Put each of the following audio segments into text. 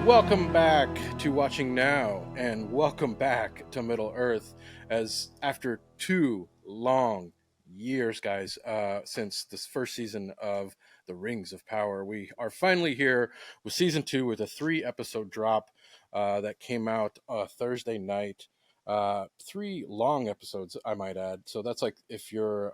Welcome back to Watching Now, and welcome back to Middle Earth. As after 2 long years, guys, since this first season of The Rings of Power, we are finally here with season 2 with a 3-episode drop that came out Thursday night. 3 long episodes, I might add. So that's like if you're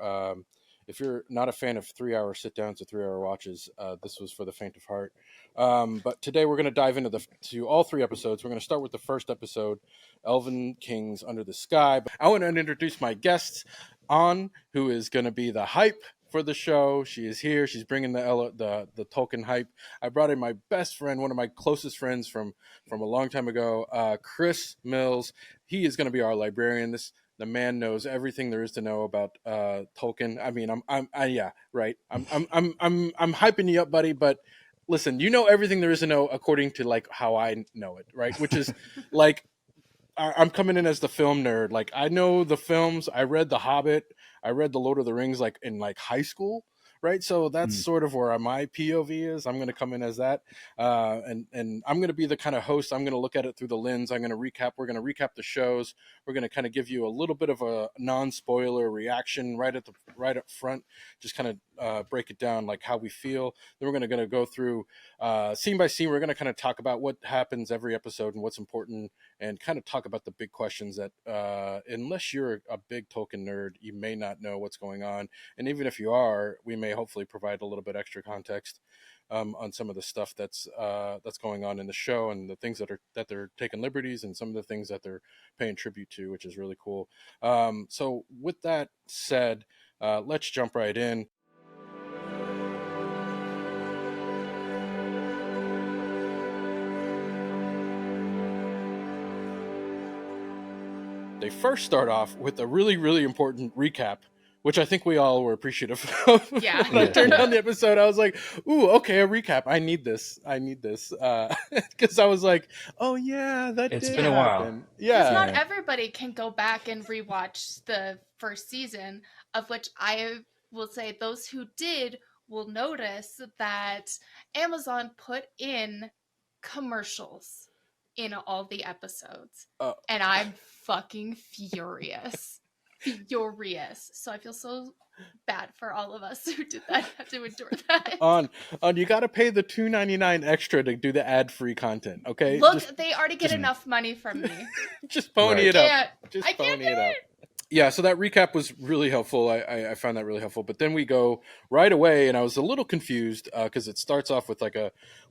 not a fan of 3-hour sit downs or 3-hour watches, this was for the faint of heart. But today we're going to dive into all 3 episodes. We're going to start with the first episode, Elven Kings Under the Sky. I want to introduce my guest, An, who is going to be the hype for the show. She is here. She's bringing the Tolkien hype. I brought in my best friend, one of my closest friends from a long time ago, Chris Mills. He is going to be our librarian. The man knows everything there is to know about Tolkien. I mean, yeah, right. I'm hyping you up, buddy. But listen, you know everything there is to know according to like how I know it, right? Which is like I'm coming in as the film nerd. Like I know the films. I read The Hobbit. I read The Lord of the Rings like in like high school, right? So that's sort of where my POV is. I'm going to come in as that, and I'm going to be the kind of host. I'm going to look at it through the lens. I'm going to recap. We're going to recap the shows. We're going to kind of give you a little bit of a non-spoiler reaction right up front. Just kind of break it down like how we feel. Then we're going to go through scene by scene. We're going to kind of talk about what happens every episode and what's important, and kind of talk about the big questions that unless you're a big Tolkien nerd, you may not know what's going on. And even if you are, we may hopefully provide a little bit extra context on some of the stuff that's going on in the show and the things that they're taking liberties and some of the things that they're paying tribute to, which is really cool. So with that said, let's jump right in. They first start off with a really, really important recap, which I think we all were appreciative of. Yeah. When I turned on the episode, I was like, ooh, okay, a recap. I need this. Because I was like, oh, yeah, It's did been a while. happen. Yeah. Because not everybody can go back and rewatch the first season, of which I will say those who did will notice that Amazon put in commercials in all the episodes. And I'm fucking furious. Furious. So I feel so bad for all of us who did that, have to endure that. On you got to pay the $2.99 extra to do the ad-free content, okay? Look, they already get enough money from me. Just pony it up. I can't do it. Yeah, so that recap was really helpful. I found that really helpful. But then we go right away, and I was a little confused because it starts off with like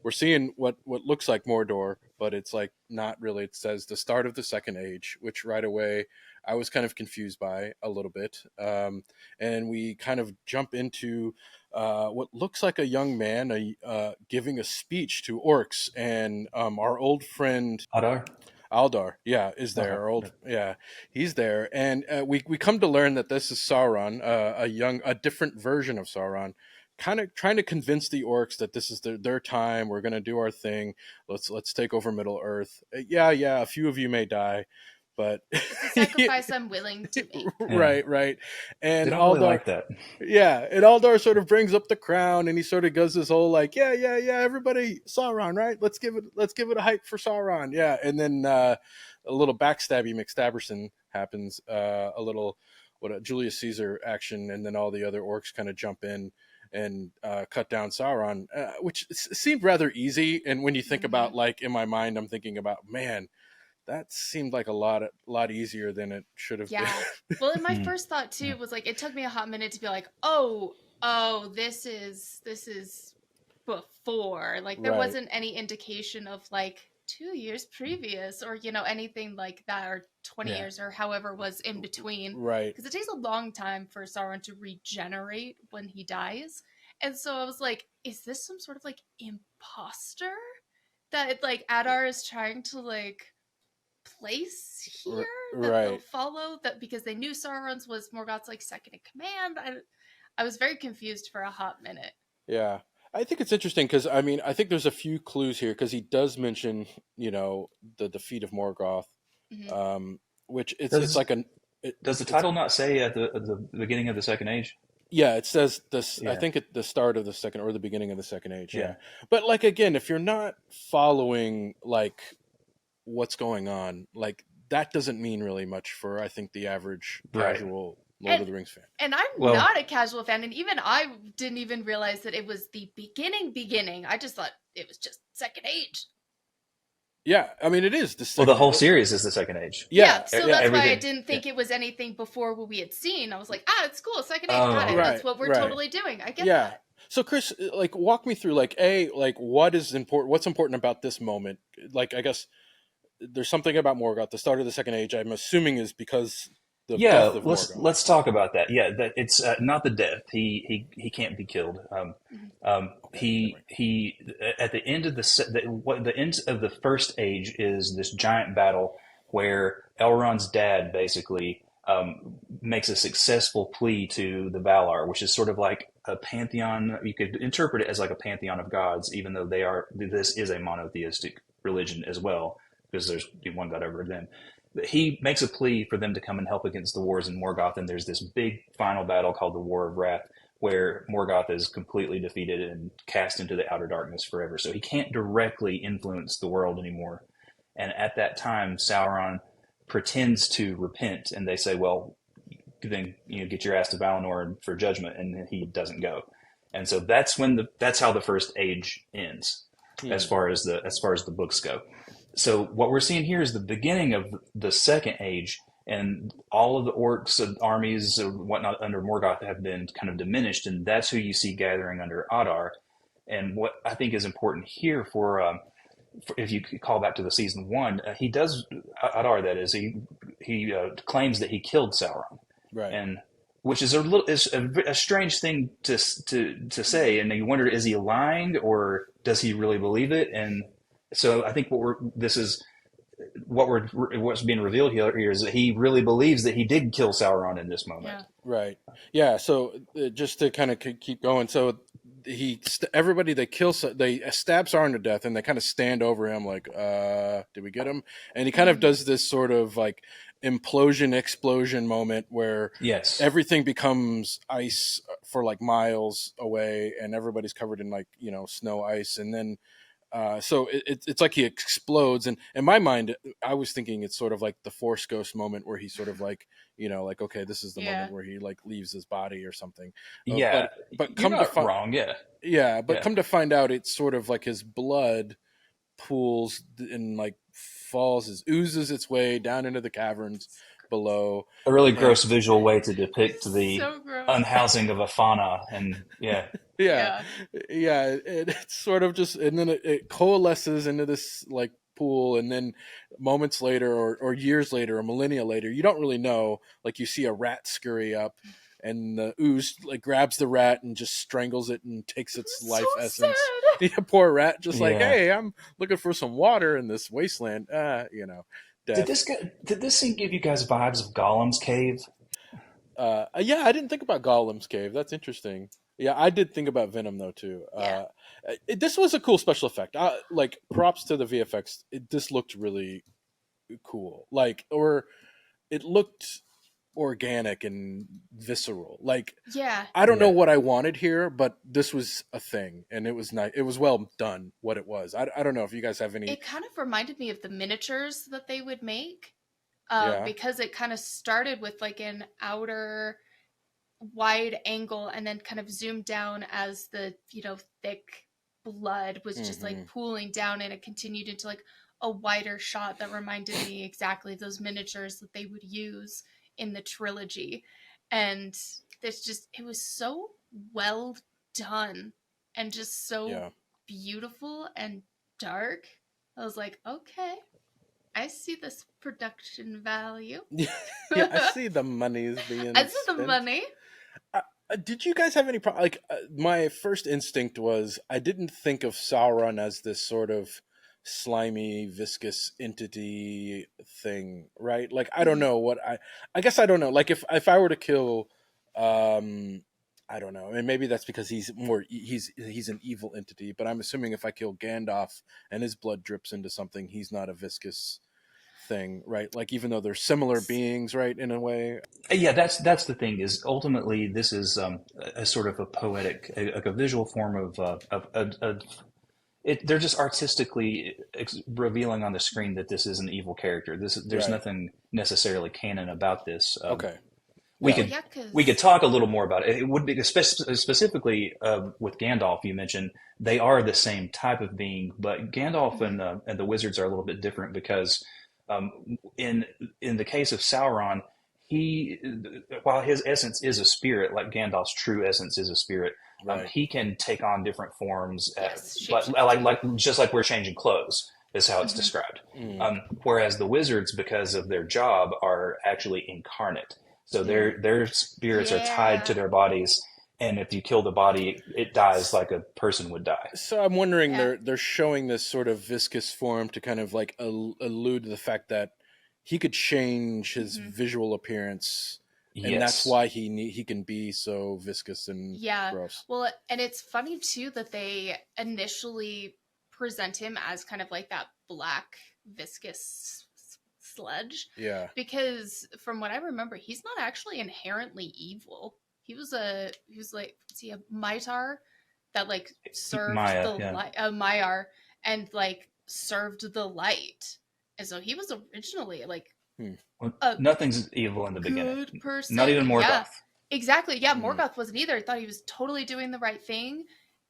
we're seeing what looks like Mordor, but it's like not really. It says the start of the Second Age, which right away I was kind of confused by a little bit. And we kind of jump into what looks like a young man giving a speech to orcs, and our old friend Aldar, is there. He's there, and we come to learn that this is Sauron, a different version of Sauron, kind of trying to convince the orcs that this is their time. We're going to do our thing. Let's take over Middle Earth. A few of you may die, but it's a sacrifice I'm willing to make. Right. And they don't Aldar, really like that. Yeah, and Aldar sort of brings up the crown, and he sort of goes this whole like, everybody, Sauron, right? Let's give it a hype for Sauron, yeah. And then a little backstabby McStabberson happens, a little Julius Caesar action, and then all the other orcs kind of jump in and cut down Sauron, which seemed rather easy. And when you think about, like, in my mind, I'm thinking about, man, that seemed like a lot easier than it should have been. Well, and my first thought too was like, it took me a hot minute to be like, oh, this is before. Like there wasn't any indication of like 2 years previous or, anything like that, or 20 years or however was in between. Right. Because it takes a long time for Sauron to regenerate when he dies. And so I was like, is this some sort of like imposter that like Adar is trying to like place here that they'll follow, that because they knew Sauron's was Morgoth's like second in command. I was very confused for a hot minute. Yeah, I think it's interesting because I think there's a few clues here because he does mention the defeat of Morgoth, which it's like does the title not say at the beginning of the Second Age? Yeah, it says this. I Yeah, think at the start of the second or the beginning of the second age. yeah, Yeah, but like again, if you're not following like what's going on, like that doesn't mean really much for I think the average right. casual Lord And of the Rings fan. and I'm Well, not a casual fan, and even I didn't even realize that it was the beginning. I just thought it was just second age. Yeah, I mean it is the well, the second. whole series is the second age. Yeah, Yeah, so Yeah, that's why I everything. didn't Yeah. think it was anything before what we had seen. I was like, it's cool, second age, got it. Oh, That's right, what we're right. totally doing. I get Yeah. that. So Chris, like walk me through like like what is important what's important about this moment? Like I guess there's something about Morgoth, the start of the second age, I'm assuming is because the death yeah. of Morgoth. Let's talk about that. Yeah, that it's not the death. He can't be killed. Mhm. Okay, never mind. He at the end of the end of the first age is this giant battle where Elrond's dad basically makes a successful plea to the Valar, which is sort of like a pantheon. You could interpret it as like a pantheon of gods, even though they are. This is a monotheistic religion as well, because there's one god over them. But he makes a plea for them to come and help against the wars in Morgoth, and there's this big final battle called the War of Wrath, where Morgoth is completely defeated and cast into the outer darkness forever. So he can't directly influence the world anymore. And at that time, Sauron pretends to repent, and they say, "Well, then get your ass to Valinor for judgment," and he doesn't go. And so that's how the first age ends, Hmm. as far as the books go. So what we're seeing here is the beginning of the second age, and all of the orcs and armies and whatnot under Morgoth have been kind of diminished, and that's who you see gathering under Adar. And what I think is important here for if you call back to the season one, he does Adar. That is, he claims that he killed Sauron, Right. and which is a strange thing to say. And you wonder, is he lying or does he really believe it? And so I think what's being revealed here is that he really believes that he did kill Sauron in this moment. Yeah. Right. Yeah. So just to kind of keep going, so everybody they kill, they stab Sauron to death, and they kind of stand over him like, did we get him? And he kind of Mhm. does this sort of like implosion explosion moment where Yes. everything becomes ice for like miles away, and everybody's covered in like snow ice, and then so it's like he explodes, and in my mind, I was thinking it's sort of like the Force Ghost moment where he's sort of like, like okay, this is the Yeah. moment where he like leaves his body or something. Yeah. But You're come to not find, wrong. Yeah. yeah, but Yeah. come to find out, it's sort of like his blood pools and like oozes its way down into the caverns below, A really and gross visual way to depict the So gross. unhousing of a fauna. And yeah. yeah, Yeah. yeah, it's sort of just, and then it coalesces into this like pool, and then moments later or years later or millennia later, you don't really know, like you see a rat scurry up, and the ooze like grabs the rat and just strangles it and takes its So life essence. sad. Yeah, poor rat, just like, Yeah. hey, I'm looking for some water in this wasteland. Death. Did this scene give you guys vibes of Gollum's cave? Yeah, I didn't think about Gollum's cave. That's interesting. Yeah, I did think about Venom though too. Yeah. This was a cool special effect. Like props to the VFX. This looked really cool. Like, or it looked organic and visceral. Like, Yeah. I don't know Yeah. what I wanted here, but this was a thing, and it was nice. It was well done. What it was. I don't know if you guys have any. It kind of reminded me of the miniatures that they would make. Yeah. Because it kind of started with like an outer wide angle and then kind of zoomed down as the thick blood was just like Hmm. pooling down, and it continued into like a wider shot that reminded me exactly of those miniatures that they would use in the trilogy. And it was so well done and just so Yeah. beautiful and dark. I was like, okay, I see this production value. Yeah, I see the money's being I see the spent. money. Did you guys have any problem? Like, my first instinct was I didn't think of Sauron as this sort of slimy, viscous entity thing, right? Like, I don't Mhm. know what I guess I don't know. Like, if I were to kill, um, I don't know, and maybe that's because he's an evil entity. But I'm assuming if I kill Gandalf and his blood drips into something, he's not a viscous thing, right? Like even though they're similar beings, right, in a way. Yeah, that's the thing. Is ultimately this is a sort of a poetic, a visual form of they're just artistically revealing on the screen that this is an evil character. There's Right. nothing necessarily canon about this. Okay. We Yeah. could Yeah, we could because talk a little more about it. It would be specifically with Gandalf. You mentioned they are the same type of being, but Gandalf and the wizards are a little bit different because um, in the case of Sauron, he while his essence is a spirit, like Gandalf's true essence is a spirit, Right. he can take on different forms, yes, but shapeshifting. like just like we're changing clothes is how it's described. Mm. Whereas the wizards, because of their job, are actually incarnate. So their spirits are tied to Yeah. their bodies, and if you kill the body, it dies like a person would die. So I'm wondering, Yeah. they're showing this sort of viscous form to kind of like allude to the fact that he could change his visual appearance, and that's Yes. why he can be so viscous and Yeah. gross. Well, and it's funny too that they initially present him as kind of like that black viscous sludge, Yeah. because from what I remember, he's not actually inherently evil. He was like, was he a Maitar that like served Maya, the yeah. light, Maiar, and like served the light, and so he was originally like Well, a nothing's evil in the beginning. good person. Not even Yeah, Morgoth. exactly. Yeah, Mm. Morgoth wasn't either. I thought he was totally doing the right thing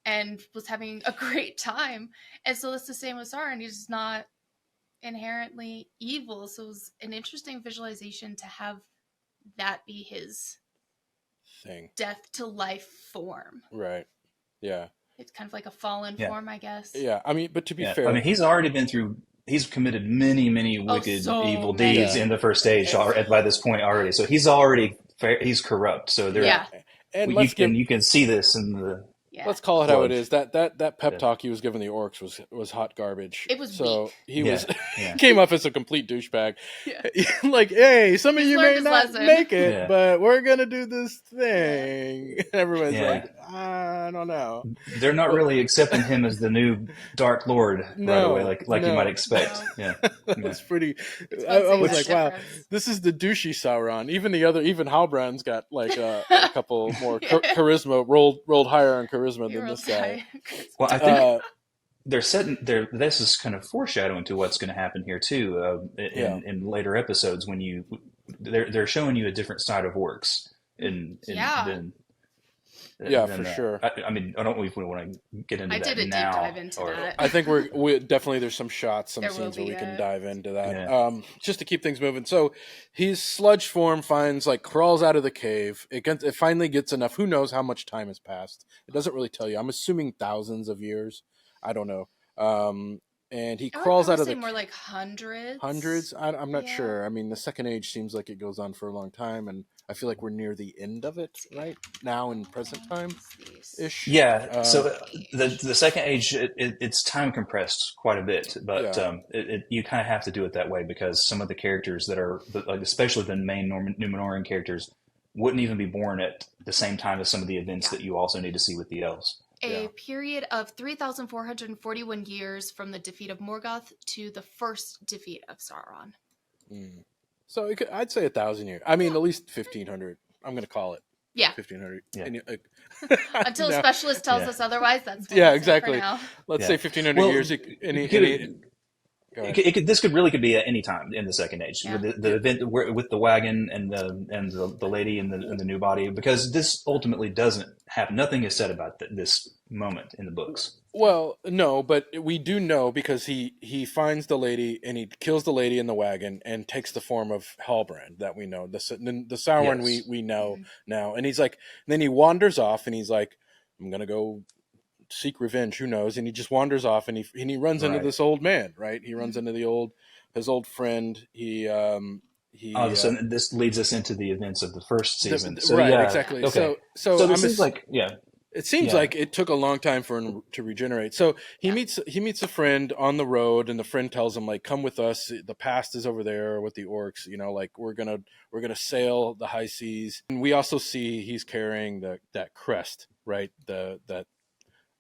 and was having a great time. And so it's the same with Sauron. He's not inherently evil. So it was an interesting visualization to have that be his Thing. death to life form. Right. Yeah. It's kind of like a fallen Yeah. form, I guess. Yeah. I mean, but to be Yeah. fair, I mean, he's already been through. He's committed many, many wicked, so evil many. deeds Yeah. in the first age by this point already. So he's already he's corrupt. So there, Yeah. and let's give you can see this in the Yeah. let's call it how it blood. is. That pep Yeah. talk he was giving the orcs was hot garbage. It was so weak. he Yeah. was Yeah. came off as a complete douchebag. Yeah. Like, hey, some of He's you learned may his not lesson. make it, Yeah. but we're gonna do this thing. And everyone's Yeah. like, I don't know. They're not Well- really accepting him as the new Dark Lord right No, away, like you no. might expect. No. Yeah. That's pretty. It's I fun was seeing like, that wow, difference. this is the douchey Sauron. Even Halbrand's got like a couple more Yeah. charisma, rolled higher on charisma He than rolled this guy. high. Well, I think Uh, they're setting there. This is kind of foreshadowing to what's going to happen here too Yeah. in later episodes when they're showing you a different side of orcs Yeah. Yeah, than, for sure. I mean, I don't know if we want to get into I that did a deep now. dive into that. I think we definitely there's some shots, some There will scenes where be we can a- dive into that. Yeah. Just to keep things moving. So his sludge form crawls out of the cave. It finally gets enough. Who knows how much time has passed? It doesn't really tell you. I'm assuming thousands of years. I don't know. And he I would crawls out probably of say the more like hundreds. hundreds. I'm not Yeah. sure. I mean, the second age seems like it goes on for a long time, and I feel like we're near the end of it right now in present time ish. Yeah. So the second age, it's time compressed quite a bit, but Yeah. you kind of have to do it that way because some of the characters that are like, especially the main Numenorean characters, wouldn't even be born at the same time as some of the events that you also need to see with the elves. A period of 3,441 years from the defeat of Morgoth to the first defeat of Sauron. Mm. So I'd say 1,000 years. I mean, at least 1,500. I'm going to call it. Yeah. 1,500. Yeah. And Until no. a specialist tells Yeah. us otherwise, that's what Yeah, we'll say exactly. for now. Let's Yeah. say 1,500 Well, years. Go ahead. This could really be at any time in the second age. Yeah. The event with the wagon and the lady and the new body, because this ultimately doesn't have nothing is said about this moment in the books. Well, no, but we do know because he finds the lady and he kills the lady in the wagon and takes the form of Halbrand that we know. The Sauron Yes. we know now. And he's like, then he wanders off and he's like, I'm going to go seek revenge, who knows? And he just wanders off and he runs into Right. this old man, right? He runs into his old friend. So this leads us into the events of the first season. So, right, yeah, exactly. Okay. So So this is like, yeah. it seems Yeah. like it took a long time for him to regenerate. So he meets a friend on the road, and the friend tells him like, "Come with us. The past is over there with the orcs. You know, like we're gonna sail the high seas." And we also see he's carrying that crest, right?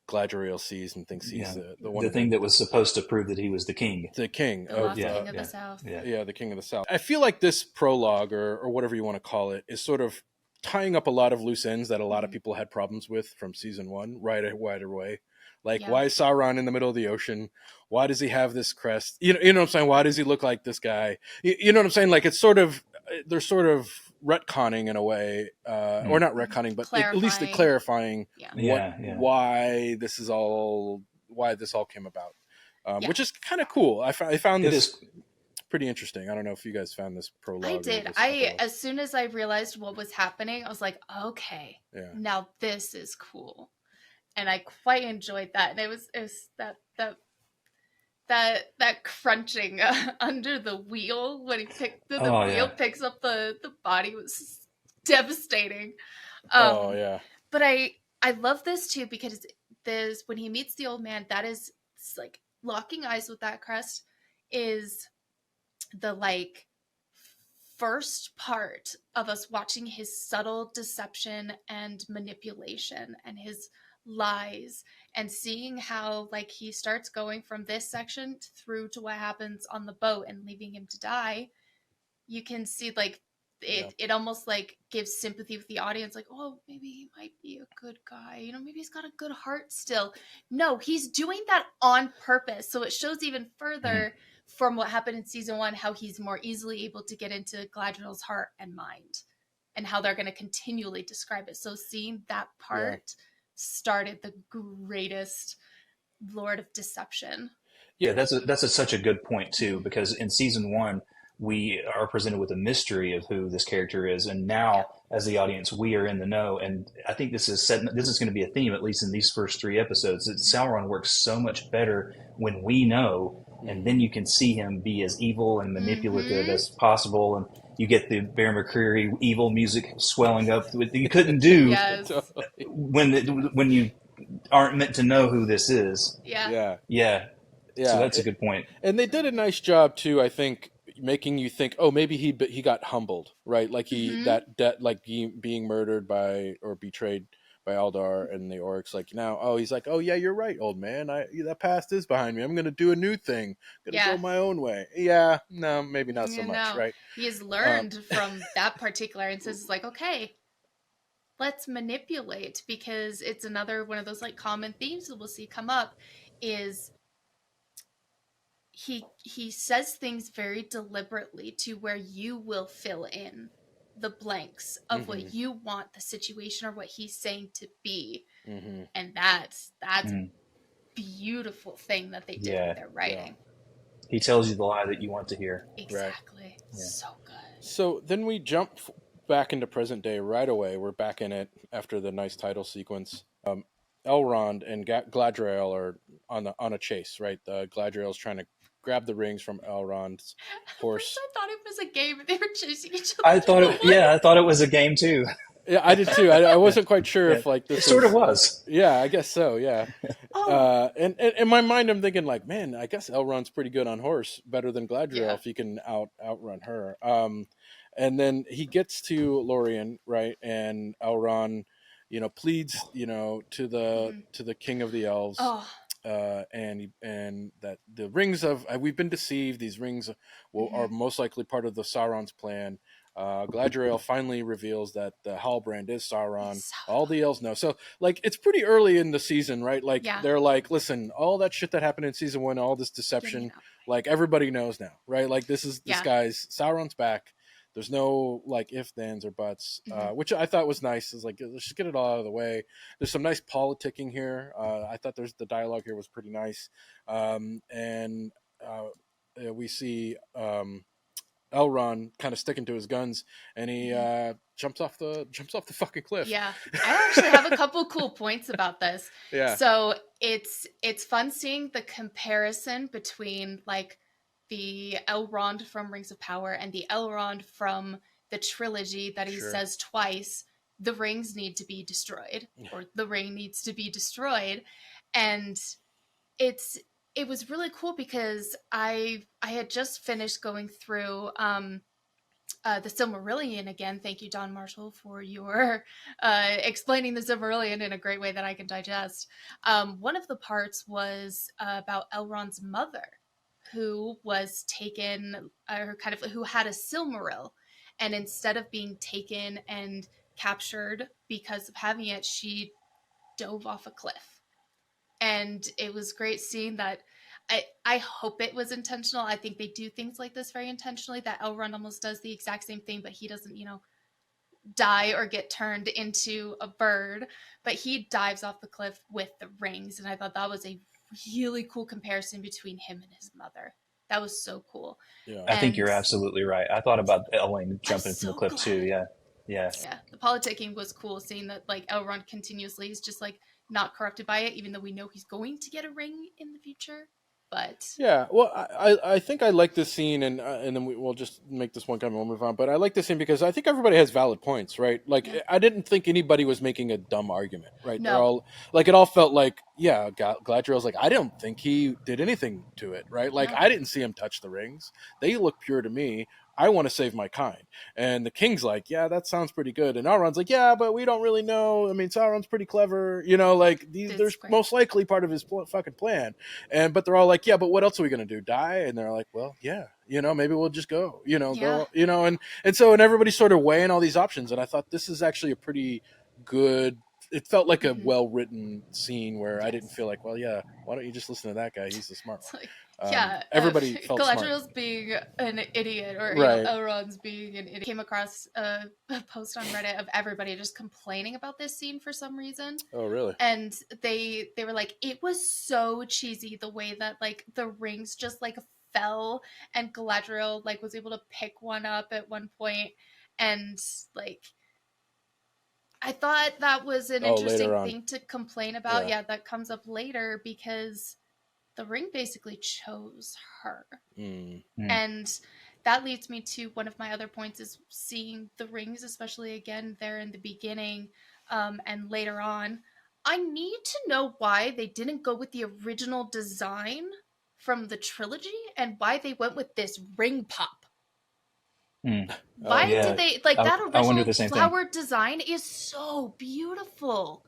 Galadriel sees and thinks he's the one the thing that was supposed to prove that he was the king. the king The of lost king of the South. the king of the South. I feel like this prologue or whatever you want to call it is sort of tying up a lot of loose ends that a lot of people had problems with from season 1 right away. Like, why is Sauron in the middle of the ocean? Why does he have this crest? You know what I'm saying? Why does he look like this guy? You know what I'm saying? Like, it's sort of, they're sort of retconning in a way, or not retconning, but at least the clarifying why this all came about, which is kind of cool. I found this pretty interesting. I don't know if you guys found this prologue. I did. As soon as I realized what was happening, I was like, okay, now this is cool. And I quite enjoyed that. And it was that crunching under the wheel when he picks up the body was devastating. But I love this too because there's when he meets the old man, that is like locking eyes with that crest is the like first part of us watching his subtle deception and manipulation and his lies and seeing how like he starts going from this section through to what happens on the boat and leaving him to die. You can see like it almost like gives sympathy with the audience, like, oh, maybe he might be a good guy, you know, maybe he's got a good heart still. No, he's doing that on purpose, so it shows even further from what happened in season 1 how he's more easily able to get into Galadriel's heart and mind and how they're going to continually describe it. So seeing that part started the greatest Lord of Deception. Yeah, that's such a good point too, because in season 1 we are presented with a mystery of who this character is, and now as the audience we are in the know. And I think this is going to be a theme, at least in these first 3 episodes, that Sauron works so much better when we know, and then you can see him be as evil and manipulative as possible, and you get the Bear McCreary evil music swelling up that you couldn't do when you aren't meant to know who this is. So that's a good point. And they did a nice job too, I think, making you think, oh, maybe he got humbled, right? Like being murdered by or betrayed by Eldar and the orcs. Like now, he's like, oh yeah, you're right, old man. That past is behind me. I'm going to do a new thing. I'm going to go my own way. Yeah, no, maybe not so much, right? He has learned from that particular instance. It's like, okay, let's manipulate, because it's another one of those like common themes that we'll see come up is he says things very deliberately to where you will fill in the blanks of what you want the situation or what he's saying to be. And that's beautiful thing that they did with their writing. He tells you the lie that you want to hear. Exactly. So good. So then we jump back into present day right away. We're back in it after the nice title sequence. Elrond and Galadriel are on a chase, right? Galadriel's trying to grab the rings from Elrond's horse. I thought it was a game and they were chasing each other. I thought it was a game too. Yeah, I did too. I wasn't quite sure if like this. It sort of was. Yeah, I guess so. Yeah. And in my mind, I'm thinking like, man, I guess Elrond's pretty good on horse, better than Galadriel if he can outrun her. And then he gets to Lorien, right, and Elrond, pleads, to the king of the elves. And that the rings of we've been deceived. These rings are most likely part of the Sauron's plan. Galadriel finally reveals that the Halbrand is Sauron. All the elves know. So, like, it's pretty early in the season, right? Like, they're like, listen, all that shit that happened in season 1, all this deception, like, everybody knows now, right? Like, this guy's Sauron's back. There's no like ifs, thens, or buts, which I thought was nice. Is like, let's just get it all out of the way. There's some nice politicking here. I thought the dialogue here was pretty nice, and we see Elrond kind of sticking to his guns, and he jumps off the fucking cliff. Yeah, I actually have a couple cool points about this. Yeah. So it's fun seeing the comparison between like the Elrond from Rings of Power and the Elrond from the trilogy that he says twice, the rings need to be destroyed, or the ring needs to be destroyed. And it was really cool because I had just finished going through the Silmarillion again. Thank you, Don Marshall, for your explaining the Silmarillion in a great way that I can digest. One of the parts was about Elrond's mother, who was taken, or kind of who had a Silmaril, and instead of being taken and captured because of having it, she dove off a cliff. And it was great seeing that. I hope it was intentional. I think they do things like this very intentionally, that Elrond almost does the exact same thing, but he doesn't, die or get turned into a bird, but he dives off the cliff with the rings. And I thought that was a really cool comparison between him and his mother. That was so cool. Yeah. I think you're absolutely right. I thought about Elwing jumping from the cliff too. Yeah. Yeah. The politicking was cool, seeing that like Elrond continuously is just like not corrupted by it, even though we know he's going to get a ring in the future. But yeah, well, I think I like this scene, and then we'll just make this one comment and we'll move on. But I like this scene because I think everybody has valid points, right? Like, I didn't think anybody was making a dumb argument, right? No. They're all like, it all felt like, yeah, Galadriel's like, I don't think he did anything to it, right? Like, I didn't see him touch the rings. They look pure to me. I want to save my kind. And the king's like, yeah, that sounds pretty good. And Elrond's like, yeah, but we don't really know. I mean, Sauron's pretty clever. Like, there's most likely part of his fucking plan. But they're all like, yeah, but what else are we going to do? Die? And they're like, well, yeah, maybe we'll just go, go, and so, and everybody's sort of weighing all these options. And I thought this is actually a pretty good, it felt like a well-written scene where I didn't feel like, well, yeah, why don't you just listen to that guy? He's the smart one. Everybody felt Galadriel's smart. being an idiot, or right. Elrond's being an idiot. Came across a post on Reddit of everybody just complaining about this scene for some reason. Oh, really? And they were like, it was so cheesy the way that like the rings just like fell, and Galadriel like was able to pick one up at one point, and like I thought that was an interesting thing to complain about. Yeah, that comes up later because the ring basically chose her. And that leads me to one of my other points, is seeing the rings, especially again there in the beginning and later on. I need to know why they didn't go with the original design from the trilogy and why they went with this ring pop. Why did they that original flower design is so beautiful.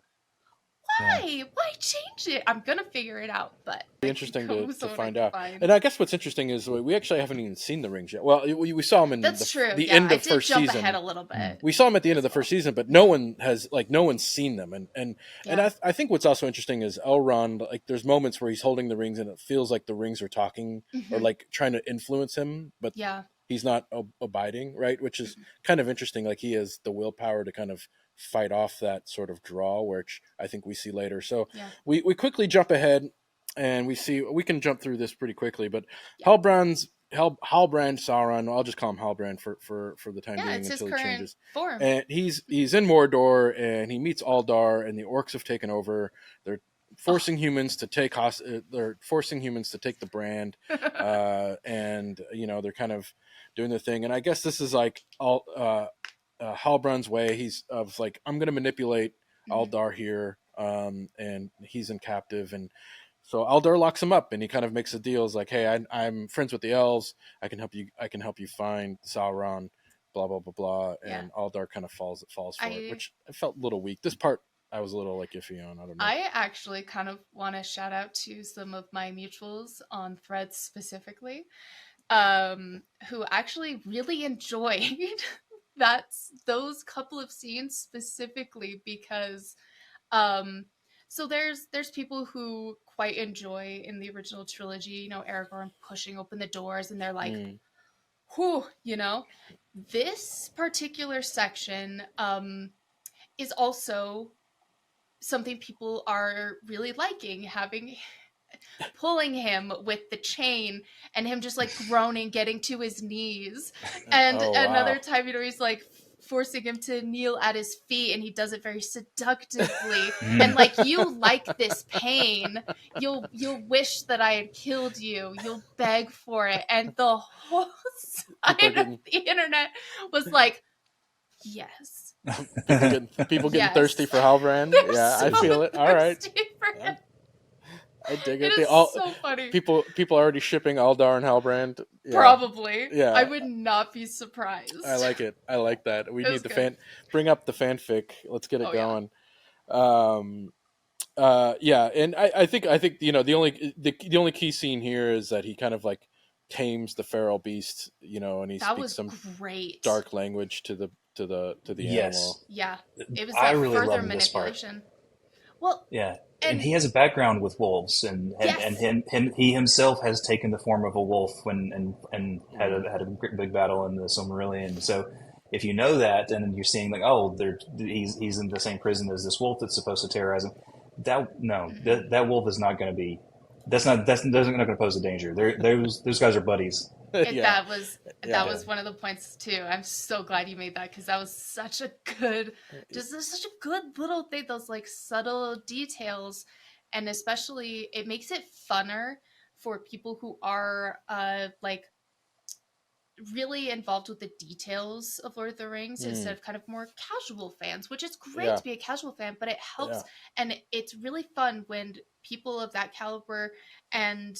Why change it? I'm gonna figure it out, but interesting to find out. And I guess what's interesting is we actually haven't even seen the rings yet. Well, we saw them in the end of first season. Ahead a little bit. We saw them at the end of the first season, but no one's seen them. And I think what's also interesting is Elrond. Like, there's moments where he's holding the rings and it feels like the rings are talking or like trying to influence him, but he's not abiding, right? Which is kind of interesting. Like, he has the willpower to kind of fight off that sort of draw, which I think we see later. So we quickly jump ahead and we can jump through this pretty quickly, but Halbrand Sauron, I'll just call him Halbrand for the time being until he changes. Form. And he's in Mordor and he meets Aldar, and the orcs have taken over. They're forcing humans to take they're forcing humans to take the brand, and they're kind of doing their thing. And I guess this is like Halbrand's way. He's like, I'm going to manipulate Aldar here, and he's in captive, and so Aldar locks him up, and he kind of makes a deal. It's like, hey, I'm friends with the elves. I can help you find Sauron. Blah blah blah blah. And Aldar kind of falls for it, which I felt a little weak. This part I was a little like iffy on. I don't know. I actually kind of want to shout out to some of my mutuals on Threads specifically, who actually really enjoyed those couple of scenes specifically, because so there's people who quite enjoy in the original trilogy, Aragorn pushing open the doors and they're like, whew, this particular section is also something people are really liking, pulling him with the chain and him just like groaning, getting to his knees. And another time, he's like forcing him to kneel at his feet, and he does it very seductively. And like, you like this pain, you'll wish that I had killed you, you'll beg for it. And the whole side of the internet was like, yes. People getting thirsty for Halbrand. I feel it. All right. I dig It it. They is all so funny. people already shipping Aldar and Halbrand. Yeah. Probably. Yeah. I would not be surprised. I like it. I like that. We It was need the good. bring up the fanfic. Let's get it Oh, yeah. going. Yeah, and I think the only key scene here is that he kind of like tames the feral beast, and he That speaks was some great. dark language to the animal. Yes. Yeah. It was I that really further love this part. manipulation. Well, Yeah. And and he has a background with wolves, and yes. he himself has taken the form of a wolf and had a big battle in the Silmarillion. So if you know that, and you're seeing like, oh, he's in the same prison as this wolf that's supposed to terrorize him, that wolf is not going to be. That's not going to pose a danger. Those guys are buddies. Yeah. That was one of the points too. I'm so glad you made that, because that was such a good little thing. Those like subtle details, and especially it makes it funner for people who are like really involved with the details of Lord of the Rings instead of kind of more casual fans, which is great to be a casual fan, but it helps. And it's really fun when people of that caliber and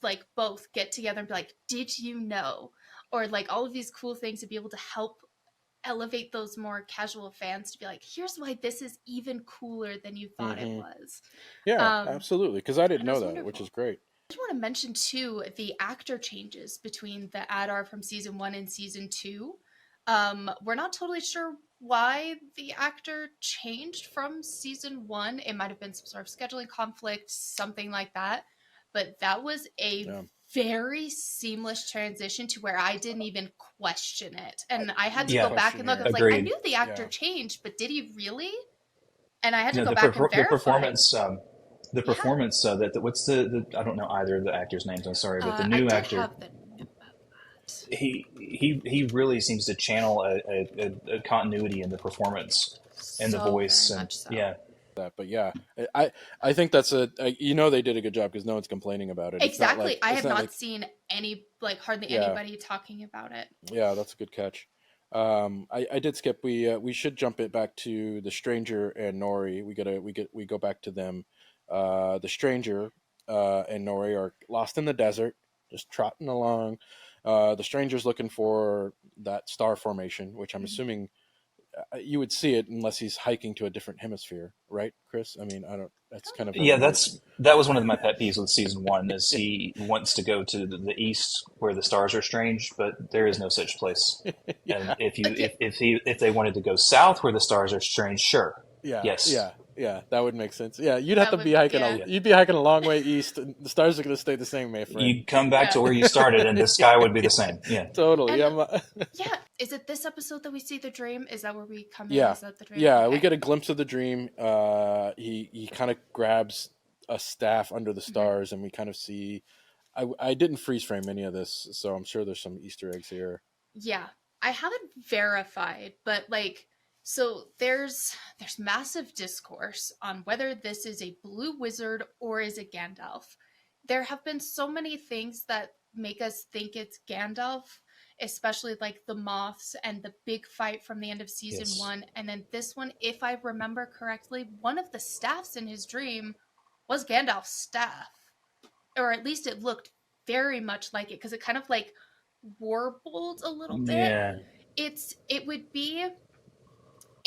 like both get together and be like, did you know? Or like all of these cool things to be able to help elevate those more casual fans to be like, here's why this is even cooler than you thought it was. Yeah, absolutely. Because I didn't know that, wonderful. which is great. I just want to mention too the actor changes between the Adar from season 1 and season 2. We're not totally sure why the actor changed from season 1. It might have been some sort of scheduling conflict, something like that. But that was a very seamless transition to where I didn't even question it. And I had to go back and look. I was like, I knew the actor changed, but did he really? And I had to go back and verify. The performance what's the I don't know either of the actors' names. I'm sorry, but the new actor. He really seems to channel a continuity in the performance and the voice, and that. But yeah, I think that's they did a good job, because no one's complaining about it. Exactly. I have not seen hardly anybody talking about it. Yeah, that's a good catch. I did skip. We should jump it back to the stranger and Nori. We go back to them. The stranger and Nori are lost in the desert, just trotting along. The stranger's looking for that star formation, which I'm assuming you would see it unless he's hiking to a different hemisphere, right, Chris? I mean, I don't. That's kind of that was one of my pet peeves with season 1 is he wants to go to the east where the stars are strange, but there is no such place. And if they wanted to go south where the stars are strange, sure, yeah, that would make sense. Yeah, you'd have to be hiking. You'd be hiking a long way east. And the stars are going to stay the same, my friend. You'd come back to where you started, and the sky would be the same. Yeah, totally. Is it this episode that we see the dream? Is that where we come in? Yeah, Is that the dream? Yeah. Okay. We get a glimpse of the dream. He kind of grabs a staff under the stars, and we kind of see. I didn't freeze frame any of this, so I'm sure there's some Easter eggs here. Yeah, I haven't verified, but like. So there's massive discourse on whether this is a blue wizard or is it Gandalf. There have been so many things that make us think it's Gandalf, especially like the moths and the big fight from the end of season 1. And then this one, if I remember correctly, one of the staffs in his dream was Gandalf's staff. Or at least it looked very much like it, because it kind of like warbled a little bit. Yeah. It would be...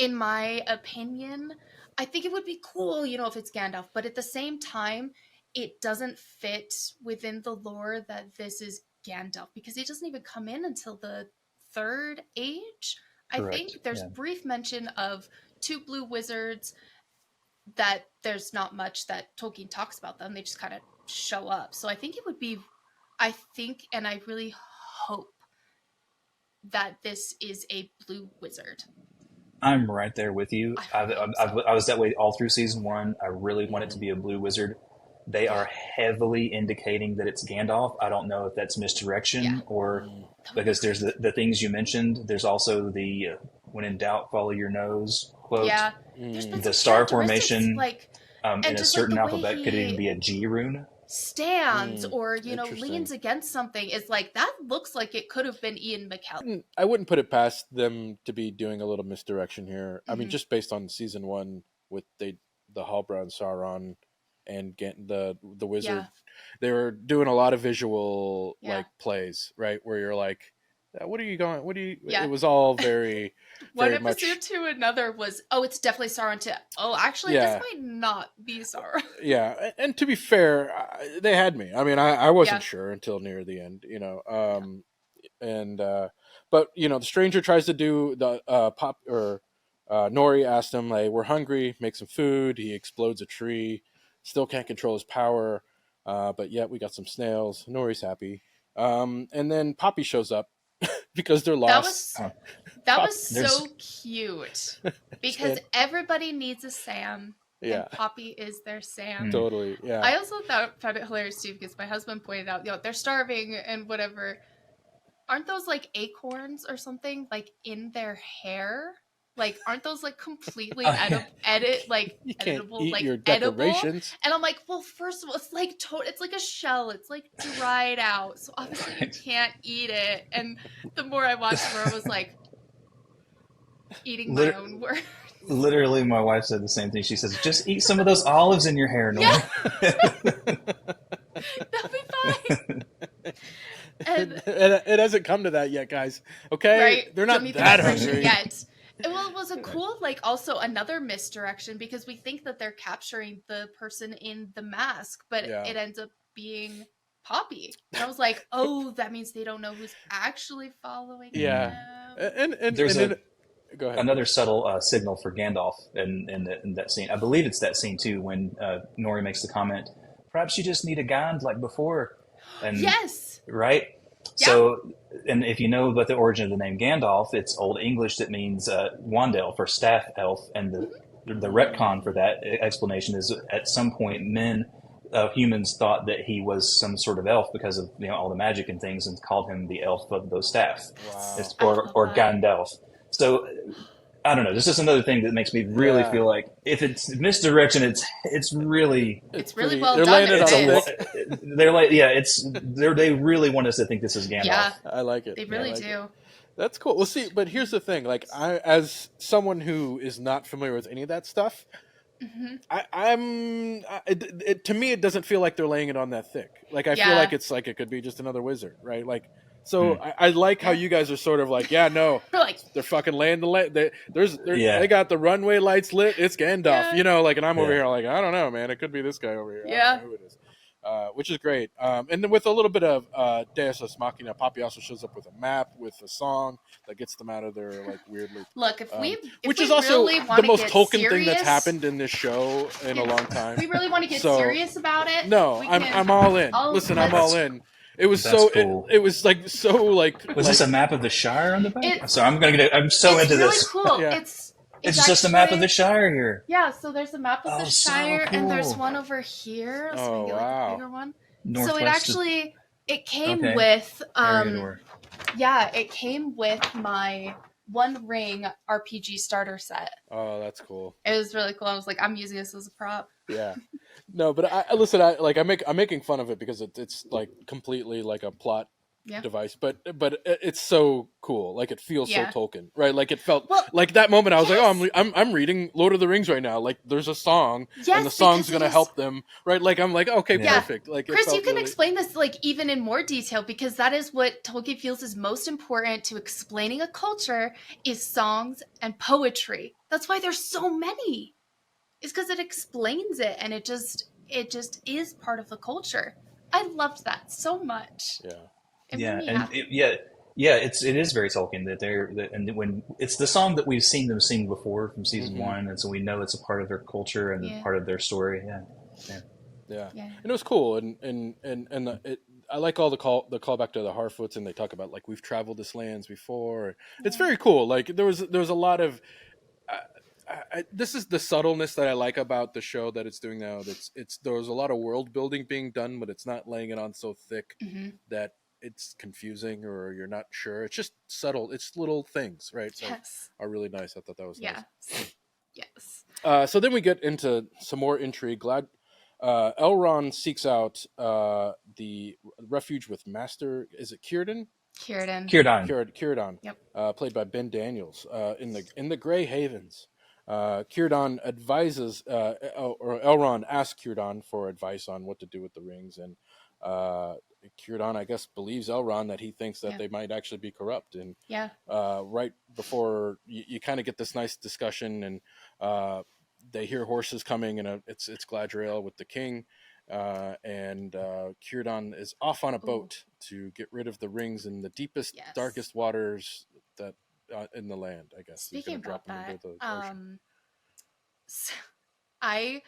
In my opinion, I think it would be cool, if it's Gandalf, but at the same time, it doesn't fit within the lore that this is Gandalf, because he doesn't even come in until the 3rd age. Correct. I think there's brief mention of 2 blue wizards that there's not much that Tolkien talks about them. They just kind of show up. So I think it would be, and I really hope that this is a blue wizard. I'm right there with you. I was that way all through season 1. I really want it to be a blue wizard. They are heavily indicating that it's Gandalf. I don't know if that's misdirection or because there's the things you mentioned. There's also the when in doubt, follow your nose quote. Yeah. The star formation in a certain alphabet could even be a G rune. Stands or leans against something is like that looks like it could have been Ian McKellen. I wouldn't put it past them to be doing a little misdirection here. I mean, just based on season 1 with the Halbrand, Sauron, and the wizard. Yeah. They were doing a lot of visual Yeah. plays, right, where you're like, what are you going? What do you? Yeah. It was all very, One very much. episode to another was, oh, it's definitely Sauron to, oh, actually, Yeah. this might not be Sauron. Yeah, and to be fair, they had me. I mean, I wasn't Yeah. sure until near the end, and but the stranger tries to do the pop or Nori asked him like, "We're hungry, make some food." He explodes a tree, still can't control his power, but yet we got some snails. Nori's happy, and then Poppy shows up because they're lost. That was so cute because everybody needs a Sam. Yeah. And Poppy is their Sam. Totally. Yeah. I also found it hilarious too because my husband pointed out, they're starving and whatever. Aren't those like acorns or something like in their hair? Like, aren't those like completely you can't editable, eat like your edible? decorations. And I'm like, well, first of all, it's like it's like a shell. It's like dried out, so obviously you can't eat it. And the more I watched, the more I was like eating my own words. Literally, my wife said the same thing. She says, "Just eat some of those olives in your hair, Nora." That'll be fine. And it hasn't come to that yet, guys. Okay, right? They're not that hungry yet. Well, it was a cool, also another misdirection because we think that they're capturing the person in the mask, but it ends up being Poppy. And I was like, oh, that means they don't know who's actually following them. And there's go ahead. Another subtle signal for Gandalf in that scene. I believe it's that scene too when Nori makes the comment, "Perhaps you just need a guide like before." And, yes. Right? Yeah. So, and if you know about the origin of the name Gandalf, it's Old English that means wand elf or staff elf. And the retcon for that explanation is at some point humans thought that he was some sort of elf because of all the magic and things and called him the elf of those staff. Wow. Or Gandalf. So I don't know. This is another thing that makes me really feel like if it's misdirection, it's really well they're done. Laying it they're like they really want us to think this is Gandalf. Yeah, I like it. They really do. It. That's cool. Well, see, but here's the thing. Like, I, as someone who is not familiar with any of that stuff, to me, it doesn't feel like they're laying it on that thick. Like, I feel like it's like it could be just another wizard, right? Like. So I like how you guys are sort of like, they're fucking laying the light. They got the runway lights lit. It's Gandalf, and I'm over here like, I don't know, man. It could be this guy over here. I don't know who it is. Which is great. And then with a little bit of Deus Ex Machina, Poppy also shows up with a map with a song that gets them out of their like weirdly. Look, which is also really the most Tolkien serious, thing that's happened in this show in a long time. We really want to get serious about it. No, I'm all in. Listen, I'm all in. It was cool. It was like so like. Was this a map of the Shire on the back? So I'm so into really this. Cool. Yeah. It's just a map of the Shire here. Yeah, so there's a map of the Shire, so cool. and there's one over here. So we get a bigger one. Northwest so it came with it came with my One Ring RPG starter set. Oh, that's cool. It was really cool. I was like, I'm using this as a prop. Yeah. No, but I'm making fun of it because it's like completely like a plot device, but it's so cool. Like it feels so Tolkien, right? Like it felt like that moment. I was like, oh, I'm reading Lord of the Rings right now. Like there's a song, and the song's gonna help them, right? Like I'm like, okay, perfect. Like Chris, you can explain this like even in more detail because that is what Tolkien feels is most important to explaining a culture is songs and poetry. That's why there's so many. It's because it explains it, and it just is part of the culture. I loved that so much. Yeah. It is very Tolkien and when it's the song that we've seen them sing before from season one, and so we know it's a part of their culture and part of their story. Yeah. And it was cool, and I like all the callback to the Harfoots, and they talk about like we've traveled this lands before. It's very cool. Like there was a lot of. This is the subtleness that I like about the show that it's doing now. There's a lot of world building being done, but it's not laying it on so thick that it's confusing or you're not sure. It's just subtle. It's little things, right? That are really nice. I thought that was nice. Yes. So then we get into some more intrigue. Elrond seeks out the refuge with Master. Is it Círdan? Círdan. Yep. Played by Ben Daniels in the Grey Havens. Círdan advises, or Elrond asks Círdan for advice on what to do with the rings, and Círdan, I guess, believes Elrond that he thinks that Yeah. they might actually be corrupt. And Yeah. right before you kind of get this nice discussion, and they hear horses coming, and it's Galadriel with the king, and Círdan is off on a Ooh. boat to get rid of the rings in the deepest, Yes. darkest waters that in the land. I guess he's Speaking going to drop about them that, into the ocean. so I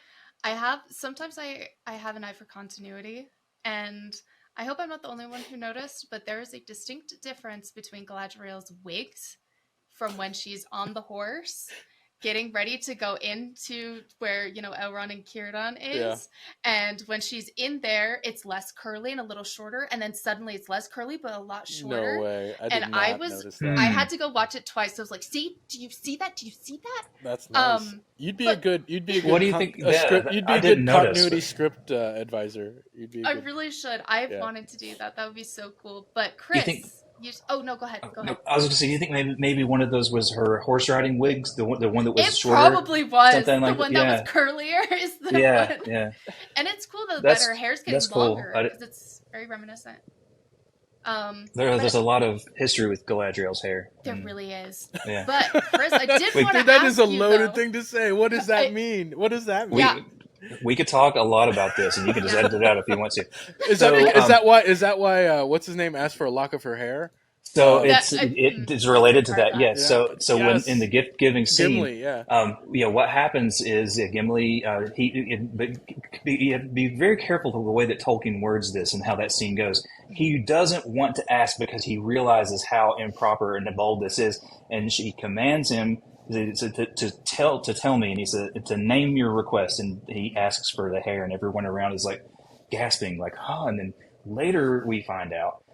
I have sometimes I have an eye for continuity, and I hope I'm not the only one who noticed, but there is a distinct difference between Galadriel's wigs from when she's on the horse getting ready to go into where, you know, Elrond and Círdan Yeah. is, and when she's in there it's less curly and a little shorter, and then suddenly it's less curly but a lot shorter. No way. I And did not notice that. I had to go watch it twice. So I was like, see, do you see that? Do you see that? That's nice. You'd be a but- good. What do you think? Yeah, script, you'd be I a good didn't notice, continuity but- script advisor. You'd be. A I good, really should. I've Yeah. wanted to do that. That would be so cool. But Chris, think- oh no, go ahead. Go No, ahead. I was going to say, you think maybe one of those was her horse riding wigs, the one that was It shorter? probably was something the like one that, that was curlier. Is the Yeah, one. yeah. And it's cool though that That's- her hair's getting that's cool. longer because it's very reminiscent. There's a lot of history with Galadriel's hair. There really is. Yeah. But Chris, I did Wait, want to that ask is a you, loaded though. thing to say. What does that I- mean? What does that mean? We, Yeah. we could talk a lot about this, and you can just edit it out if you want to. Is So, that why what's his name asked for a lock of her hair? So That- it's related to that, yes. Yeah. So Yes. when in the gift giving scene, Gimli, yeah. what happens is Gimli, you have to be very careful of the way that Tolkien words this and how that scene goes. He doesn't want to ask because he realizes how improper and bold this is, and she commands him to tell me, and he said to name your request, and he asks for the hair, and everyone around is like gasping, like, huh, and then later we find out.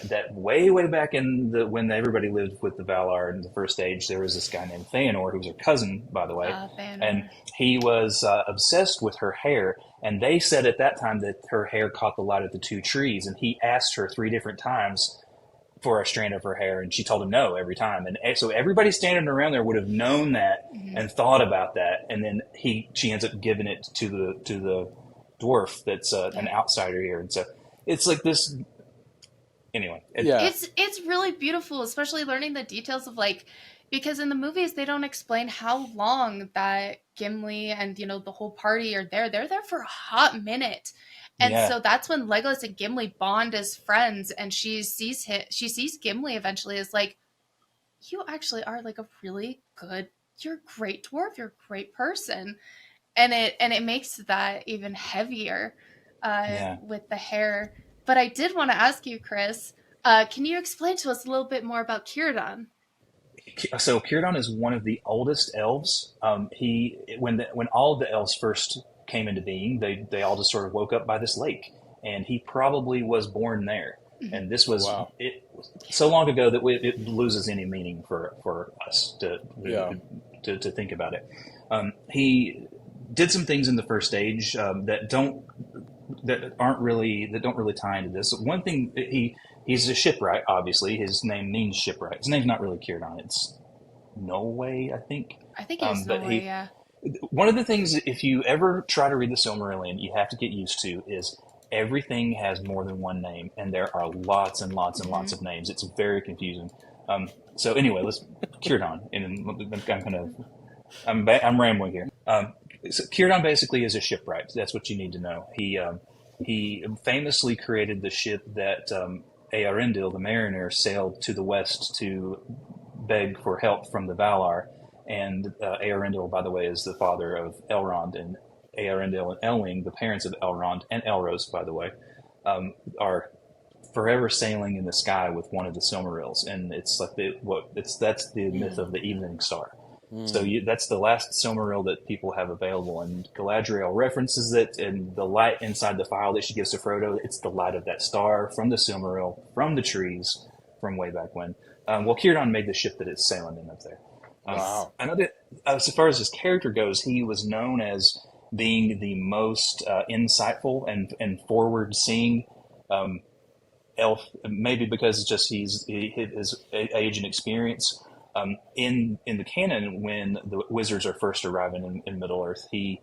That way back in when everybody lived with the Valar in the First Age, there was this guy named Feanor, who was her cousin, by the way, Feanor. and he was obsessed with her hair. And they said at that time that her hair caught the light of the two trees, and he asked her 3 different times for a strand of her hair, and she told him no every time. And so everybody standing around there would have known that and thought about that, and then she ends up giving it to the dwarf that's an outsider here, and so it's like this. Anyway, It's really beautiful, especially learning the details of because in the movies they don't explain how long that Gimli and the whole party are there. They're there for a hot minute, and so that's when Legolas and Gimli bond as friends. And she sees Gimli eventually as like, you actually are like a really good. You're a great dwarf. You're a great person, and it makes that even heavier with the hair. But I did want to ask you, Chris, can you explain to us a little bit more about Círdan? So Círdan is one of the oldest elves. When all of the elves first came into being, they all just sort of woke up by this lake, and he probably was born there. And this was so long ago that it loses any meaning for us to think about it. He did some things in the First Age that don't really tie into this. One thing, he's a shipwright. Obviously, his name means shipwright. His name's not really Círdan. It's Norway, I think. I think it's Norway. Yeah. One of the things, if you ever try to read the Silmarillion, you have to get used to is everything has more than one name, and there are lots and lots and lots of names. It's very confusing. So anyway, let's Círdan, and I'm rambling here. So Círdan basically is a shipwright. That's what you need to know. He famously created the ship that Eärendil, the mariner, sailed to the west to beg for help from the Valar. And Eärendil, by the way, is the father of Elrond, and Eärendil and Elwing, the parents of Elrond and Elros, by the way, are forever sailing in the sky with one of the Silmarils, and it's like that's the myth of the Evening Star. So that's the last Silmaril that people have available, and Galadriel references it, and the light inside the file that she gives to Frodo, it's the light of that star from the Silmaril, from the trees, from way back when. Círdan made the ship that it's sailing in up there. Wow. I know that as far as his character goes, he was known as being the most insightful and forward-seeing elf, maybe because it's just his age and experience. In the canon, when the wizards are first arriving in Middle Earth, he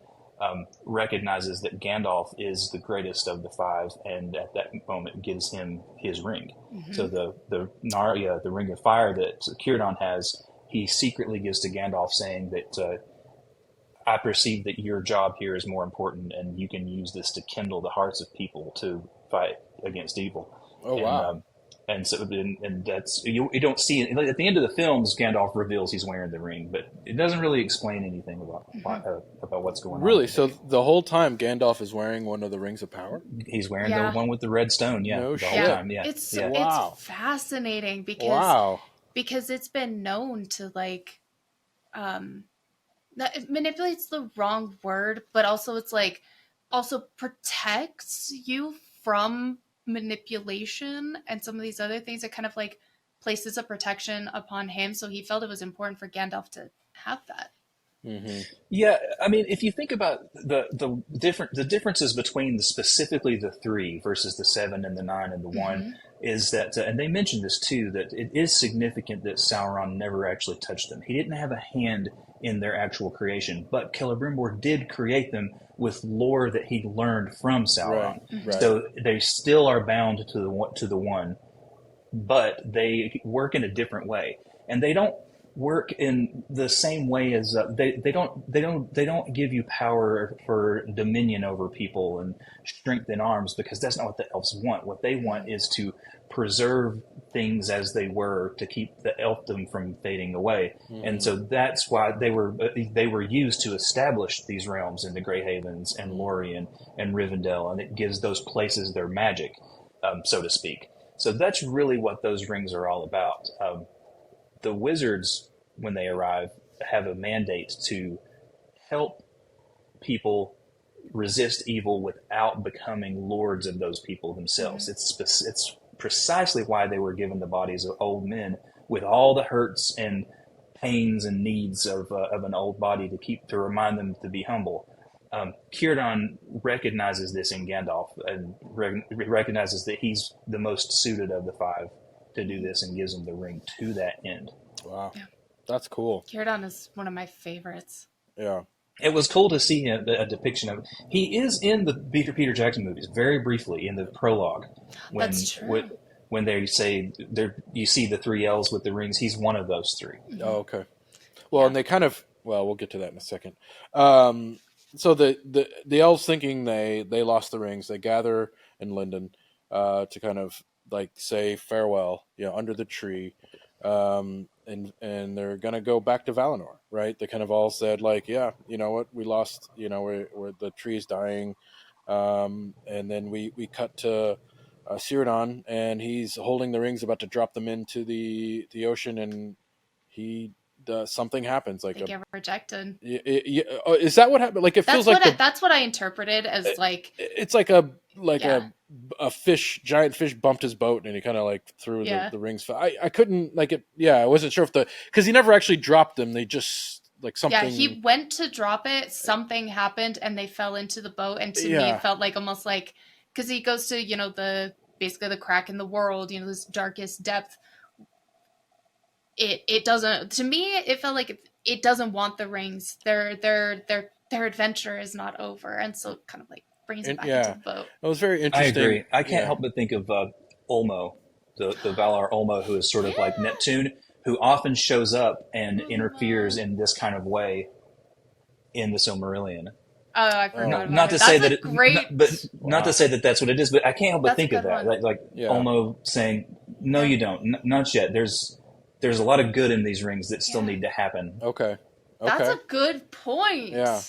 recognizes that Gandalf is the greatest of the five, and at that moment gives him his ring. So the Narya, the ring of fire that Círdan has, he secretly gives to Gandalf, saying that I perceive that your job here is more important, and you can use this to kindle the hearts of people to fight against evil. Oh, wow. And so, and that's you don't see it at the end of the films. Gandalf reveals he's wearing the ring, but it doesn't really explain anything about what's going on. Really? So the whole time Gandalf is wearing one of the rings of power? He's wearing the one with the red stone. Yeah, No the whole shit. time. Yeah, It's fascinating because it's been known to like it manipulates the wrong word, but also it's like also protects you from manipulation and some of these other things. It kind of like places a protection upon him, so he felt it was important for Gandalf to have that. Yeah, I mean, if you think about the differences between specifically the three versus the 7 and the 9 and the 1 is that, and they mentioned this too, that it is significant that Sauron never actually touched them. He didn't have a hand in their actual creation, but Celebrimbor did create them with lore that he learned from Sauron. Right. So they still are bound to the one, but they work in a different way, and they don't work in the same way as they don't give you power for dominion over people and strength in arms, because that's not what the elves want. What they want is to preserve things as they were, to keep the elfdom from fading away. And so that's why they were used to establish these realms in the Grey Havens and Lorien and Rivendell, and it gives those places their magic, so to speak. So that's really what those rings are all about. The wizards, when they arrive, have a mandate to help people resist evil without becoming lords of those people themselves. It's precisely why they were given the bodies of old men with all the hurts and pains and needs of an old body to remind them to be humble. Círdan recognizes this in Gandalf and recognizes that he's the most suited of the five to do this, and gives him the ring to that end. Wow. Yeah. That's cool. Círdan is one of my favorites. Yeah. It was cool to see a depiction of it. He is in the Peter Jackson movies very briefly in the prologue. That's true. When they say you see the 3 elves with the rings, he's one of those 3. Oh, okay. Well, and they kind of, we'll get to that in a second. So the elves, thinking they lost the rings, they gather in Lindon to kind of like say farewell, under the tree, and they're gonna go back to Valinor, right? They kind of all said like, yeah, you know what, we lost, we're the tree's dying, and then we cut to Círdan, and he's holding the rings, about to drop them into the ocean, and something happens, like they get rejected. Is that what happened? Like, it feels like that's what I interpreted as like it's like a giant fish bumped his boat, and he kind of like threw the rings. I couldn't like it. Yeah, I wasn't sure because he never actually dropped them. They just like something. Yeah, he went to drop it. Something happened, and they fell into the boat. And to me, it felt like almost like, because he goes to basically the crack in the world, this darkest depth. It doesn't, to me, it felt like it doesn't want the rings. Their adventure is not over, and so it kind of like brings it back into the boat. It was very interesting. I agree. I can't help but think of Ulmo, the Valar Ulmo, who is sort of like Neptune, who often shows up and interferes in this kind of way in the Silmarillion. Oh, I forgot. Not to say that not to say that that's what it is, but I can't help but think of that. Ulmo saying, "No, you don't. Not yet. There's a lot of good in these rings that still need to happen." Okay. That's a good point. Yeah.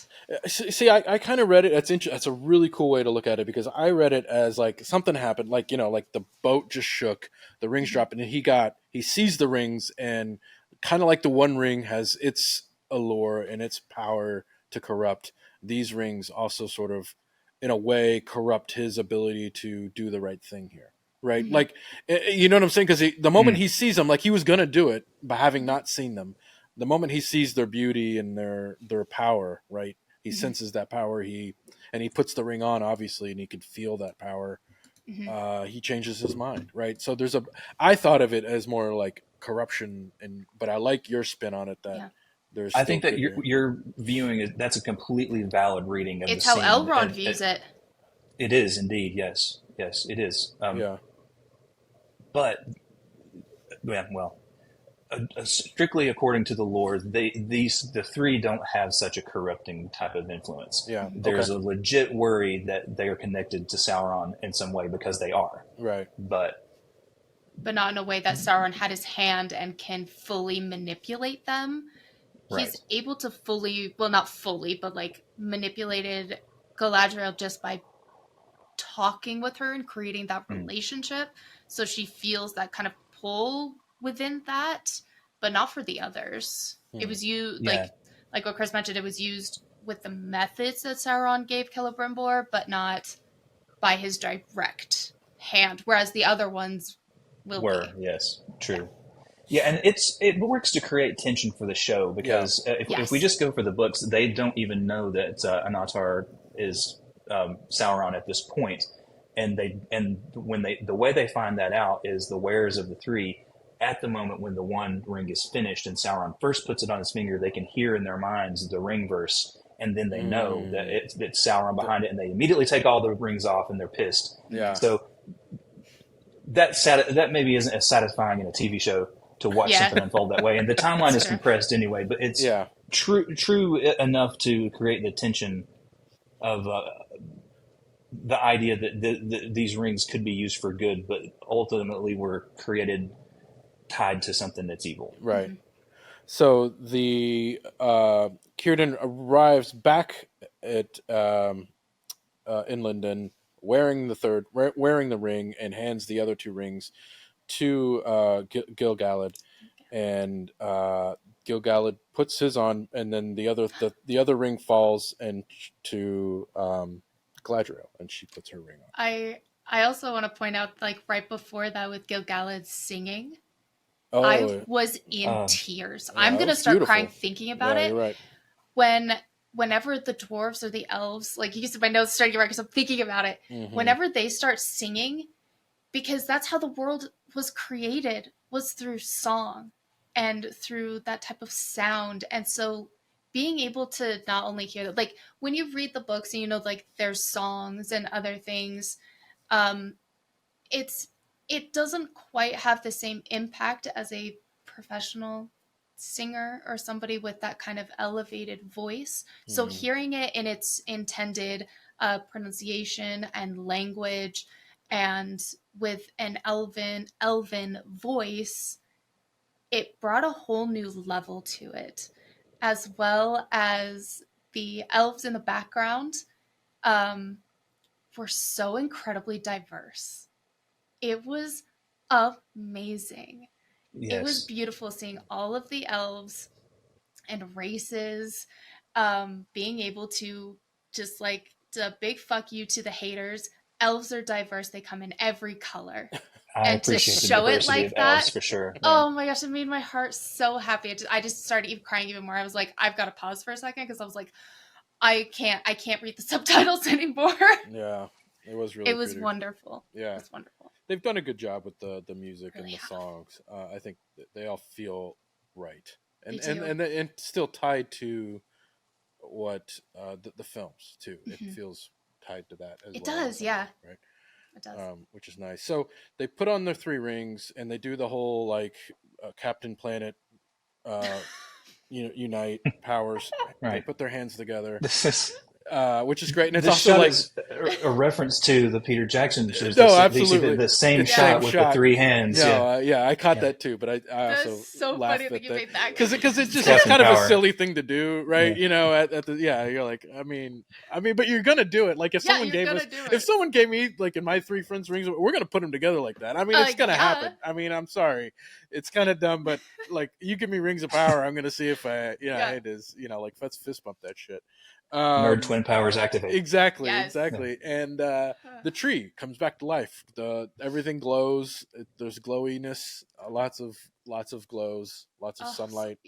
See, I kind of read it. That's a really cool way to look at it, because I read it as like something happened, like like the boat just shook, the rings dropped, and he sees the rings, and kind of like the One Ring has its allure and its power to corrupt. These rings also sort of, in a way, corrupt his ability to do the right thing here. Right. Mm-hmm. Like, you know what I'm saying? Because the moment he sees them, like he was going to do it, but having not seen them, the moment he sees their beauty and their power, right, he senses that power. He puts the ring on, obviously, and he can feel that power. He changes his mind, right? So I thought of it as more like corruption, but I like your spin on it that Yeah. there's. I Still think that good there. you're viewing it. That's a completely valid reading of It's the how scene. Elrond views it. It is indeed. Yes, it is. Yeah. But well, strictly according to the lore, the three don't have such a corrupting type of influence. Yeah. There's Okay. a legit worry that they are connected to Sauron in some way because they are. Right. But not in a way that Sauron had his hand and can fully manipulate them. right. He's able to fully, well, not fully, but like manipulated Galadriel just by talking with her and creating that relationship. So she feels that kind of pull within that, but not for the others. It was used, like what Chris mentioned, it was used with the methods that Sauron gave Celebrimbor, but not by his direct hand, whereas the other ones will be. Yes, true. Yeah, and it works to create tension for the show because if we just go for the books, they don't even know that Anatar is Sauron at this point, and the way they find that out is the wearers of the three. At the moment when the one ring is finished and Sauron first puts it on his finger, they can hear in their minds the ring verse, and then they know that it's Sauron behind it, and they immediately take all the rings off and they're pissed. Yeah. So that maybe isn't as satisfying in a TV show to watch something unfold that way, and the timeline is compressed anyway. But it's true enough to create the tension of the idea that these rings could be used for good, but ultimately were created tied to something that's evil. Right. So the Círdan arrives back at in London wearing the ring and hands the other two rings to Gil-galad, and Gil-galad puts his on, and then the other ring falls and to Galadriel, and she puts her ring on. I also want to point out, like right before that with Gil-galad singing, Oh, I was in tears. Yeah, I'm gonna start beautiful. crying thinking about it. You're right. Whenever the dwarves or the elves, like you can see my notes starting to write because I'm thinking about it. Whenever they start singing, because that's how the world was created, was through song and through that type of sound. And so being able to not only hear that, like when you read the books and you know, like there's songs and other things, it doesn't quite have the same impact as a professional singer or somebody with that kind of elevated voice. So hearing it in its intended pronunciation and language, and with an elven voice, it brought a whole new level to it, as well as the elves in the background were so incredibly diverse. It was amazing. Yes. It was beautiful seeing all of the elves and races being able to just like a big fuck you to the haters. Elves are diverse. They come in every color. I and to appreciate the show it diversity like of that, elves for sure. oh my gosh, it made my heart so happy. I just started crying even more. I was like, I've got to pause for a second because I was like, I can't read the subtitles anymore. Yeah, it was really. It was wonderful. Yeah, it was wonderful. They've done a good job with the music Really and the have. songs. I think they all feel right, They and do. and still tied to what the films too. Mhm. It feels tied to that as It well. does, yeah. Right. It does. Which is nice. So they put on their three rings and they do the whole like Captain Planet, unite powers. Right. They put their hands together, This is which is great. And it's this also shot like is a reference to the Peter Jackson. absolutely the same It's shot same with shot. the three hands. I caught that too, but I also That's so laughed funny that at you made that because it's just Captain kind of a Power. silly thing to do, right? Yeah. At the you're like, I mean, but you're gonna do it. Like if someone gave us, do it. if someone gave me like in my three friends rings, we're gonna put them together like that. I mean, it's gonna happen. I mean, I'm sorry, it's kind of dumb, but like you give me rings of power, I'm gonna see if it is, like let's fist bump that shit. Nerd twin powers activate. Exactly, Yes. exactly. And the tree comes back to life. Everything glows. There's glowiness. Lots of glows. Lots of sunlight.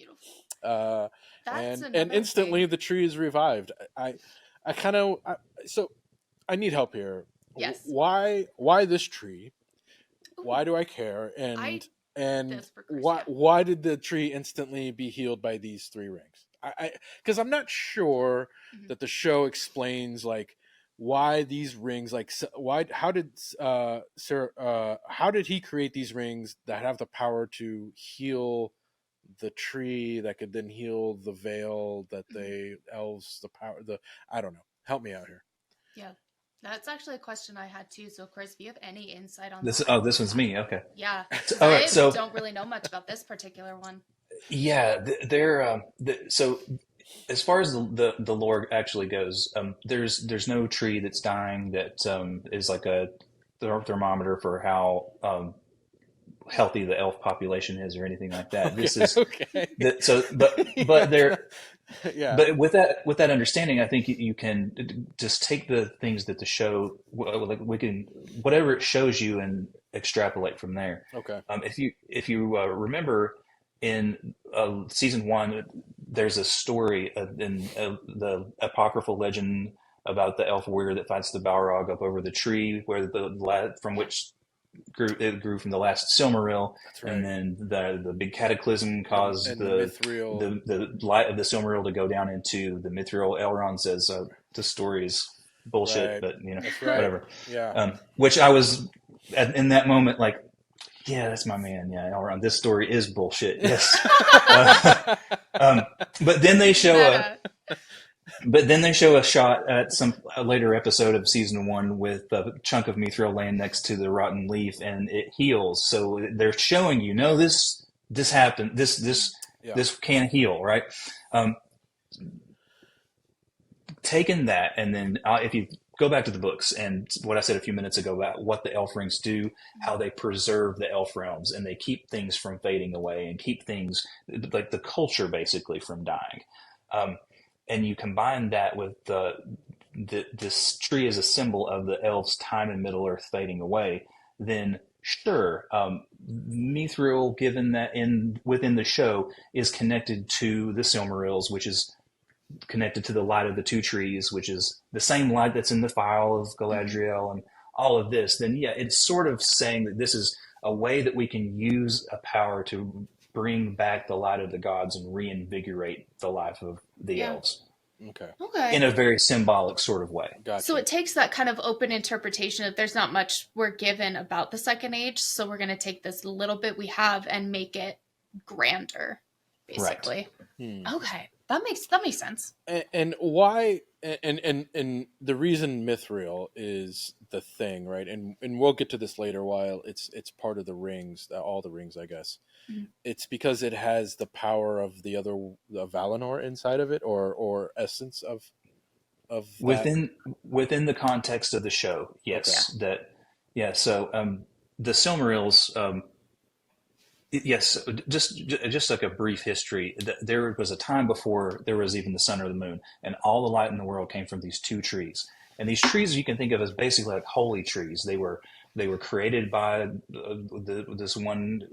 So beautiful. And instantly the tree is revived. I kind of so I need help here. Yes. Why this tree? Why do I care? And And this progressed. why did the tree instantly be healed by these 3 rings? I because I'm not sure that the show explains like why these rings, like why how did Sarah how did he create these rings that have the power to heal the tree that could then heal the veil that they elves the power the I don't know. Help me out here. Yeah. That's actually a question I had too. So, Chris, if you have any insight on This that. this one's me. Okay. Yeah. All right. I So don't really know much about this particular one. yeah, they're so as far as the lore actually goes, there's no tree that's dying that is like a thermometer for how healthy the elf population is or anything like that. Okay, This is okay. so, but Yeah. there. Yeah. But with that understanding, I think you can just take the things that the show, like we can, whatever it shows you, and extrapolate from there. Okay. If you remember in season 1, there's a story in the apocryphal legend about the elf warrior that fights the Balrog up over the tree, where from which it grew from the last Silmaril, That's right. and then the big cataclysm caused And the Mithril. the light of the Silmaril to go down into the Mithril. Elrond says the story is bullshit, Right. but That's right. whatever. Yeah. Which I was in that moment like, yeah, that's my man. Yeah, Elrond, this story is bullshit. Yes. But then they show a shot at a later episode of season 1 with a chunk of mithril laying next to the rotten leaf, and it heals. So they're showing you, no, this happened. This can heal, right? Taking that, and then if you go back to the books and what I said a few minutes ago about what the elf rings do, how they preserve the elf realms, and they keep things from fading away and keep things like the culture basically from dying. And you combine that with this tree as a symbol of the elves' time in Middle Earth fading away, then sure, Mithril, given that within the show, is connected to the Silmarils, which is connected to the light of the 2 trees, which is the same light that's in the Phial of Galadriel, and all of this, then yeah, it's sort of saying that this is a way that we can use a power to bring back the light of the gods and reinvigorate the life of the elves. Okay. In a very symbolic sort of way. Gotcha. So it takes that kind of open interpretation of there's not much we're given about the Second Age, so we're going to take this little bit we have and make it grander, basically. Right. Okay, that makes sense. And why? And the reason Mithril is the thing, right? And we'll get to this later. While it's part of the rings, all the rings, I guess. It's because it has the power of the Valinor inside of it, or essence of within the context of the show. Yes, okay. So the Silmarils. Yes, just like a brief history. There was a time before there was even the sun or the moon, and all the light in the world came from these 2 trees. And these trees you can think of as basically like holy trees. They were created by this one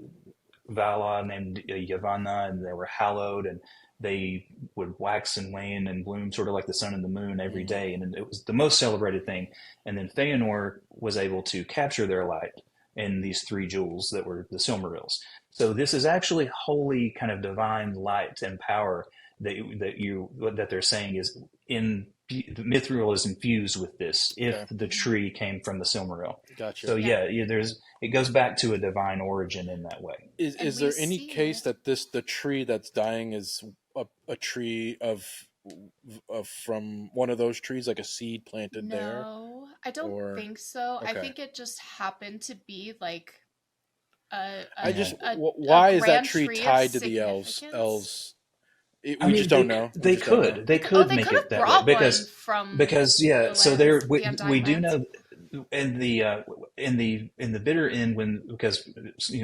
Vala named Yavanna, and they were hallowed, and they would wax and wane and bloom sort of like the sun and the moon every day. And it was the most celebrated thing. And then Feanor was able to capture their light in these 3 jewels that were the Silmarils. So this is actually holy kind of divine light and power that they're saying is in Mithril is infused with this if the tree came from the Silmaril. Gotcha. So it goes back to a divine origin in that way. Is there any case that the tree that's dying is a tree of from one of those trees, like a seed planted there? No, I don't think so. Okay. I think it just happened to be like why is that tree tied to the elves? We just don't know. They could make it that way because so there we do know in the bitter end because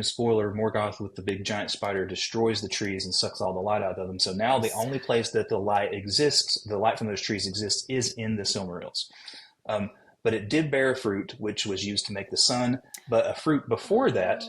spoiler, Morgoth with the big giant spider destroys the trees and sucks all the light out of them. So now the only place that the light from those trees exists is in the Silmarils. But it did bear a fruit which was used to make the sun. But a fruit before that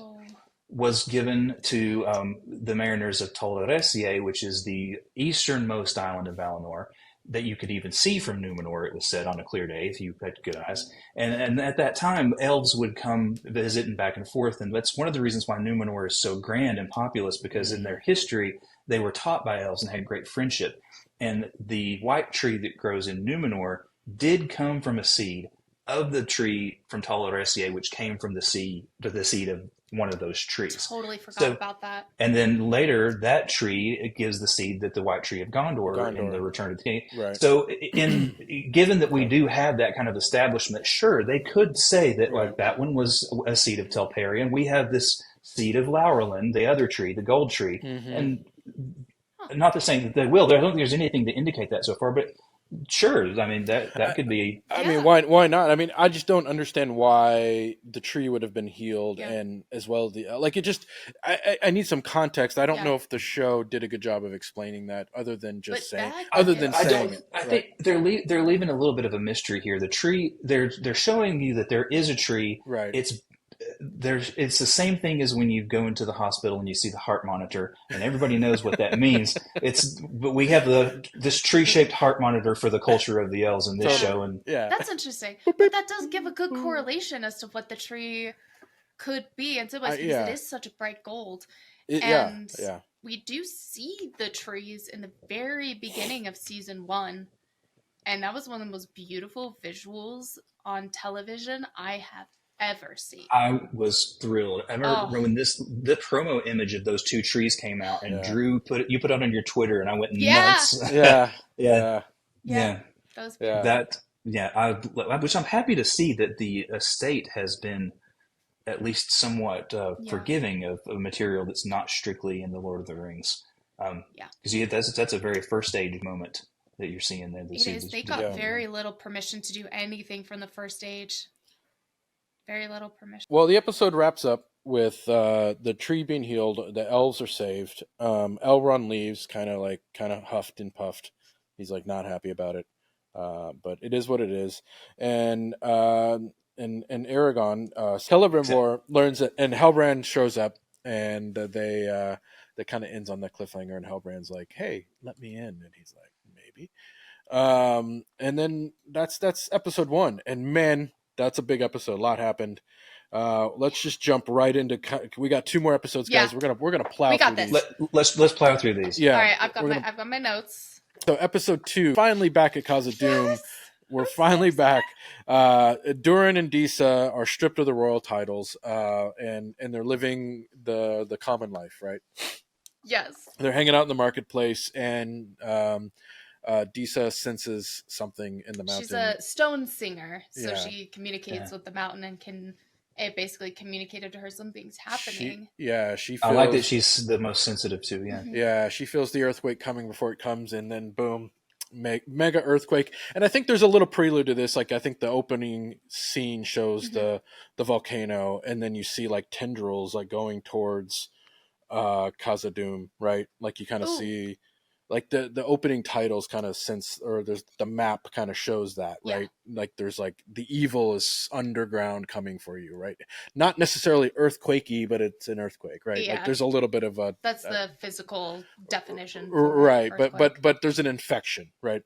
was given to the mariners of Tol Eressëa, which is the easternmost island of Valinor. that you could even see from Numenor, it was said, on a clear day if you had good eyes. And at that time, elves would come visit and back and forth. And that's one of the reasons why Numenor is so grand and populous, because in their history, they were taught by elves and had great friendship. And the white tree that grows in Numenor did come from a seed of the tree from Tol Eressëa, which came from the seed of one of those trees. Totally forgot So, about that. and then later, that tree, it gives the seed that the white tree of Gondor in the Return of the King. Right. So, given that we do have that kind of establishment, sure, they could say that like that one was a seed of Telperion. We have this seed of Laurelin, the other tree, the gold tree, and not to say that they will. I don't think there's anything to indicate that so far, but sure. I mean, that could be. I mean, why not? I mean, I just don't understand why the tree would have been healed, and as well the like. It just, I need some context. I don't know if the show did a good job of explaining that, other than just saying. I think they're leaving a little bit of a mystery here. The tree, they're showing you that there is a tree. Right. It's the same thing as when you go into the hospital and you see the heart monitor, and everybody knows what that means. But we have this tree-shaped heart monitor for the culture of the elves in this show, and that's interesting. But that does give a good correlation as to what the tree could be, and because it is such a bright gold. We do see the trees in the very beginning of season 1, and that was one of the most beautiful visuals on television I have ever seen. I was thrilled. I remember when the promo image of those two trees came out, and Drew put it on your Twitter, and I went nuts. Yeah. That was beautiful. Which I'm happy to see that the estate has been at least somewhat forgiving of material that's not strictly in the Lord of the Rings. Because that's a very first stage moment that you're seeing there. It is. They got very little permission to do anything from the first stage. Very little permission. Well, the episode wraps up with the tree being healed. The elves are saved. Elrond leaves, kind of huffed and puffed. He's like not happy about it, but it is what it is. And Aragorn, Celebrimbor learns that, and Halbrand shows up, and they kind of ends on that cliffhanger. And Halbrand's like, "Hey, let me in," and he's like, "Maybe." And then that's episode 1, and man. That's a big episode. A lot happened. Let's just jump right into. We got 2 more episodes, guys. We're gonna plow through these. Let's plow through these. Yeah. All right. I've got my notes. So episode 2, finally back at Khazad-dûm. Yes, we're finally back. Durin and Disa are stripped of the royal titles, and they're living the common life, right? Yes. They're hanging out in the marketplace, and Disa senses something in the mountain. She's a stone singer, so she communicates with the mountain and it basically communicated to her something's happening. She feels, I like that she's the most sensitive too. Yeah, she feels the earthquake coming before it comes, and then boom, mega earthquake. And I think there's a little prelude to this. Like I think the opening scene shows the volcano, and then you see like tendrils like going towards Khazad-dûm, right? Like you kind of see. Like the opening titles kind of there's the map kind of shows that, right? Like there's like the evil is underground coming for you, right? Not necessarily earthquakey, but it's an earthquake, right? Yeah. Like there's a little bit of a that's the physical definition, right? But there's an infection, right?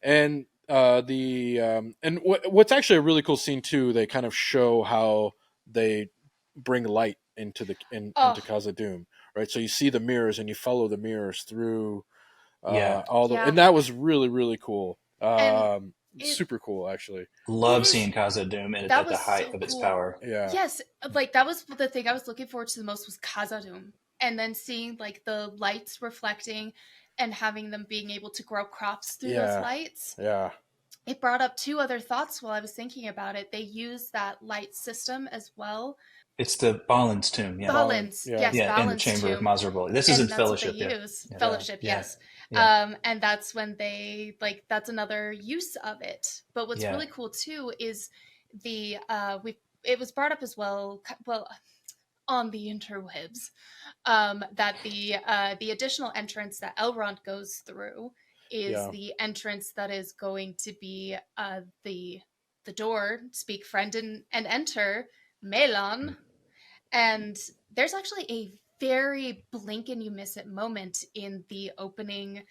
And what's actually a really cool scene too. They kind of show how they bring light into Khazad-dûm. Right, so you see the mirrors and you follow the mirrors through and that was really, really cool. Super cool, actually. Love seeing Khazad-dûm at the height of its power. Yeah. Yes, like that was the thing I was looking forward to the most was Khazad-dûm, and then seeing like the lights reflecting and having them being able to grow crops through those lights. Yeah. It brought up 2 other thoughts while I was thinking about it. They use that light system as well. It's the Balin's tomb, Balin's, yes, in the chamber of Mazarbuli. This is in Fellowship, Fellowship, yes. And that's when they that's another use of it. But what's really cool too is it was brought up as well on the interwebs that the additional entrance that Elrond goes through is the entrance that is going to be the door, speak friend and enter Melon. And there's actually a very blink and you miss it moment in the opening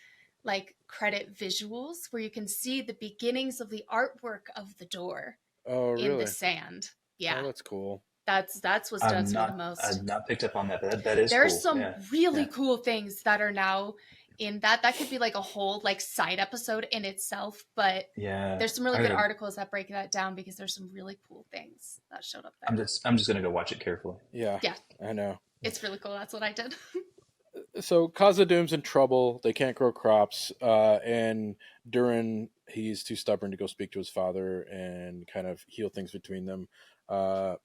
like credit visuals where you can see the beginnings of the artwork of the door Oh, in the really? sand. Yeah. Oh, that's cool. That's what stood to me the most. I've not picked up on that, but that is There's cool. some Yeah. really Yeah. cool things that are now in that. That could be like a whole like side episode in itself, but Yeah. there's some really good articles that break that down because there's some really cool things that showed up there. I'm just gonna go watch it carefully. Yeah. Yeah. I know. It's really cool. That's what I did. So Khazad-dûm's in trouble. They can't grow crops, and Durin, he's too stubborn to go speak to his father and kind of heal things between them. I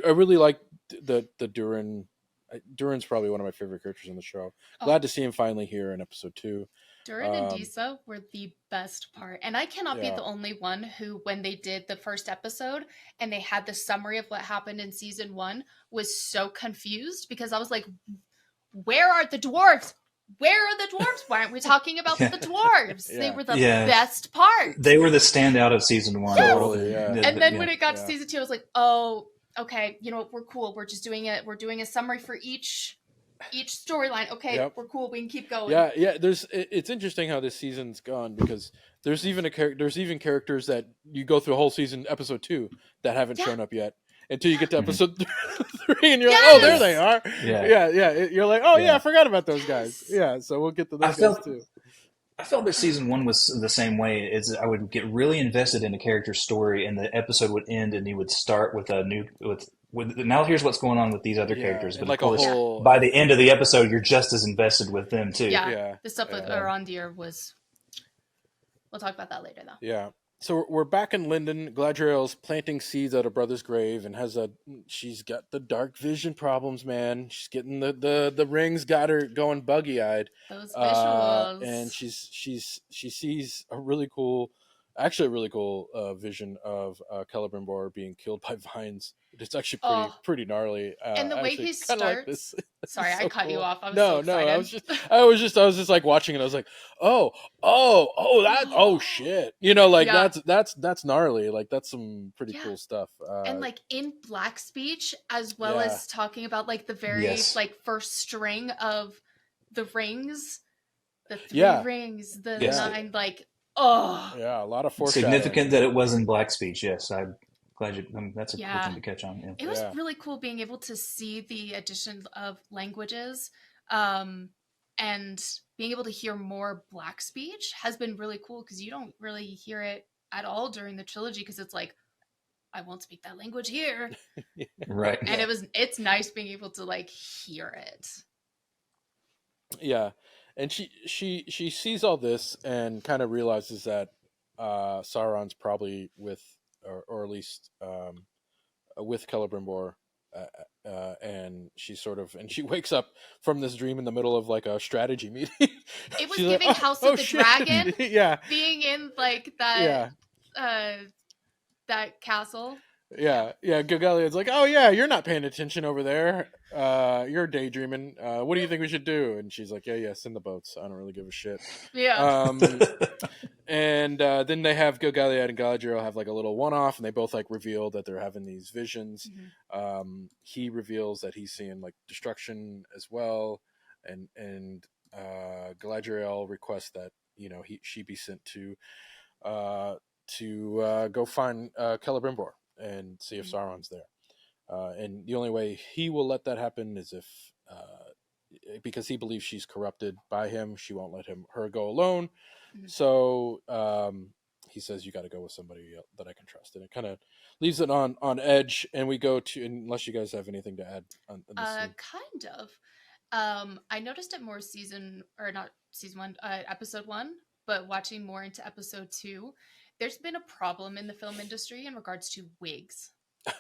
really like the Durin. Durin's probably one of my favorite characters in the show. Glad to see him finally here in episode 2. Durin and Disa were the best part. And I cannot be the only one who, when they did the first episode and they had the summary of what happened in season 1, was so confused because I was like, where are the dwarves? Where are the dwarves? Why aren't we talking about the dwarves? They were the best part. They were the standout of season 1. Totally, yeah. And then when it got to season 2, I was like, oh, okay, you know what, we're cool. We're just doing it. We're doing a summary for each storyline. Okay, we're cool. We can keep going. Yeah. It's interesting how this season's gone because there's even characters that you go through a whole season, episode 2, that haven't shown up yet until you get to episode 3, and you're like, oh, there they are. Yeah. You're like, oh yeah, I forgot about those guys. Yeah, so we'll get to those guys too. I felt that season 1 was the same way. I would get really invested in a character's story, and the episode would end, and he would start with a new with now here's what's going on with these other characters. But like of course, by the end of the episode, you're just as invested with them too. Yeah. The stuff with Arondir was. We'll talk about that later, though. Yeah. So we're back in Linden. Galadriel's planting seeds at her brother's grave, and she's got the dark vision problems, man. She's getting the rings got her going buggy eyed. Those visuals. And she sees a really cool vision of Celebrimbor being killed by vines. It's actually pretty gnarly. And the way he starts. Like this. Sorry, I cut you off. I was so excited. I was just like watching it. I was like, oh shit. You know, like that's gnarly. Like that's some pretty cool stuff. And like in Black speech, as well as talking about like the very like first string of the rings, the 3 rings, the 9, like a lot of foreshadowing. Significant that it was in Black speech. Yes, I'm glad that's a cool thing to catch on. It was really cool being able to see the addition of languages, and being able to hear more Black speech has been really cool because you don't really hear it at all during the trilogy because it's like, I won't speak that language here. Right. And it's nice being able to like hear it. Yeah. And she sees all this and kind of realizes that Sauron's probably with, or at least with Celebrimbor, and she wakes up from this dream in the middle of like a strategy meeting. It was giving like, House of the Dragon. Being in like that that castle. Yeah. Gilgalad's like, oh yeah, you're not paying attention over there. You're daydreaming. What do you think we should do? And she's like, yeah, send the boats. I don't really give a shit. Yeah. And then they have Gilgalad and Galadriel have like a little one-off, and they both like reveal that they're having these visions. Mm-hmm. He reveals that he's seeing like destruction as well, and Galadriel requests that she be sent to go find Celebrimbor and see if Sauron's there. And the only way he will let that happen is if, because he believes she's corrupted by him, she won't let her go alone. Mm-hmm. So he says, you got to go with somebody that I can trust. And it kind of leaves it on edge. And we go to, unless you guys have anything to add on this scene. Kind of. I noticed it more episode 1, but watching more into episode 2, there's been a problem in the film industry in regards to wigs.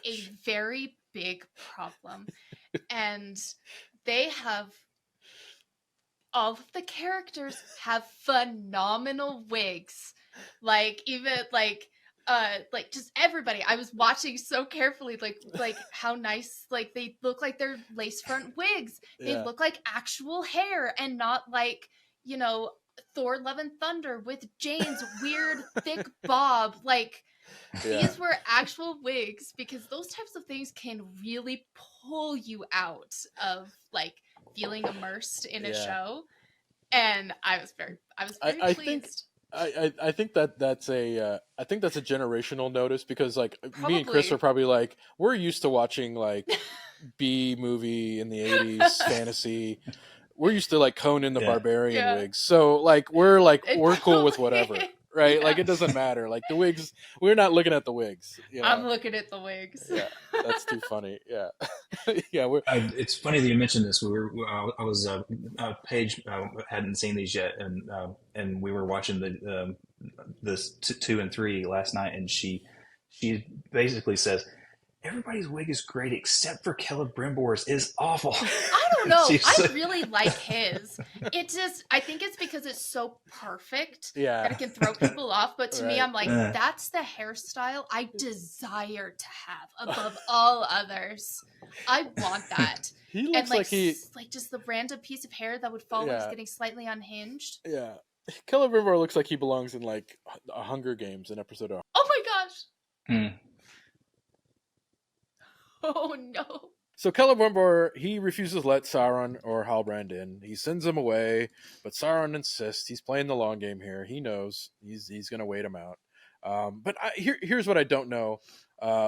A very big problem. And all of the characters have phenomenal wigs. Like even like just everybody. I was watching so carefully like how nice, like they look like they're lace front wigs. They look like actual hair and not like, Thor Love and Thunder with Jane's weird thick bob. Like these were actual wigs, because those types of things can really pull you out of like feeling immersed in a show. and I was very I think pleased. I think that's a I think that's a generational notice because like me and Chris Probably. are probably like we're used to watching like B movie in the 80s fantasy. We're used to like Conan the Yeah. Barbarian Yeah. wigs. So like we're It cool with probably whatever. is. Right? Yeah. Like it doesn't matter. Like the wigs we're not looking at the wigs, you I'm know. looking at the wigs. Yeah. That's too funny. Yeah. Yeah, we're It's funny that you mentioned this. I was Paige hadn't seen these yet, and we were watching this 2 and 3 last night, and she basically says everybody's wig is great except for Celebrimbor's is awful. I don't know. She's I like- really like his. It just, I think it's because it's so perfect that yeah. it can throw people off. But to me, Right. I'm like, Uh. that's the hairstyle I desire to have above all others. I want that. He And looks like he like just the random piece of hair that would fall when it's Yeah. getting slightly unhinged. yeah. Celebrimbor looks like he belongs in like a Hunger Games, an episode of. Oh my gosh. Hmm. Oh no. So Celebrimbor, he refuses to let Sauron or Halbrand in. He sends him away, but Sauron insists. He's playing the long game here. He knows he's going to wait him out. Here's what I don't know.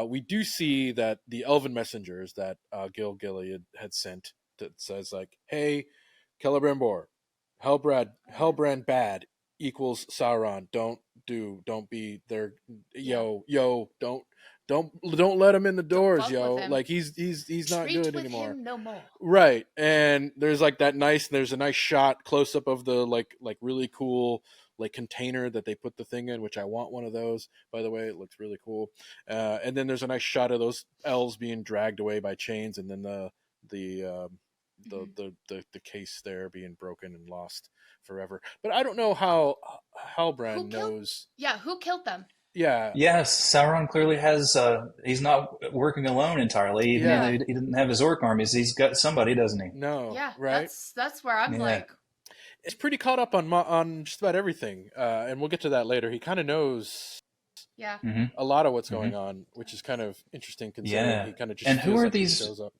We do see that the elven messengers that Gil Gilead had sent that says like, "Hey, Celebrimbor, Halbrand bad equals Sauron. Don't be there. Don't let him in the doors, fuck yo. with him. Like he's not Treat good with anymore." him no more. Right. And there's a nice shot close up of the like really cool like container that they put the thing in, which I want one of those, by the way. It looks really cool. And then there's a nice shot of those elves being dragged away by chains, and then the case there being broken and lost forever. But I don't know how Halbrand knows. Yeah, who killed them? Yeah. Yes, Sauron clearly has. He's not working alone entirely. Even Yeah. though he didn't have his orc armies, he's got somebody, doesn't he? No. Yeah, Right. that's where I'm Yeah. like, It's pretty caught up on just about everything, and we'll get to that later. He kind of knows yeah. Hmm. a lot of what's going on, which is kind of interesting considering Yeah. he kind of just And who feels are like he these- shows up.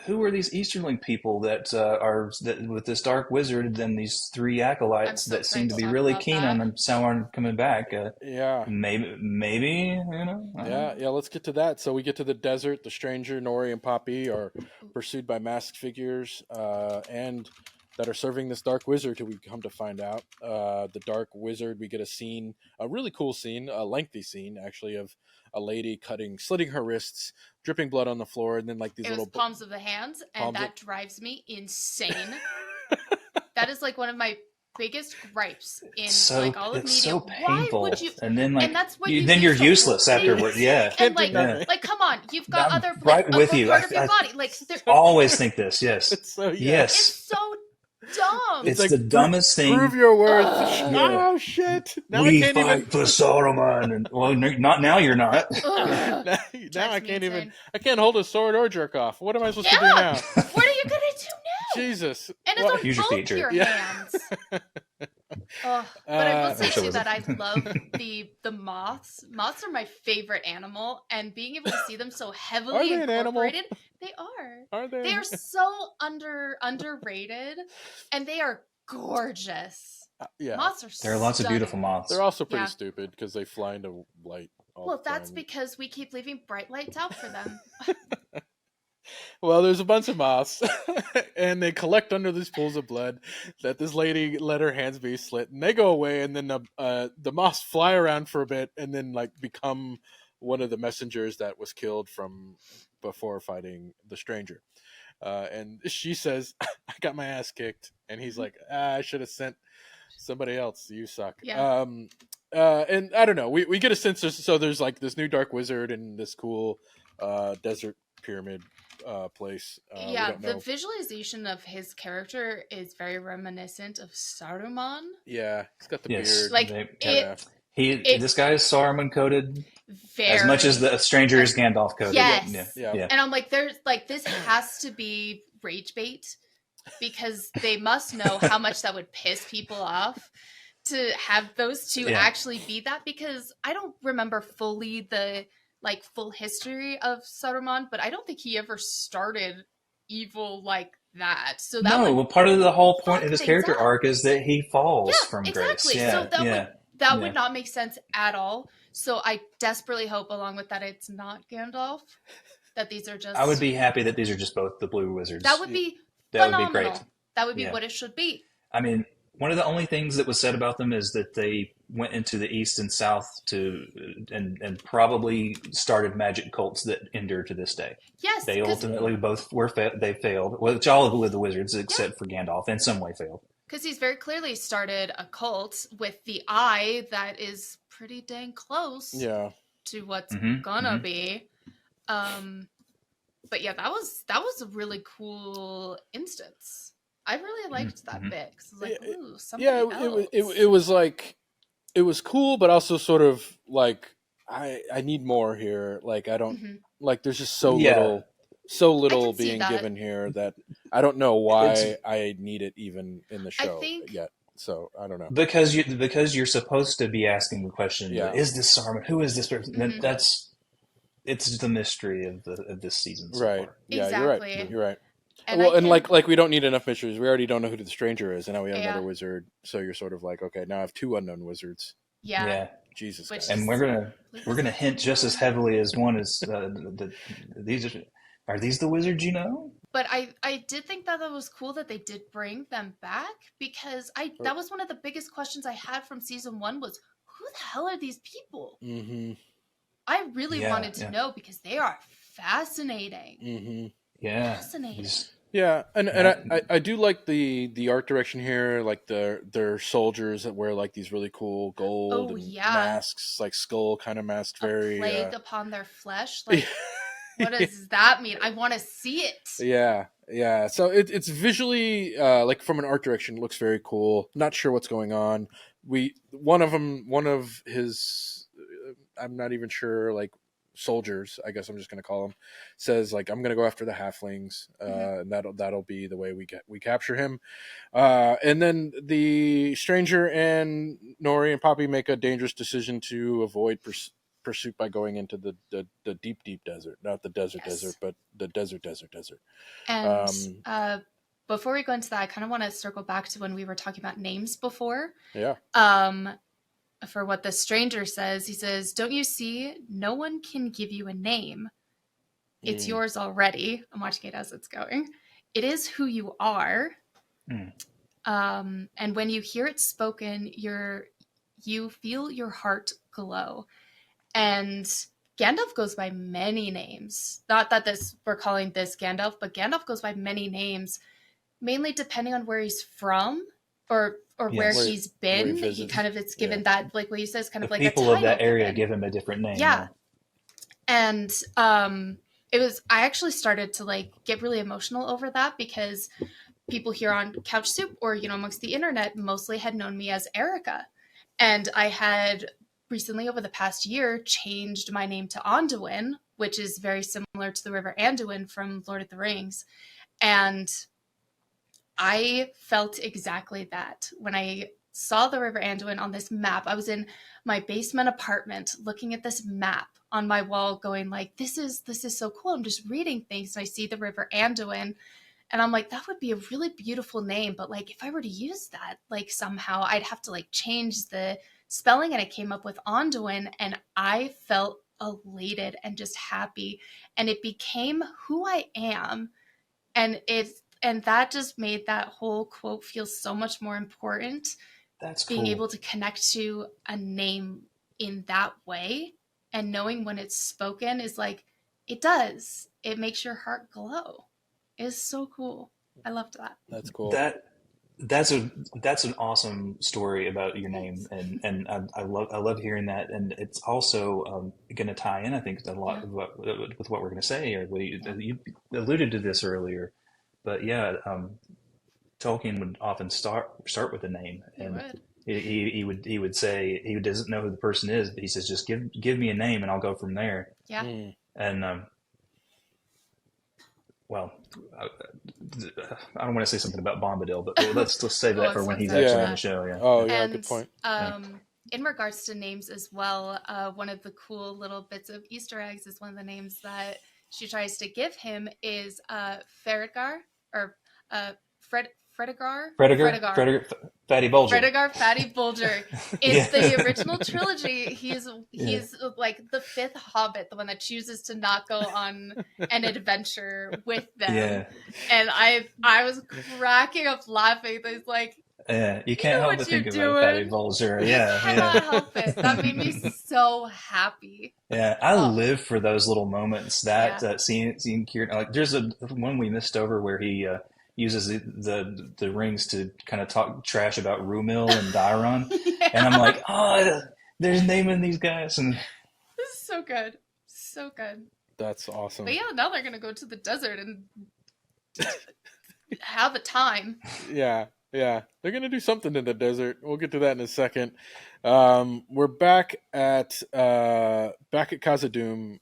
Who are these Easterling people that are with this dark wizard and these three acolytes so that seem to be excited to really talk keen about on Sauron coming back? Yeah. Maybe you know. I don't know. Yeah, let's get to that. So we get to the desert. The stranger, Nori, and Poppy are pursued by masked figures and that are serving this dark wizard, who we come to find out. The dark wizard, we get a really cool scene, a lengthy scene, actually, of a lady slitting her wrists, dripping blood on the floor, and then like these It was little... palms of the hands, and Palms that drives me insane. That is like one of my biggest gripes in like all of it's media. so painful. Why would you? And then like And that's what then you're do so useless poorly. afterward. Yeah. Can't And do like, nothing. like, come on, you've got I'm other right like, with upper you. part of your I- body. Like, Always think this. Yes. It's so, yeah. Yes. it's so dumb. It's like, the dumbest thing. Prove your worth. Ugh. Oh, shit. Now We I can't fight even... for Saruman, and well, not now. You're not. Ugh. now Drives I me can't even... insane. I can't hold a sword or jerk off. What am I supposed to do Yeah. now? What are you gonna do now? Jesus. And Well, it's on Use your both feature. your Yeah. hands. Ugh. But I will say wish I too was- that I love the moths. Moths are my favorite animal, and being able to see them so heavily Are they an animal? incorporated, they are. Are they? They are so underrated, and they are gorgeous. Yeah. Moths are. There are lots of stunning. beautiful moths. They're also pretty Yeah. stupid because they fly into light. All Well, the that's time. because we keep leaving bright lights out for them. Well, there's a bunch of moths, and they collect under these pools of blood that this lady let her hands be slit, and they go away, and then the moths fly around for a bit, and then like become one of the messengers that was killed from before fighting the stranger. And she says, "I got my ass kicked," and he's like, "I should have sent somebody else. You suck." Yeah. And I don't know. We get a sense so there's like this new dark wizard in this cool desert pyramid place. We Yeah, don't the know. visualization of his character is very reminiscent of Saruman. Yeah, he's got the Yes. beard. Like, They- yeah. This guy is Saruman coded Very as much as the stranger is Gandalf coded. Yes. Yeah. Yeah. And I'm like, there's like this has to be rage bait because they must know how much that would piss people off to have those two Yeah. actually be that, because I don't remember fully the full history of Saruman, but I don't think he ever started evil like that. So that No, would well, part of the whole point fuck of his things character up. arc is that he falls Yeah, from grace. exactly. So Yeah, that yeah. would not make sense at all. So I desperately hope, along with that, it's not Gandalf. That these are I would just be happy that these are just both the Blue that Wizards. would be That would be great. phenomenal. That would be Yeah. what it should be. I mean, one of the only things that was said about them is that they went into the east and south to and probably started magic cults that endure to this day. Yes, They because ultimately both were they failed, which all of the wizards except for Gandalf in some way failed. he's very clearly started a cult with the eye that is pretty dang close Yeah. to what's Mm-hmm, gonna mm-hmm. be. But yeah, that was a really cool instance. I really liked that Mm-hmm. bit because I was like, ooh, somebody Yeah, else. it was like, it was cool, but also sort of like, I need more here. Like, I don't, Mhm. like, there's just so Yeah, little see being that. given here that I don't know it's why I need it even in the I show think yet. So I don't know. because you're supposed to be asking the question: Yeah. Is this Saruman? Who is this person? Mhm. That's it's the mystery of this season so Right. far. Yeah, Exactly. you're right. And Well, I and can like we don't need enough mysteries. We already don't know who the stranger is, and now we have another yeah. wizard. So you're sort of like, okay, now I have two unknown wizards. Yeah. Yeah, Jesus, Which guys. and is we're gonna hint just as heavily as one as these are these the wizards you know? But I did think that was cool that they did bring them back because that was one of the biggest questions I had from season 1 was who the hell are these people? Mm-hmm. I really Yeah, wanted to know because they are fascinating. Mm-hmm. yeah. Fascinating. Yeah, and That, I do like the art direction here, like their soldiers that wear like these really cool gold Oh and yeah. masks, like skull kind of masked, A very plague upon their flesh. Like what yeah. does that mean? I want to see it. Yeah. So it's visually, like from an art direction, it looks very cool. Not sure what's going on. One of his, I'm not even sure, like soldiers, I guess I'm just gonna call him, says like, I'm gonna go after the halflings, and that'll be the way we capture him. And then the stranger and Nori and Poppy make a dangerous decision to avoid pursuit by going into the deep desert, not the desert Yes. desert, but the desert. And before we go into that, I kind of want to circle back to when we were talking about names before. Yeah. For what the stranger says, he says, "Don't you see? No one can give you a name. It's yours already." I'm watching it as it's going. It is who you are. And when you hear it spoken, you feel your heart glow. And Gandalf goes by many names. Not that we're calling this Gandalf, but Gandalf goes by many names, mainly depending on where he's from or where he's been. He kind of it's given that, like what you said, is kind of like people a title of that area given. give him a different name. Yeah. And it was I actually started to like get really emotional over that because people here on CouchSoup or amongst the internet mostly had known me as Erica. And I had recently, over the past year, changed my name to Aundawyn, which is very similar to the River Anduin from Lord of the Rings. And I felt exactly that when I saw the River Anduin on this map. I was in my basement apartment looking at this map on my wall going like, this is so cool. I'm just reading things and I see the River Anduin and I'm like, that would be a really beautiful name. But like, if I were to use that, like somehow I'd have to like change the spelling. And I came up with Aundawyn and I felt elated and just happy. And it became who I am. And that just made that whole quote feel so much more important. That's being cool. able to connect to a name in that way and knowing when it's spoken is like, it makes your heart glow. It's so cool. I loved that. That's cool. That's an awesome story about your name, and I love hearing that, and it's also going to tie in, I think, a lot with what we're going to say. Or you alluded to this earlier, but yeah, Tolkien would often start with a name, and he would say he doesn't know who the person is, but he says just give me a name and I'll go from there. Yeah. And well, I don't want to say something about Bombadil, but let's save that for when he's actually on the show. Yeah. Oh yeah, and, good point. In regards to names as well, one of the cool little bits of Easter eggs is one of the names that she tries to give him is Faradgar, or Fred Fredegar Fatty Bulger. Fredegar Fatty Bulger. In Yeah. the original trilogy, he's Yeah. like the fifth Hobbit, the one that chooses to not go on an adventure with them. Yeah. And I was cracking up laughing. He's like, Yeah. You you can't know help what but you're think about Fatty doing. Bulger. You Yeah. cannot Yeah. help it. That made me so happy. Yeah, I Oh, live for those little moments. yeah. Seeing Kieran, like there's a one we missed over where he uses the rings to kind of talk trash about Rumil and Dairon, and I'm Yeah. like, oh, there's naming these guys, and This is so good. So good. That's awesome. But yeah, now they're going to go to the desert and have a time. Yeah, they're gonna do something in the desert. We'll get to that in a second. We're back at Khazad-dûm.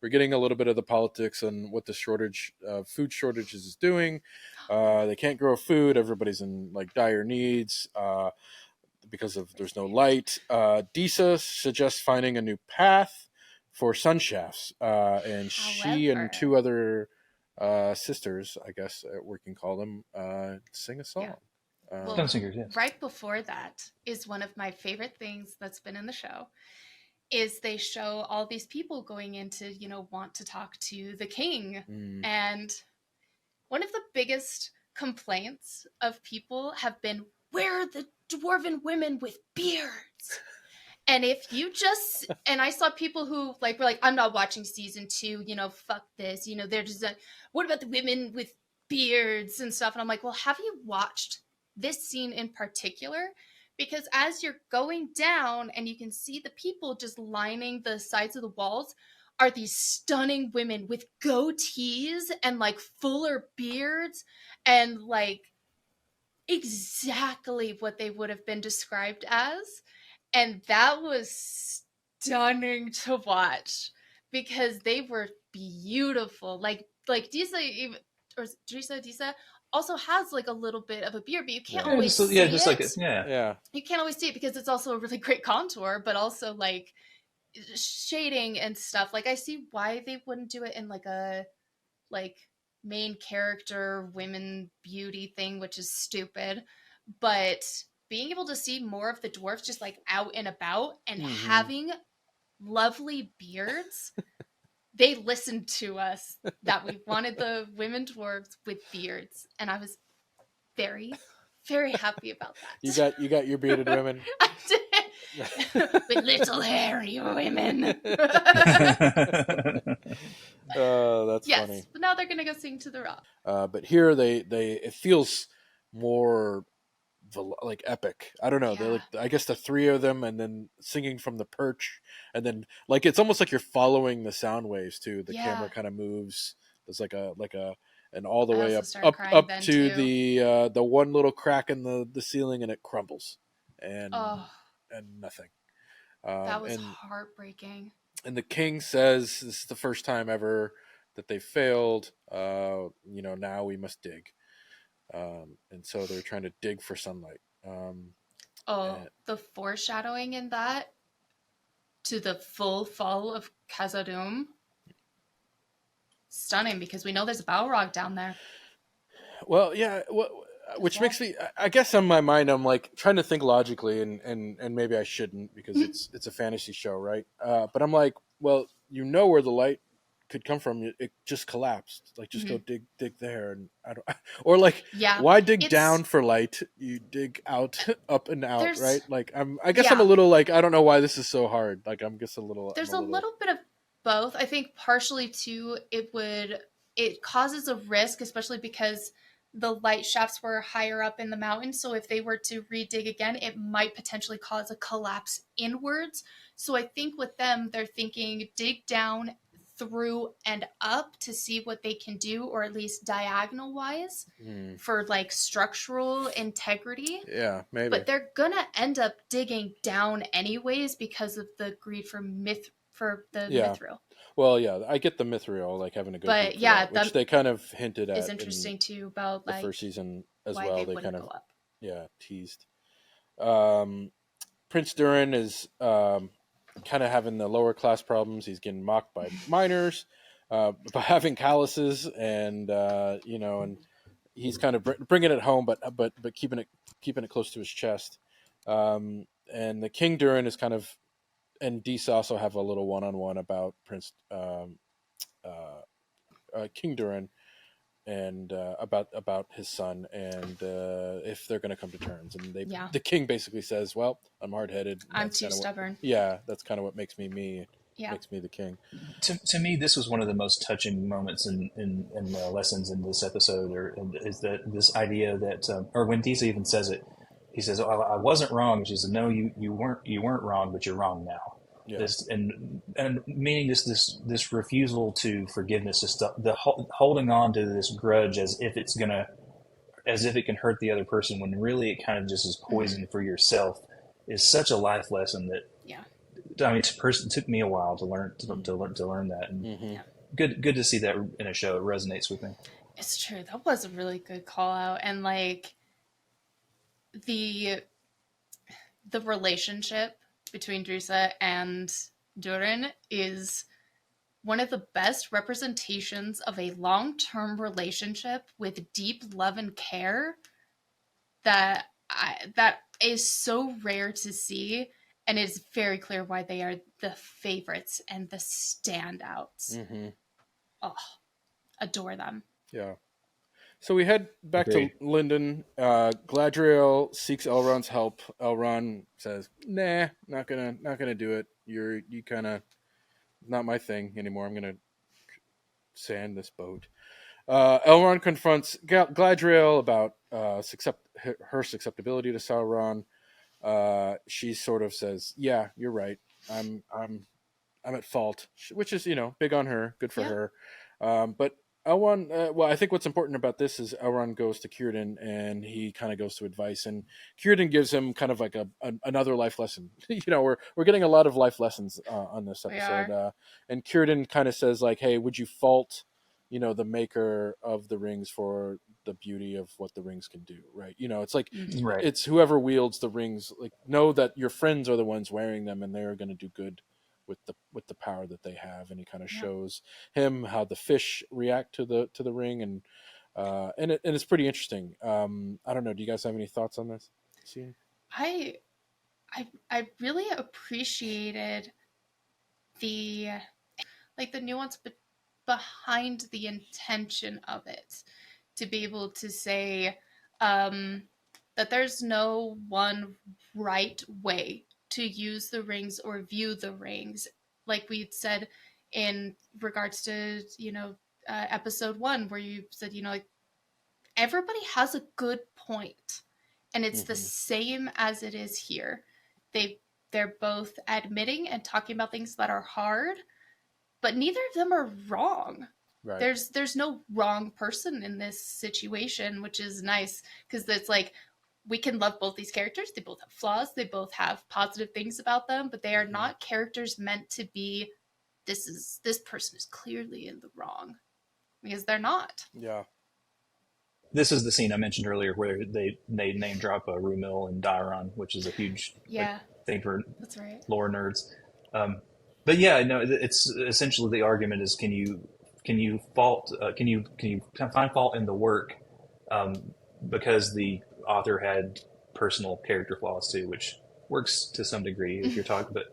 We're getting a little bit of the politics and what the food shortages is doing. They can't grow food. Everybody's in like dire needs because of there's no light. Disa suggests finding a new path for sun shafts, and she and However, two other sisters, I guess we can call them, sing a song. Yeah. Stone well, Singers, yes. right before that is one of my favorite things that's been in the show. Is they show all these people going in to, want to talk to the king. And one of the biggest complaints of people have been, where are the dwarven women with beards? And if you just, and I saw people who were like, I'm not watching season 2, fuck this, they're just like, what about the women with beards and stuff? And I'm like, well, have you watched this scene in particular? Because as you're going down and you can see the people just lining the sides of the walls are these stunning women with goatees and like fuller beards and like exactly what they would have been described as. And that was stunning to watch because they were beautiful. Like Disa even, or Disa also has like a little bit of a beard, but you can't always see just it. like yeah. You can't always see it because it's also a really great contour, but also like shading and stuff. Like I see why they wouldn't do it in like a main character women beauty thing, which is stupid. But being able to see more of the dwarves just like out and about and having lovely beards, they listened to us that we wanted the women dwarves with beards, and I was very, very happy about that. You got your bearded women. I did. With little hairy women. That's yes, funny. but now they're gonna go sing to the rock. But here they it feels more like epic. I don't know. Yeah. They're like, I guess the three of them, and then singing from the perch, and then like it's almost like you're following the sound waves too. The camera kind of moves. There's like a and all the way up to the one little crack in the ceiling, and it crumbles, and nothing. That was heartbreaking. And the king says this is the first time ever that they failed. Now we must dig. And so they're trying to dig for sunlight. The foreshadowing in that to the full fall of Khazad-dûm, stunning, because we know there's a Balrog down there. Well, yeah, which makes me, I guess in my mind, I'm like trying to think logically, and maybe I shouldn't because it's a fantasy show, right? But I'm like, well, where the light could come from. It just collapsed. Like, just go dig there, and I don't. Or like, why dig down for light? You dig out, up and out, right? Like, I guess I'm a little like, I don't know why this is so hard. Like, I'm just a little. There's a little bit of both. I think partially too, it causes a risk, especially because the light shafts were higher up in the mountain. So if they were to redig again, it might potentially cause a collapse inwards. So I think with them, they're thinking dig down, through and up to see what they can do, or at least diagonal wise for like structural integrity. Yeah, maybe. But they're gonna end up digging down anyways because of the greed for mithril. Well, yeah, I get the mithril, like having a good, but yeah, which they kind of hinted at. Is interesting too about the like first season as why well. They kind of go up. Teased. Prince Durin is kind of having the lower class problems. He's getting mocked by miners. about having calluses, and and he's kind of bringing it home, but keeping it close to his chest. And the King Durin is kind of, and Disa also have a little one-on-one about Prince King Durin, and about his son, and if they're going to come to terms. And Yeah. the king basically says, "Well, I'm hard-headed. I'm too stubborn." Yeah, that's kind of what makes me me. Yeah. Makes me the king. To me, this was one of the most touching moments in lessons in this episode, is that this idea that, or when Disa even says it, he says, "Oh, I wasn't wrong." She says, "No, you weren't wrong, but you're wrong now." Yeah. This and meaning this refusal to forgiveness, just the holding on to this grudge as if it can hurt the other person, when really it kind of just is poison for yourself, is such a life lesson that, Yeah. I mean, it took me a while to learn that, and Yeah. good to see that in a show. It resonates with me. It's true. That was a really good call out, and like the relationship between Drisa and Durin is one of the best representations of a long-term relationship with deep love and care that is so rare to see, and it's very clear why they are the favorites and the standouts. Mm-hmm. Oh, adore them. Yeah. So we head back Agreed. to Linden. Gladriel seeks Elrond's help. Elrond says, "Nah, not gonna do it. You kind of not my thing anymore. I'm gonna sand this boat." Elrond confronts Gladriel about her susceptibility to Sauron. She sort of says, "Yeah, you're right. I'm at fault," which is big on her, good for her. But Elrond, well, I think what's important about this is Elrond goes to Círdan, and he kind of goes to advice, and Círdan gives him kind of like another life lesson. We're getting a lot of life lessons on this episode, and Círdan kind of says like, "Hey, would you fault the maker of the rings for the beauty of what the rings can do?" Right? It's like Right. it's whoever wields the rings, like, know that your friends are the ones wearing them, and they're going to do good with the power that they have. And he kind of shows him how the fish react to the ring, and it's pretty interesting. I don't know, do you guys have any thoughts on this scene? I really appreciated the nuance behind the intention of it, to be able to say that there's no one right way to use the rings or view the rings, like we said in regards to episode 1, where you said like everybody has a good point, and it's the same as it is here. They're both admitting and talking about things that are hard, but neither of them are wrong. Right. There's no wrong person in this situation, which is nice, because it's like we can love both these characters. They both have flaws. They both have positive things about them, but they are not characters meant to be, this person is clearly in the wrong, because they're not. Yeah. This is the scene I mentioned earlier where they name drop Rumil and Dairon, which is a huge thing for That's right. lore nerds. But yeah, no, it's essentially the argument is, can you find fault in the work, because the author had personal character flaws too, which works to some degree if you're talking. But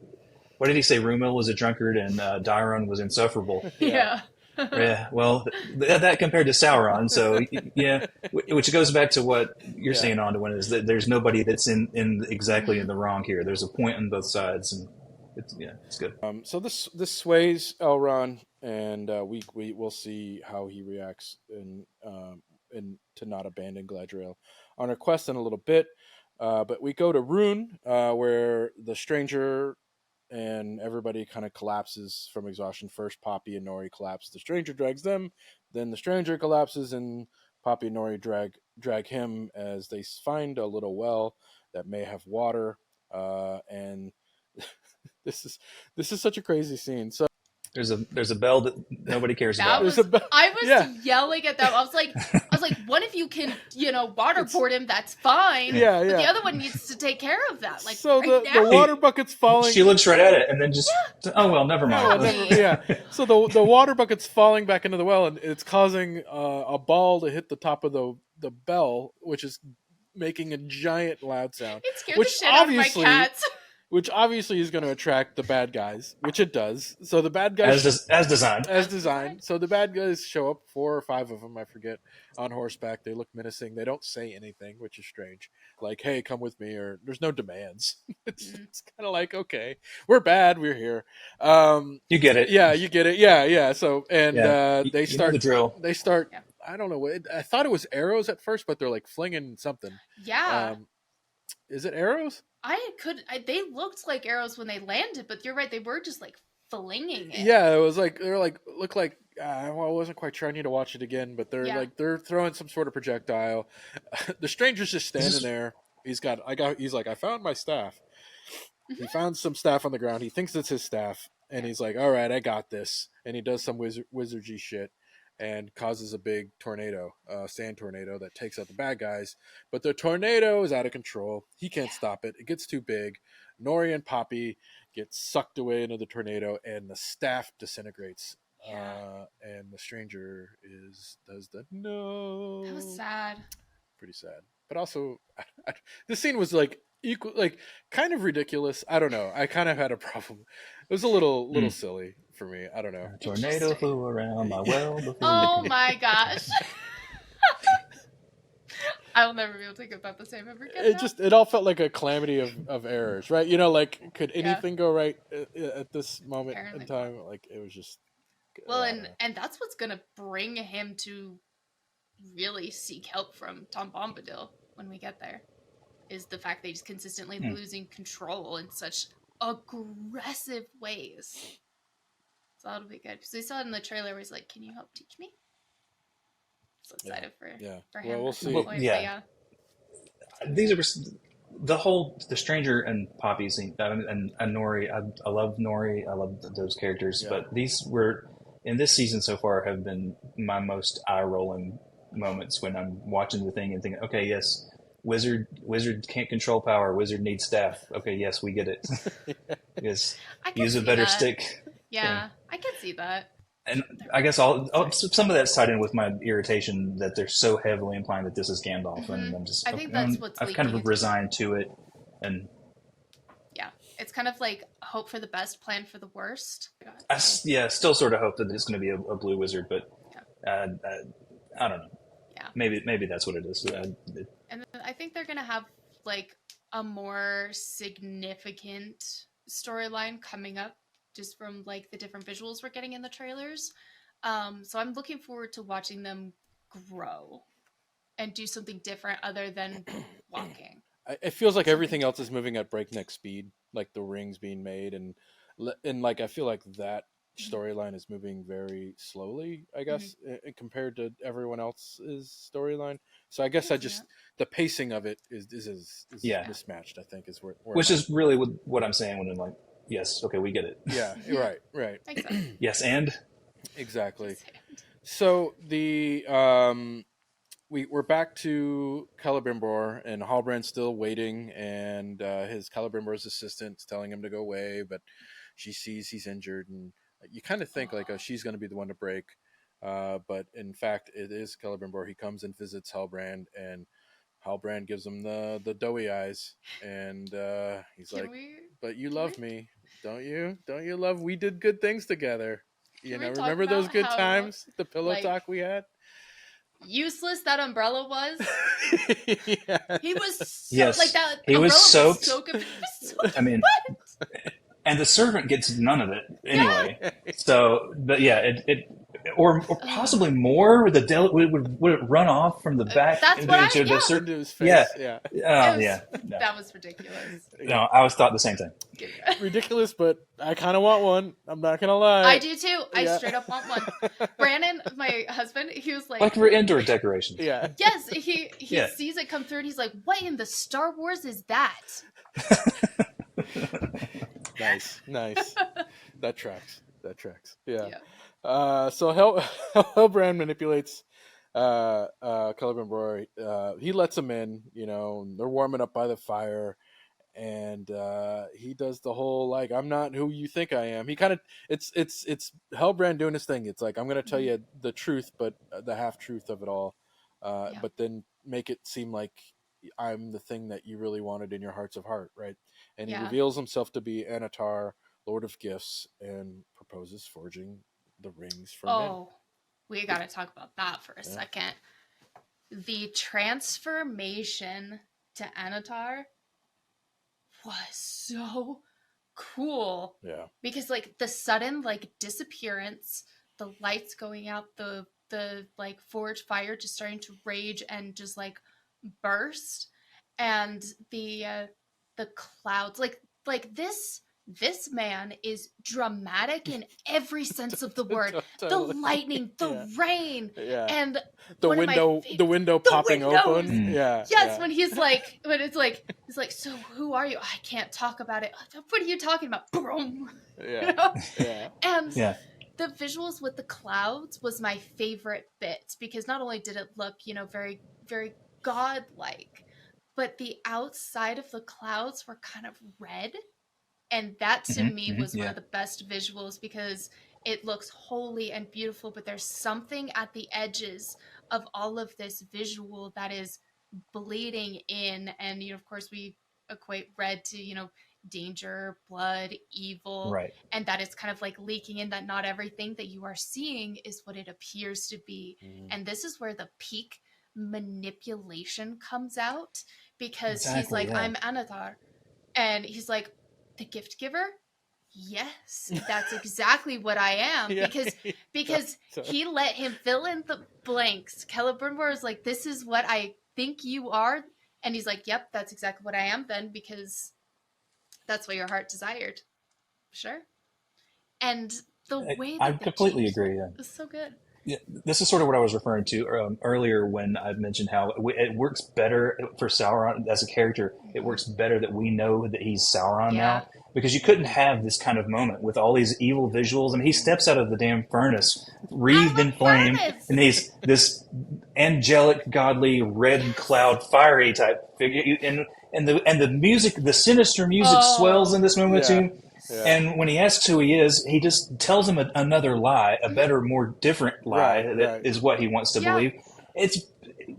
what did he say? Rumil was a drunkard and Dairon was insufferable. Yeah. Yeah, well, that compared to Sauron, so yeah, which goes back to what you're saying, Aundawyn, is that there's nobody that's in exactly in the wrong here. There's a point on both sides, and it's good. So this sways Elrond, and we'll see how he reacts in to not abandon Gladriel on her quest in a little bit. But we go to Rune, where the stranger and everybody kind of collapses from exhaustion. First, Poppy and Nori collapse. The stranger drags them. Then the stranger collapses, and Poppy and Nori drag him as they find a little well that may have water. And this is such a crazy scene. So There's a bell that nobody cares That about. was, I was yelling at them. I was like, one of you can, waterboard him, that's fine. Yeah, But yeah. the other one needs to take care of that. Like, So right the now. water bucket's falling. She looks right at it and then just, oh well, never mind. Oh, well, yeah. So the water bucket's falling back into the well, and it's causing a ball to hit the top of the bell, which is making a giant loud sound. It scared the shit out of my cats. Which obviously is going to attract the bad guys, which it does. So the bad guys... As designed. So the bad guys show up, 4 or 5 of them, I forget, on horseback. They look menacing. They don't say anything, which is strange. Like, hey, come with me, or there's no demands. It's kind of like, okay, we're bad, we're here. You get it. Yeah, you get it. Yeah. So, and they start... the drill. They start... Yeah. I don't know. I thought it was arrows at first, but they're like flinging something. Yeah. Is it arrows? They looked like arrows when they landed, but you're right, they were just like flinging it. Yeah, it was like looked like I wasn't quite sure. I need to watch it again, but they're throwing some sort of projectile. The stranger's just standing there. He's like, I found my staff. He found some staff on the ground. He thinks it's his staff, and he's like, all right, I got this. And he does some wizardry shit and causes a big tornado, sand tornado that takes out the bad guys. But the tornado is out of control. He can't stop it. It gets too big. Nori and Poppy get sucked away into the tornado, and the staff disintegrates. And the stranger does the no. That was sad. Pretty sad. But also, the scene was like equal, like kind of ridiculous. I don't know. I kind of had a problem. It was a little silly for me. I don't know. A tornado flew around my well before. Oh my gosh. I'll never be able to get that the same ever again. It all felt like a calamity of errors, right? Like, could anything go right at this moment in time? Like, it was just... Well, and that's what's going to bring him to really seek help from Tom Bombadil when we get there, is the fact that he's consistently losing control in such aggressive ways. So that'll be good. So we saw it in the trailer where he's like, can you help teach me? So excited for him. Well, we'll see. These are the stranger and Poppy scene, and Nori. I love Nori. I love those characters. But these were, in this season so far, have been my most eye-rolling moments when I'm watching the thing and thinking, okay, yes, wizard can't control power. Wizard needs staff. Okay, yes, we get it. Yes, use a better stick. Yeah, I can see that. And I guess some of that's tied in with my irritation that they're so heavily implying that this is Gandalf, and I'm just I've kind of resigned to it, and it's kind of like hope for the best, plan for the worst. I still sort of hope that it's going to be a blue wizard, but I don't know. Yeah, maybe that's what it is. And then I think they're going to have like a more significant storyline coming up, just from like the different visuals we're getting in the trailers. So I'm looking forward to watching them grow and do something different other than walking. It feels like everything else is moving at breakneck speed, like the rings being made, and like I feel like that storyline is moving very slowly, I guess, compared to everyone else's storyline. So I guess the pacing of it is mismatched, I think, is where which is really what I'm saying when I'm like, yes, okay, we get it. Yeah, right. Exactly. Yes, and? Exactly. So we're back to Celebrimbor, and Halbrand's still waiting, and his Celebrimbor's assistant's telling him to go away, but she sees he's injured, and you kind of think like, she's going to be the one to break, but in fact, it is Celebrimbor. He comes and visits Halbrand, and Halbrand gives him the doughy eyes, and he's but you love me, don't you? Don't you love? We did good things together. Remember those good times? The pillow talk we had? Useless that umbrella was. He was like that. He was soaked. I mean, and the servant gets none of it anyway. So, but it or possibly more. Would it run off from the back? That's into his face. Yeah. No. That was ridiculous. No, I always thought the same thing. Ridiculous, but I kind of want one. I'm not gonna lie. I do too. I straight up want one. Brandon, my husband, he was like for indoor decorations. Yeah. Yes, he sees it come through, and he's like, "What in the Star Wars is that?" Nice. That tracks. that tracks. Yeah. Yeah. So Hellbrand manipulates Celebrimbor. He lets him in. And they're warming up by the fire, and he does the whole like, I'm not who you think I am. He kind of it's Hellbrand doing his thing. It's like, I'm going to tell Mhm. you the truth, but the half truth of it all, Yeah. but then make it seem like I'm the thing that you really wanted in your hearts of heart, right? And he Yeah. reveals himself to be Anatar, Lord of Gifts, and proposes forging the rings for men. Oh, we got to talk about that for a second. The transformation to Anatar was so cool. Yeah. Because like the sudden like disappearance, the lights going out, the like forged fire just starting to rage and just like burst, and the clouds, like this man is dramatic in every sense of the word. Totally. The lightning, the rain, Yeah. and The one of my window, fav- the window the popping windows! open. Yeah. Yes, yeah. when he's like, he's like, so who are you? I can't talk about it. What are you talking about? Boom. Yeah. You know? Yeah. And Yeah. the visuals with the clouds was my favorite bit, because not only did it look, very, very godlike, but the outside of the clouds were kind of red. And that to me was one of the best visuals, because it looks holy and beautiful, but there's something at the edges of all of this visual that is bleeding in. And, of course, we equate red to, danger, blood, evil. Right. And that it's kind of like leaking in, that not everything that you are seeing is what it appears to be. And this is where the peak manipulation comes out, because he's Exactly, like, yeah. I'm Anatar. And he's like, the gift giver? Yes, that's exactly what I am. Yeah. Because he let him fill in the blanks. Celebrimbor is like, this is what I think you are. And he's like, yep, that's exactly what I am then, because that's what your heart desired. Sure. And the way that I they completely changed agree. Yeah. it was so good. Yeah, this is sort of what I was referring to earlier when I mentioned how it works better for Sauron as a character. It works better that we know that he's Sauron now, because you couldn't have this kind of moment with all these evil visuals. I mean, he steps out of the damn furnace, wreathed in flame, and he's this angelic, godly, red cloud, fiery type figure. And the music, the sinister music swells in this moment too. Yeah. And when he asks who he is, he just tells him another lie, a better, more different lie that is what he wants to believe.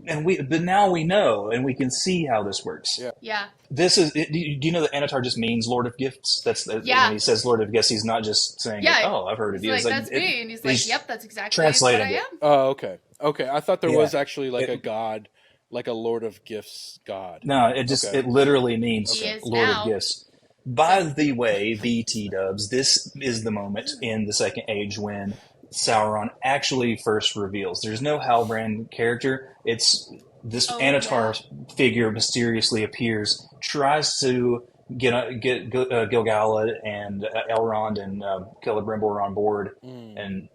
But now we know, and we can see how this works. Yeah. This is. Do you know that Anatar just means Lord of Gifts? When he says Lord of Gifts, he's not just saying, "Oh, I've heard it." He's like, that's me, and he's like, "Yep, that's exactly what I am." Oh, okay. I thought there was actually like a god, like a Lord of Gifts god. No, it literally means Lord of Gifts. By the way, VT dubs, this is the moment in the Second Age when Sauron actually first reveals. There's no Halbrand character. It's this Anatar figure mysteriously appears, tries to get Gil-galad and Elrond and Celebrimbor on board, and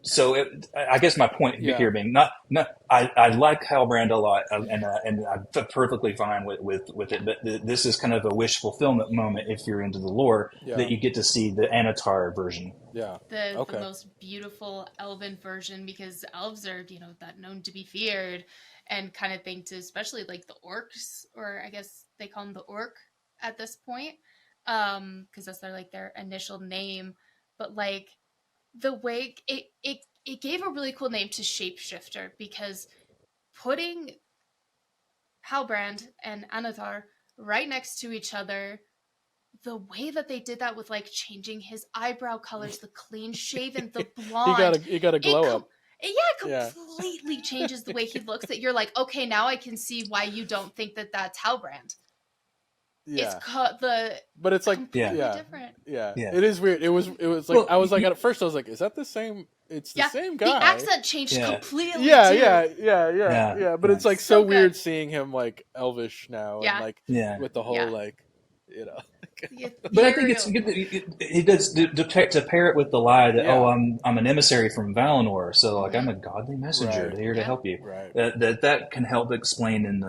so I guess my point here being I like Halbrand a lot, and I'm perfectly fine with it. But this is kind of a wish fulfillment moment if you're into the lore that you get to see the Anatar version. Yeah, the most beautiful elven version, because elves are that known to be feared and kind of thing to, especially like the orcs, or I guess they call them the orc at this point, because that's their initial name, but like. The way it gave a really cool name to shapeshifter, because putting Halbrand and Anatar right next to each other, the way that they did that with like changing his eyebrow colors, the clean shaven, the blonde, you got a glow up. It completely changes the way he looks. That you're like, okay, now I can see why you don't think that that's Halbrand. Yeah, but it's like different. Yeah, it is weird. It was like I was like at first I was like, is that the same? It's the same guy. The accent changed completely. Yeah. But it's like so weird seeing him like elvish now, and like with the whole like But I think it's good that he does to pair it with the lie that I'm an emissary from Valinor, so like I'm a godly messenger here to help you. Right. That can help explain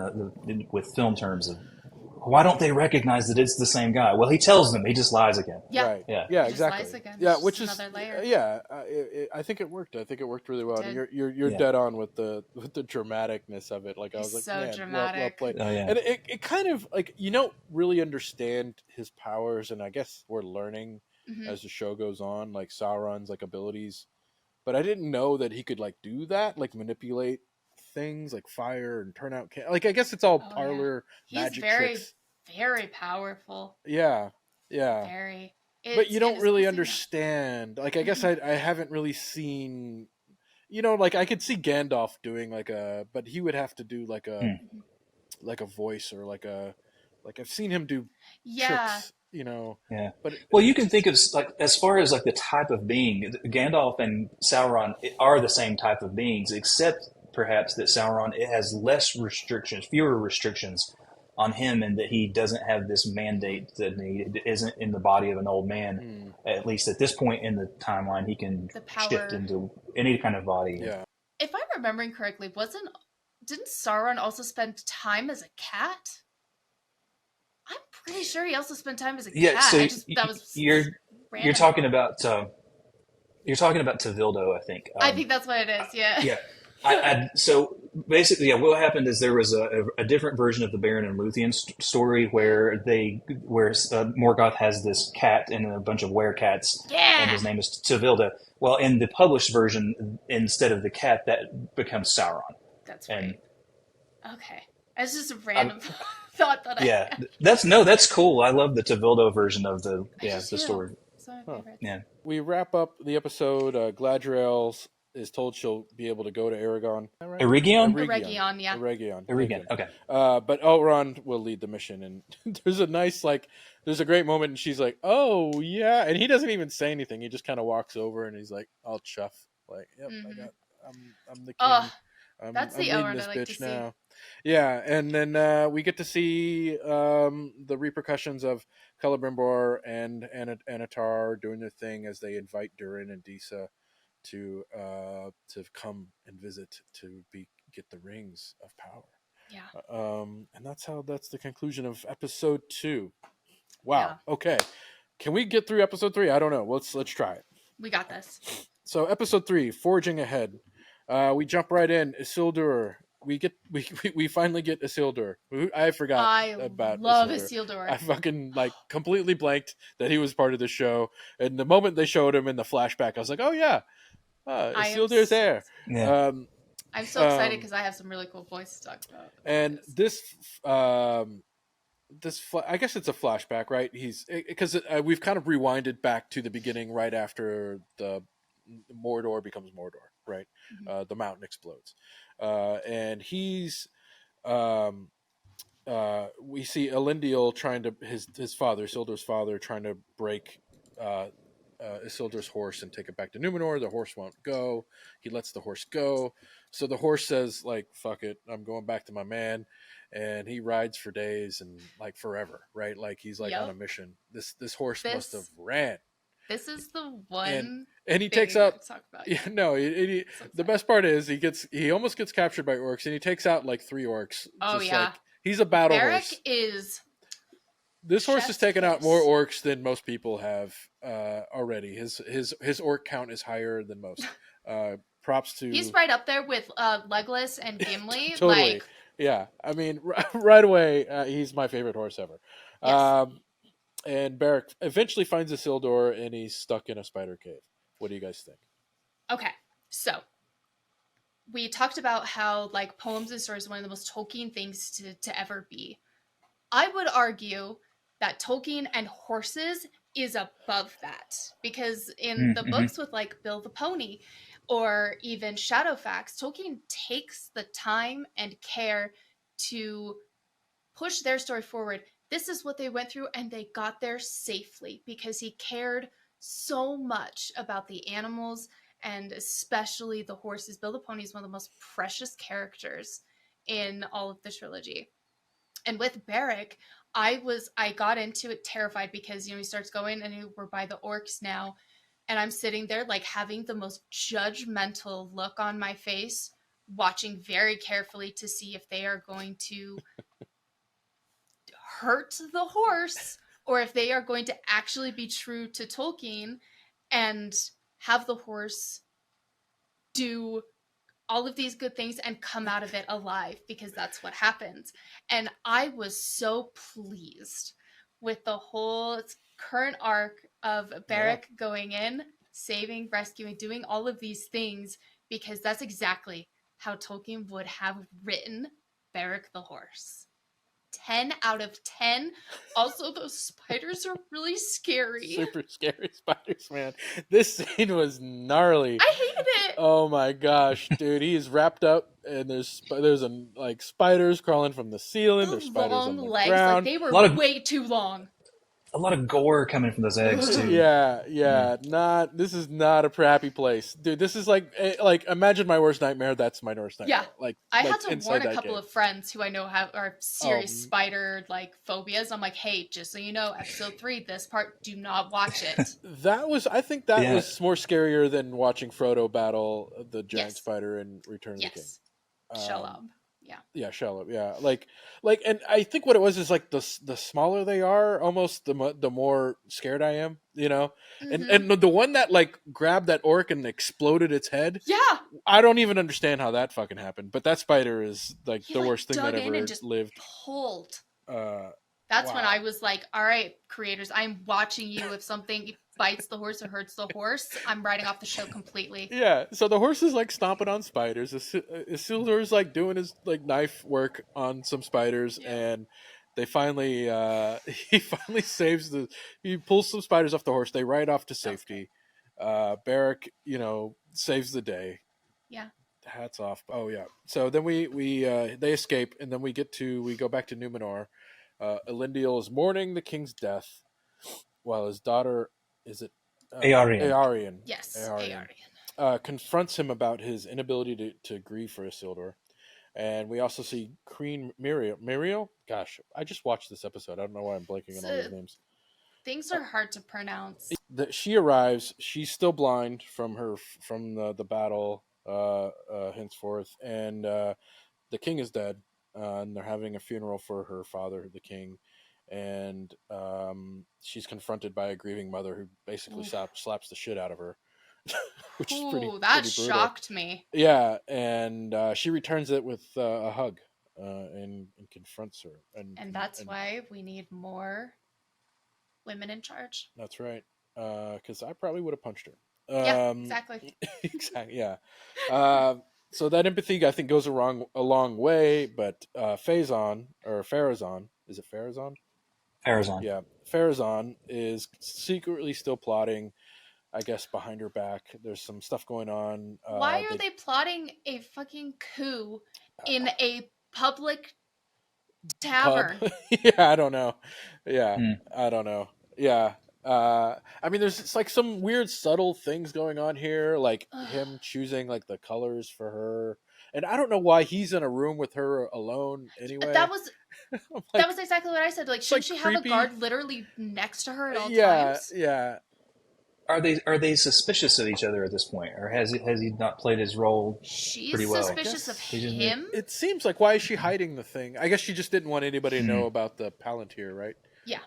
with film terms of why don't they recognize that it's the same guy? Well, he tells them. He just lies again. Yeah. Right. Yeah. Yeah. He just lies Exactly. again. Yeah. It's Which just is another layer. yeah. I think it worked. I think it worked really well. And Did. you're Yeah. dead on with the dramaticness of it. Like I He's was like, so man, well dramatic. played. Oh yeah. And it kind of like you don't really understand his powers, and I guess we're learning Mhm. as the show goes on, like Sauron's like abilities. But I didn't know that he could like do that, like manipulate things like fire and turn out like I guess it's all Oh, yeah. parlor He's magic very, tricks. very powerful. Yeah. Yeah. Very. But you don't it's really cool seeing that. understand. Like I guess Mhm. I haven't really seen like I could see Gandalf doing like but he would have to do Hmm. like a voice or like I've seen him do Yeah. tricks, Yeah. but Well, you can think of like as far as like the type of being, Gandalf and Sauron are the same type of beings, except perhaps that Sauron it has less restrictions, fewer restrictions on him, and that he doesn't have this mandate that he isn't in the body of an old man. hmm, At least at this point in the timeline, he can The shift power. into any kind of body. yeah. If I'm remembering correctly, didn't Sauron also spend time as a cat? I'm pretty sure he also spent time as a Yeah. cat. So That was you're random. talking about Tevildo, I think. I think that's what it is. Yeah. Yeah. So basically, yeah, what happened is there was a different version of the Baron and Luthien story where Morgoth has this cat and a bunch of werecats, and Yeah. his name is Tevilda. Well, in the published version, instead of the cat, that becomes Sauron. That's And right. Okay. It's just a random thought that I yeah, had. that's cool. I love the Tevildo version of the I do too. story. It's one of my Huh. favorites. Yeah. We wrap up the episode. Galadriel is told she'll be able to go to Aragon. Is that right? Eregion? Eregion, yeah. Eregion. Eregion. Okay. But Elrond will lead the mission, and there's a great moment, and she's like, "Oh yeah," and he doesn't even say anything. He just kind of walks over, and he's like, "I'll chuff." Like, "Yep, Mhm. I'm the king. Oh, I'm that's the leading Elrond this I like to bitch see. now." Yeah, and then we get to see the repercussions of Celebrimbor and Anatar doing their thing as they invite Durin and Disa to come and visit to get the rings of power. Yeah. And that's the conclusion of episode 2. Wow. Yeah. Okay. Can we get through episode 3? I don't know. Let's try it. We got this. So episode 3, Forging Ahead. We jump right in. Isildur. We finally get Isildur. I forgot I about love Isildur. I Isildur. fucking completely blanked that he was part of the show. And the moment they showed him in the flashback, I was like, oh yeah, Isildur's there. Yeah. I'm so excited because I have some really cool points to talk about. And this I guess it's a flashback, right? He's because we've kind of rewinded back to the beginning right after the Mordor becomes Mordor, right? Mhm. The mountain explodes, and he's we see Elendil trying to his father, Isildur's father, trying to break Isildur's horse and take it back to Numenor. The horse won't go. He lets the horse go. So the horse says, like, fuck it, I'm going back to my man. And he rides for days and like forever, right? Like he's like on a mission. This horse must have ran. This is the one and he thing takes we out have to talk about. yeah, no, the best part is he almost gets captured by orcs and he takes out like 3 orcs. Oh yeah. Like, he's a battle Beric horse. This horse has taken out more orcs than most people have already. His orc count is higher than most. Props to He's right up there with Legolas and Gimli. totally. Like, yeah, I mean, right away, he's my favorite horse ever. yes. And Beric eventually finds Isildur, and he's stuck in a spider cave. What do you guys think? Okay, so we talked about how like poems and stories are one of the most Tolkien things to ever be. I would argue that Tolkien and horses is above that, because in the books with like Bill the Pony or even Shadowfax, Tolkien takes the time and care to push their story forward. This is what they went through, and they got there safely because he cared so much about the animals and especially the horses. Bill the Pony is one of the most precious characters in all of the trilogy. And with Beric, I got into it terrified because, he starts going and we're by the orcs now. And I'm sitting there like having the most judgmental look on my face, watching very carefully to see if they are going to hurt the horse, or if they are going to actually be true to Tolkien and have the horse do all of these good things and come out of it alive, because that's what happens. And I was so pleased with the whole current arc of Beric going in, saving, rescuing, doing all of these things, because that's exactly how Tolkien would have written Beric the horse. 10 out of 10. Also, those spiders are really scary. Super scary spiders, man. This scene was gnarly. I hated it. Oh my gosh, dude! He's wrapped up, and there's like spiders crawling from the ceiling. There's The spiders long on the legs, ground. like they were A lot of- way too long. A lot of gore coming from those eggs too. Yeah. This is not a happy place, dude. This is like imagine my worst nightmare. That's my worst nightmare. Yeah. I had to warn a couple of friends who I know are serious spider phobias. I'm like, hey, just so you know, episode 3, this part, do not watch it. I think that was more scarier than watching Frodo battle the giant spider in Return of the King. Shelob. Yeah, Shelob. Yeah, like, and I think what it was is like the smaller they are, almost the more scared I am, you know. Mm-hmm. And the one that like grabbed that orc and exploded its head. Yeah. I don't even understand how that fucking happened, but that spider is like the worst thing that ever lived. Pulled. That's when I was like, all right, creators, I'm watching you. If something bites the horse or hurts the horse, I'm writing off the show completely. Yeah, so the horse is like stomping on spiders. Isildur's like doing his like knife work on some spiders, and they finally he pulls some spiders off the horse. They ride off to safety. Beric, saves the day. Yeah. Hats off. Oh yeah. So then we they escape, and then we go back to Numenor. Elendil is mourning the king's death, while his daughter, is it Eärien? Yes, Eärien. Confronts him about his inability to grieve for Isildur. And we also see Queen Miriel. Gosh, I just watched this episode. I don't know why I'm blanking on all these names. Things are hard to pronounce. She arrives. She's still blind from the battle henceforth, and the king is dead. And they're having a funeral for her father, the king, and she's confronted by a grieving mother who basically slaps the shit out of her, which is pretty shocked me. Yeah, and she returns it with a hug and confronts her, and that's why we need more women in charge. That's right, because I probably would have punched her. Yeah, exactly. Exactly. Yeah. So that empathy, I think, goes a long way. But Farazan, is it Farazan? Farazan. Yeah, Farazan is secretly still plotting, I guess, behind her back. There's some stuff going on. Why are they plotting a fucking coup in a public tavern? Yeah, I don't know. Yeah, I don't know. Yeah. I mean, there's like some weird subtle things going on here, like him choosing like the colors for her, and I don't know why he's in a room with her alone anyway. That was exactly what I said. Like, shouldn't she have a guard literally next to her at all times? Yeah. Are they suspicious of each other at this point, or has he not played his role pretty well? She's suspicious of him. It seems like, why is she hiding the thing? I guess she just didn't want anybody to know about the Palantir, right? Yeah.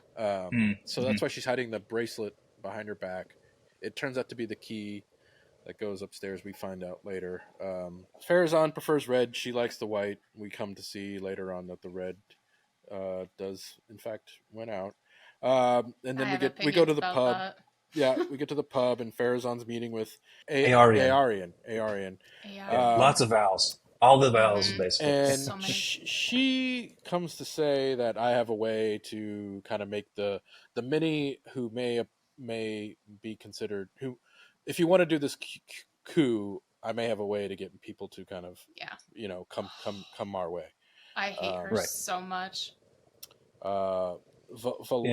So that's why she's hiding the bracelet behind her back. It turns out to be the key that goes upstairs. We find out later. Farazan prefers red. She likes the white. We come to see later on that the red does in fact win out. And then we go to the pub. That. Yeah, we get to the pub, and Farazan's meeting with Eärien. Lots of vowels. All the vowels, basically. And so she comes to say that I have a way to kind of make the many who may be considered, who, if you want to do this coup, I may have a way to get people to kind of come our way. I hate her so much.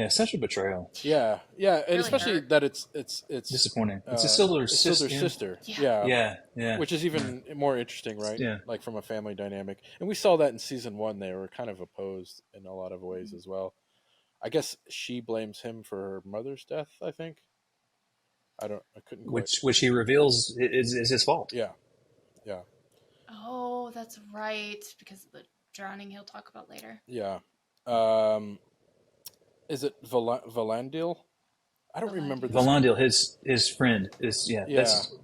Such a betrayal. Yeah, and really especially hurt. that it's disappointing. It's Isildur's sister. Yeah. Which is even more interesting, right? Yeah. Like from a family dynamic, and we saw that in season 1. They were kind of opposed in a lot of ways as well. I guess she blames him for her mother's death. I think. I couldn't. Which he reveals is his fault. Yeah. Oh, that's right. Because of the drowning he'll talk about later. Yeah. Is it Valandil? I don't remember this. Valandil, his friend is Yeah. That's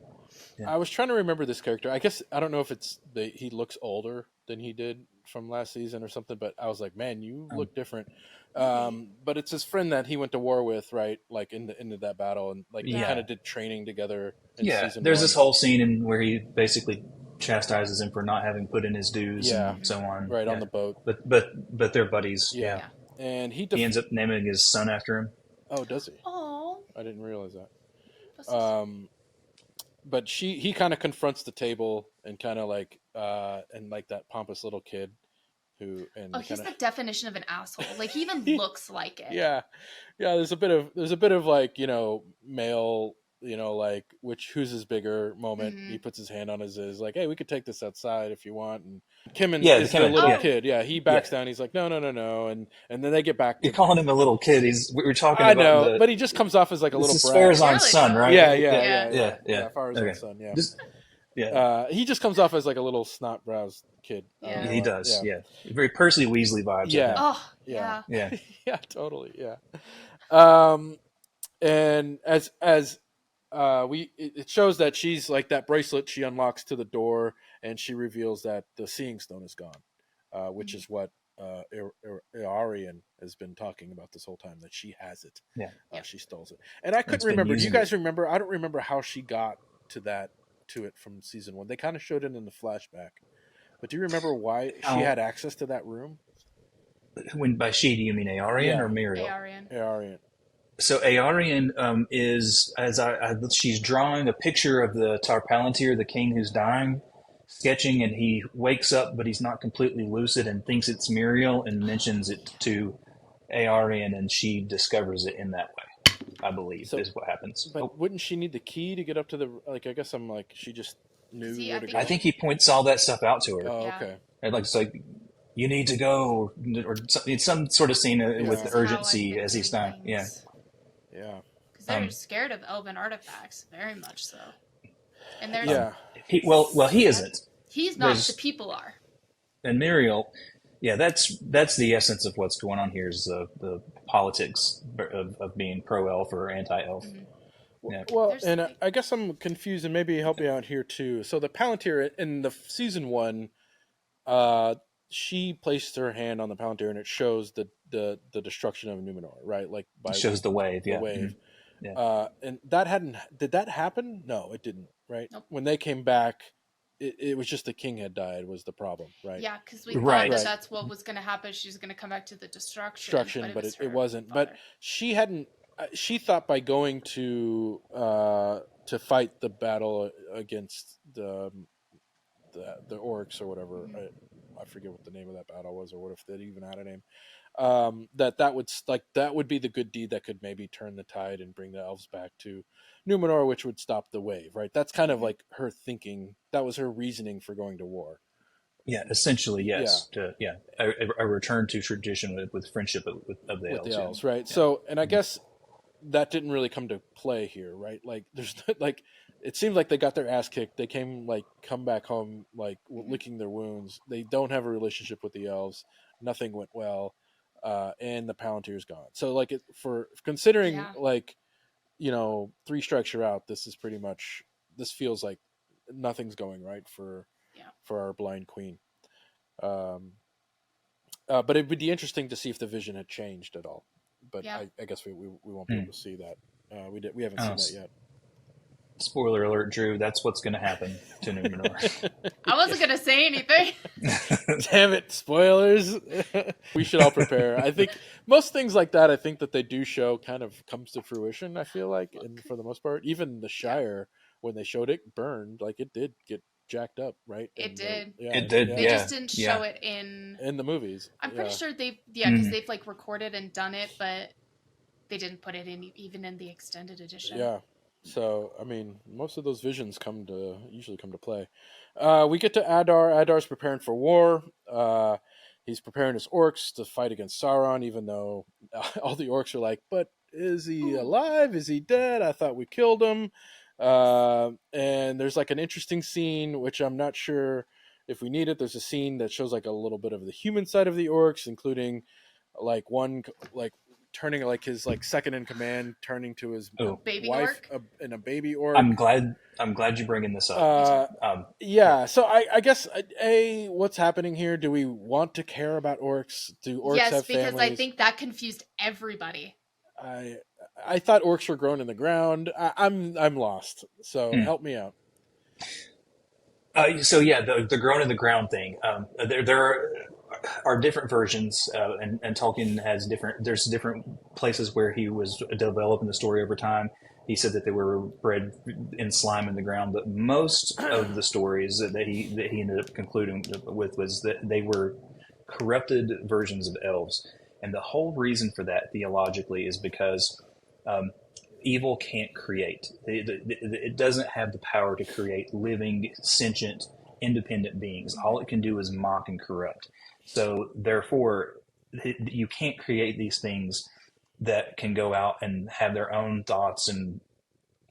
I was trying to remember this character. I guess I don't know if it's he looks older than he did from last season or something, but I was like, man, you look different. But it's his friend that he went to war with, right? Like into that battle, and like they kind of did training together in season There's 1. this whole scene where he basically chastises him for not having put in his dues and so on. Right on the boat. But they're buddies. Yeah. And he ends up naming his son after him. Oh, does he? Oh, I didn't realize that. But he kind of confronts the table and kind of like and like that pompous little kid who he's the definition of an asshole. Like he even looks like it. Yeah. There's a bit of like, male, like who's his bigger moment. He puts his hand on his like, hey, we could take this outside if you want. And Kimmin is the little kid. Yeah, he backs down. He's like, no, and then they get back. You're calling him a little kid. We were talking. I about know, but he just comes off as like a little brat. Farazan's son, right? Yeah. Farazan's son. Yeah. He just comes off as like a little snot browsed kid. Yeah. He does. Yeah. Very Percy Weasley vibes. Yeah. Oh, yeah. Yeah, totally. Yeah. And as it shows that she's like that bracelet she unlocks to the door, and she reveals that the Seeing Stone is gone, which is what Arian has been talking about this whole time, that she has it. She stole it, and I couldn't remember. Do you guys remember? I don't remember how she got to it from season 1. They kind of showed it in the flashback, but do you remember why she had access to that room? When by she, do you mean Arian or Muriel? Arian. So Arian is, she's drawing a picture of the Tar Palantir, the king who's dying, sketching, and he wakes up, but he's not completely lucid and thinks it's Muriel and mentions it to Arian, and she discovers it in that way. I believe is what happens. But wouldn't she need the key to get up to the? Like, I guess I'm like, she just knew where to go. I think he points all that stuff out to her. Oh, okay. And it's like, you need to go, or some sort of scene with the urgency as he's dying. Yeah. Because they're scared of elven artifacts, very much so. And there's he isn't. He's not. The people are. And Muriel, that's the essence of what's going on here, is the politics of being pro-elf or anti-elf. Well, and I guess I'm confused, and maybe help me out here too. So the Palantir in the season 1, she placed her hand on the Palantir, and it shows the destruction of Numenor, right? Like it shows the wave, the wave. And did that happen? No, it didn't, right? Nope. When they came back, it was just the king had died was the problem, right? Yeah, because we thought that's what was going to happen. She's going to come back to the destruction, but it wasn't. Father. But she hadn't. She thought by going to fight the battle against the orcs or whatever. I forget what the name of that battle was, or what if they even had a name. That would be the good deed that could maybe turn the tide and bring the elves back to Numenor, which would stop the wave, right? That's kind of like her thinking. That was her reasoning for going to war. Yeah, essentially, yes. A return to tradition with friendship of the elves. Right? Yeah. So, and I guess that didn't really come to play here, right? Like, there's like, it seems like they got their ass kicked. They come back home licking their wounds. They don't have a relationship with the elves. Nothing went well. And the Palantir's gone. So for considering 3 strikes you're out, this feels like nothing's going right for our blind queen. But it would be interesting to see if the vision had changed at all. But I guess we won't be able to see that. We haven't seen that yet. Spoiler alert, Drew. That's what's going to happen to Numenor. I wasn't going to say anything. Damn it, spoilers. We should all prepare. I think most things like that, I think that they do show kind of comes to fruition, I feel like, and for the most part. Even the Shire, when they showed it burned, like it did get jacked up, right? It did. It did. They just didn't show it in the movies. I'm pretty sure because they've recorded and done it, but they didn't put it in even in the extended edition. Yeah. So, I mean, most of those visions usually come to play. We get to Adar. Adar's preparing for war. He's preparing his orcs to fight against Sauron, even though all the orcs are like, but is he alive? Is he dead? I thought we killed him. And there's an interesting scene, which I'm not sure if we need it. There's a scene that shows a little bit of the human side of the orcs, including one turning like his like second in command, turning to his baby wife orc? and a baby orc. I'm glad you're bringing this up. Yeah, so I guess what's happening here? Do we want to care about orcs? Do orcs Yes, have because families? I think that confused everybody. I thought orcs were grown in the ground. I'm lost. So help me out. So yeah, the grown in the ground thing. There are different versions, and Tolkien has different. There's different places where he was developing the story over time. He said that they were bred in slime in the ground, but most of the stories that he ended up concluding with was that they were corrupted versions of elves, and the whole reason for that theologically is because evil can't create. It doesn't have the power to create living, sentient, independent beings. All it can do is mock and corrupt. So therefore, you can't create these things that can go out and have their own thoughts and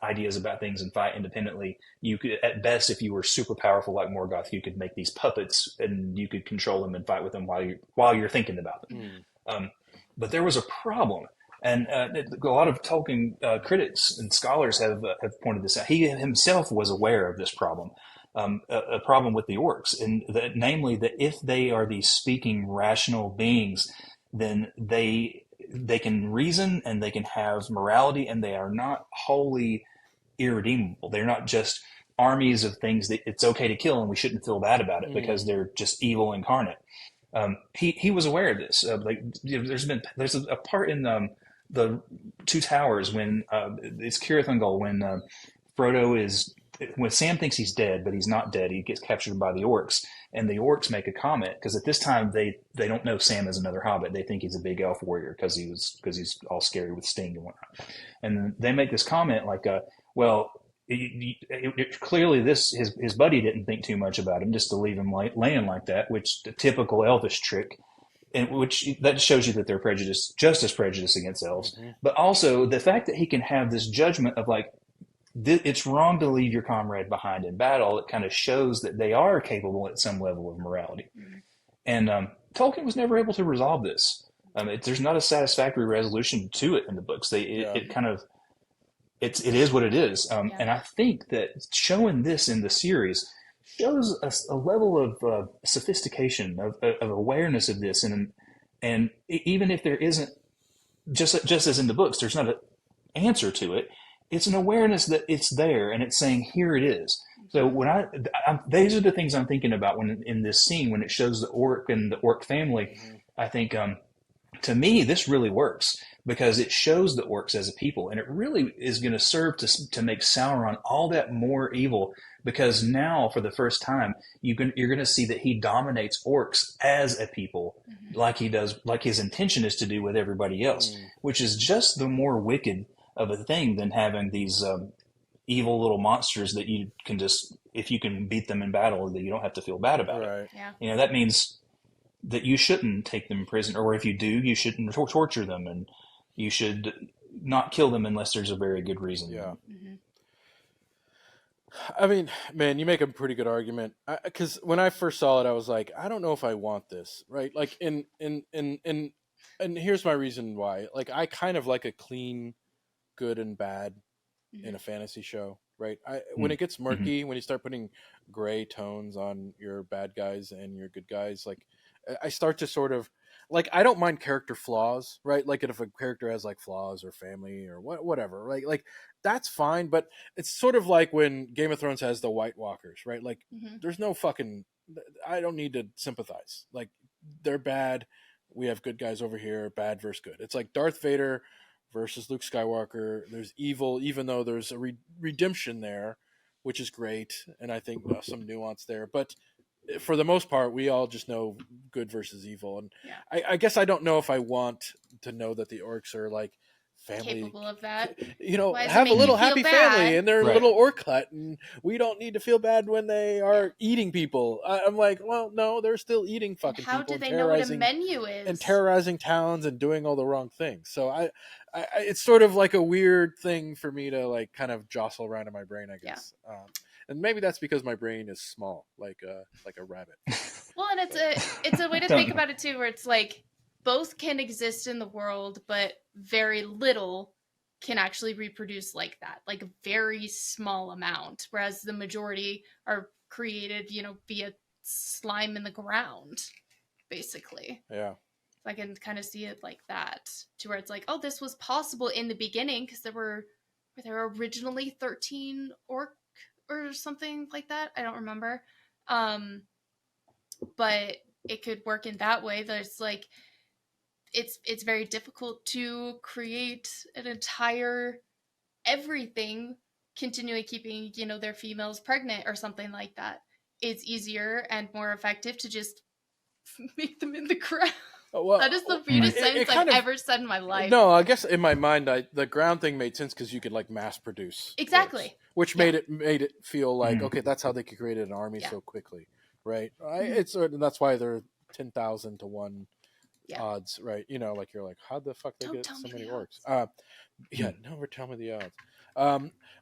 ideas about things and fight independently. You could, at best, if you were super powerful like Morgoth, you could make these puppets and you could control them and fight with them while you're thinking about them. But there was a problem. And a lot of Tolkien critics and scholars have pointed this out. He himself was aware of this problem, a problem with the orcs, and namely that if they are these speaking rational beings, then they can reason and they can have morality, and they are not wholly irredeemable. They're not just armies of things that it's okay to kill and we shouldn't feel bad about it because they're just evil incarnate. He was aware of this. There's a part in the Two Towers when it's Cirith Ungol when Frodo is when Sam thinks he's dead, but he's not dead. He gets captured by the orcs, and the orcs make a comment because at this time they don't know Sam as another hobbit. They think he's a big elf warrior because he's all scary with sting and whatnot. And they make this comment like, well, clearly his buddy didn't think too much about him just to leave him laying like that, which the typical elvish trick. And which that shows you that they're prejudiced, just as prejudiced against elves, but also the fact that he can have this judgment of like, it's wrong to leave your comrade behind in battle. It kind of shows that they are capable at some level of morality. And Tolkien was never able to resolve this. There's not a satisfactory resolution to it in the books. It is what it is. And I think that showing this in the series shows a level of sophistication, of awareness of this. And even if there isn't, just as in the books, there's not an answer to it. It's an awareness that it's there, and it's saying, here it is. So when these are the things I'm thinking about when in this scene, when it shows the orc and the orc family, I think, to me, this really works because it shows the orcs as a people, and it really is going to serve to make Sauron all that more evil, because now, for the first time, you're going to see that he dominates orcs as a people, like he does, like his intention is to do with everybody else, which is just the more wicked of a thing than having these evil little monsters that you can just, if you can beat them in battle, that you don't have to feel bad about it. Yeah. That means that you shouldn't take them in prison, or if you do, you shouldn't torture them, and you should not kill them unless there's a very good reason. Yeah. I mean, man, you make a pretty good argument. Because when I first saw it, I was like, I don't know if I want this, right? Like, and here's my reason why. Like, I kind of like a clean good and bad in a fantasy show, right? When it gets murky, when you start putting gray tones on your bad guys and your good guys, like I start to sort of like, I don't mind character flaws, right? Like if a character has like flaws or family or whatever, right? Like that's fine, but it's sort of like when Game of Thrones has the White Walkers, right? Like there's no fucking, I don't need to sympathize. Like they're bad. We have good guys over here, bad versus good. It's like Darth Vader versus Luke Skywalker. There's evil, even though there's a redemption there, which is great, and I think some nuance there. But for the most part, we all just know good versus evil, and I guess I don't know if I want to know that the orcs are like family capable of that. Have a little happy family in their Right. little orc hut, and we don't need to feel bad when they are eating people. I'm like, well, no, they're still eating fucking How people. do they know what a menu is? And terrorizing towns and doing all the wrong things. So I it's sort of like a weird thing for me to like kind of jostle around in my brain, I guess. And maybe that's because my brain is small, like a rabbit. Well, and it's a way to think about it too, where it's like both can exist in the world, but very little can actually reproduce like that, like a very small amount, whereas the majority are created, via slime in the ground, basically. Yeah. I can kind of see it like that, to where it's like, oh, this was possible in the beginning because there were originally 13 orc or something like that. I don't remember. But it could work in that way. There's like, it's very difficult to create an entire everything continually keeping, their females pregnant or something like that. It's easier and more effective to just make them in the ground. Well, that is the weirdest sentence I've ever said in my life. No, I guess in my mind, the ground thing made sense because you could like mass produce exactly, orcs, which made it feel like okay, that's how they could create an army so quickly, right? It's that's why they're 10,000 to 1 odds, right? Like you're like, how the fuck they get so many orcs? Never tell me the odds.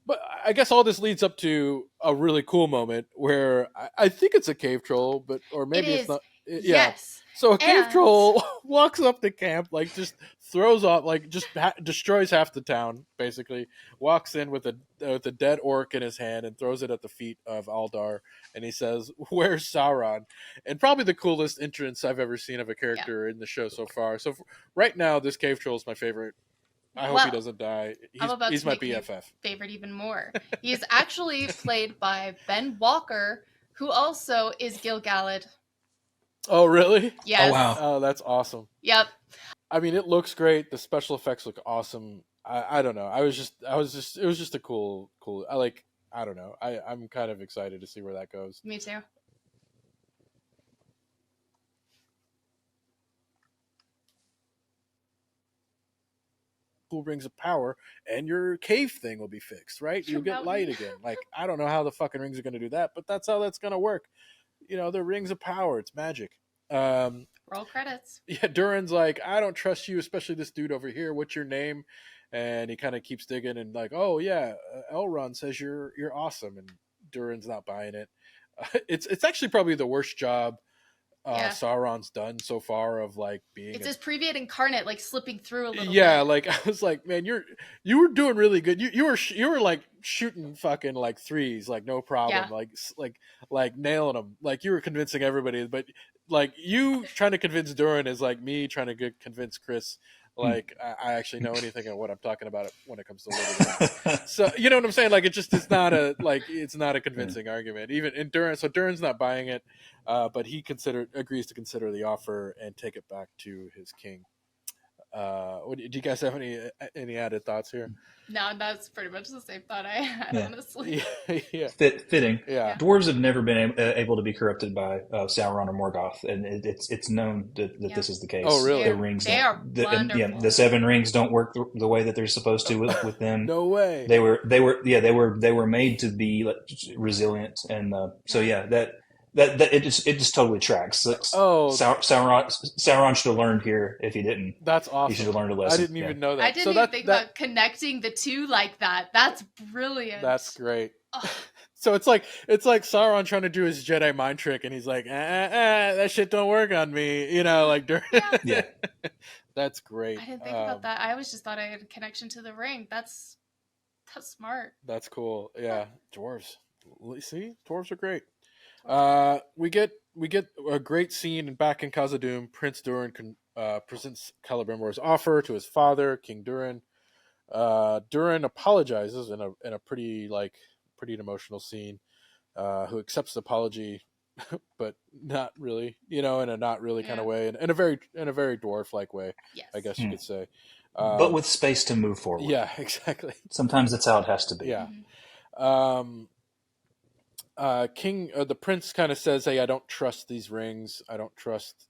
But I guess all this leads up to a really cool moment where I think it's a cave troll, or maybe it's not. Yes. So a cave troll walks up the camp, like just throws off, like just destroys half the town, basically. Walks in with a dead orc in his hand and throws it at the feet of Aldar, and he says, "Where's Sauron?" And probably the coolest entrance I've ever seen of a character in the show so far. So right now, this cave troll is my favorite. I hope he doesn't die. He's my BFF. Favorite even more. He's actually played by Ben Walker, who also is Gil-galad. Oh, really? Yes. Oh, wow. Oh, that's awesome. Yep. I mean, it looks great. The special effects look awesome. I don't know. It was just a cool. I don't know. I'm kind of excited to see where that goes. Me too. Cool rings of power, and your cave thing will be fixed, right? You'll get light again. Like, I don't know how the fucking rings are going to do that, but that's how that's going to work. The rings of power. It's magic. Roll credits. Yeah, Durin's like, I don't trust you, especially this dude over here. What's your name? And he kind of keeps digging and like, oh yeah, Elrond says you're awesome, and Durin's not buying it. It's actually probably the worst job Sauron's done so far of like being. It's his previous incarnate, like slipping through a little. Yeah, bit. like I was like, man, you were doing really good. You were like shooting fucking like threes, like no problem, like nailing them. Like you were convincing everybody, but like you trying to convince Durin is like me trying to convince Chris. Like I actually know anything of what I'm talking about when it comes to Lord of the Rings. So you know what I'm saying? Like it's not a convincing argument. Even in Durin, so Durin's not buying it, but he agrees to consider the offer and take it back to his king. Do you guys have any added thoughts here? No, that's pretty much the same thought I had, honestly. Yeah. Fitting. Yeah. Dwarves have never been able to be corrupted by Sauron or Morgoth, and it's known that this is the case. Oh, really? The rings, they are wonderful. The 7 rings don't work the way that they're supposed to with them. No way. They were made to be resilient, and that it just totally tracks. Sauron should have learned here. If he didn't, that's awesome. He should have learned a lesson. I didn't even know that. I didn't even think about connecting the two like that. That's brilliant. That's great. So it's like Sauron trying to do his Jedi mind trick, and he's like, that shit don't work on me. Like yeah. That's great. I didn't think about that. I always just thought I had a connection to the ring. That's smart. That's cool. Yeah, dwarves. See, dwarves are great. We get a great scene back in Khazad-dûm. Prince Durin presents Celebrimbor's offer to his father, King Durin. Durin apologizes in a pretty emotional scene. Who accepts the apology, but not really, in a not really kind of way, in a very dwarf-like way. Yes. I guess you could say. But with space to move forward. Yeah, exactly. Sometimes that's how it has to be. Yeah. The prince kind of says, "Hey, I don't trust these rings. I don't trust,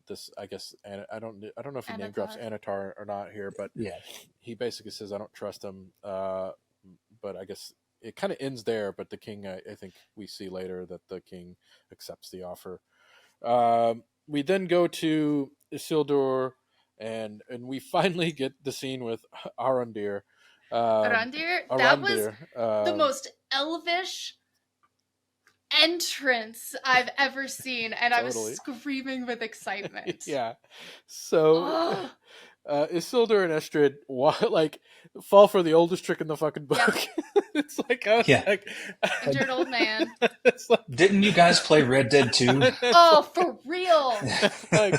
this. I guess, and I don't know if he name drops Anatar or not here, but yeah, he basically says I don't trust him. But I guess it kind of ends there. But the king, I think we see later that the king accepts the offer. We then go to Isildur, and we finally get the scene with Arondir. Arondir, that was the most elvish entrance I've ever seen, and I was Totally. screaming with excitement. Yeah. So Ugh. Isildur and Estrid like fall for the oldest trick in the fucking book. Yeah. It's like I was Yeah. like Injured old man. it's like Didn't you guys play Red Dead 2? Oh, for real. like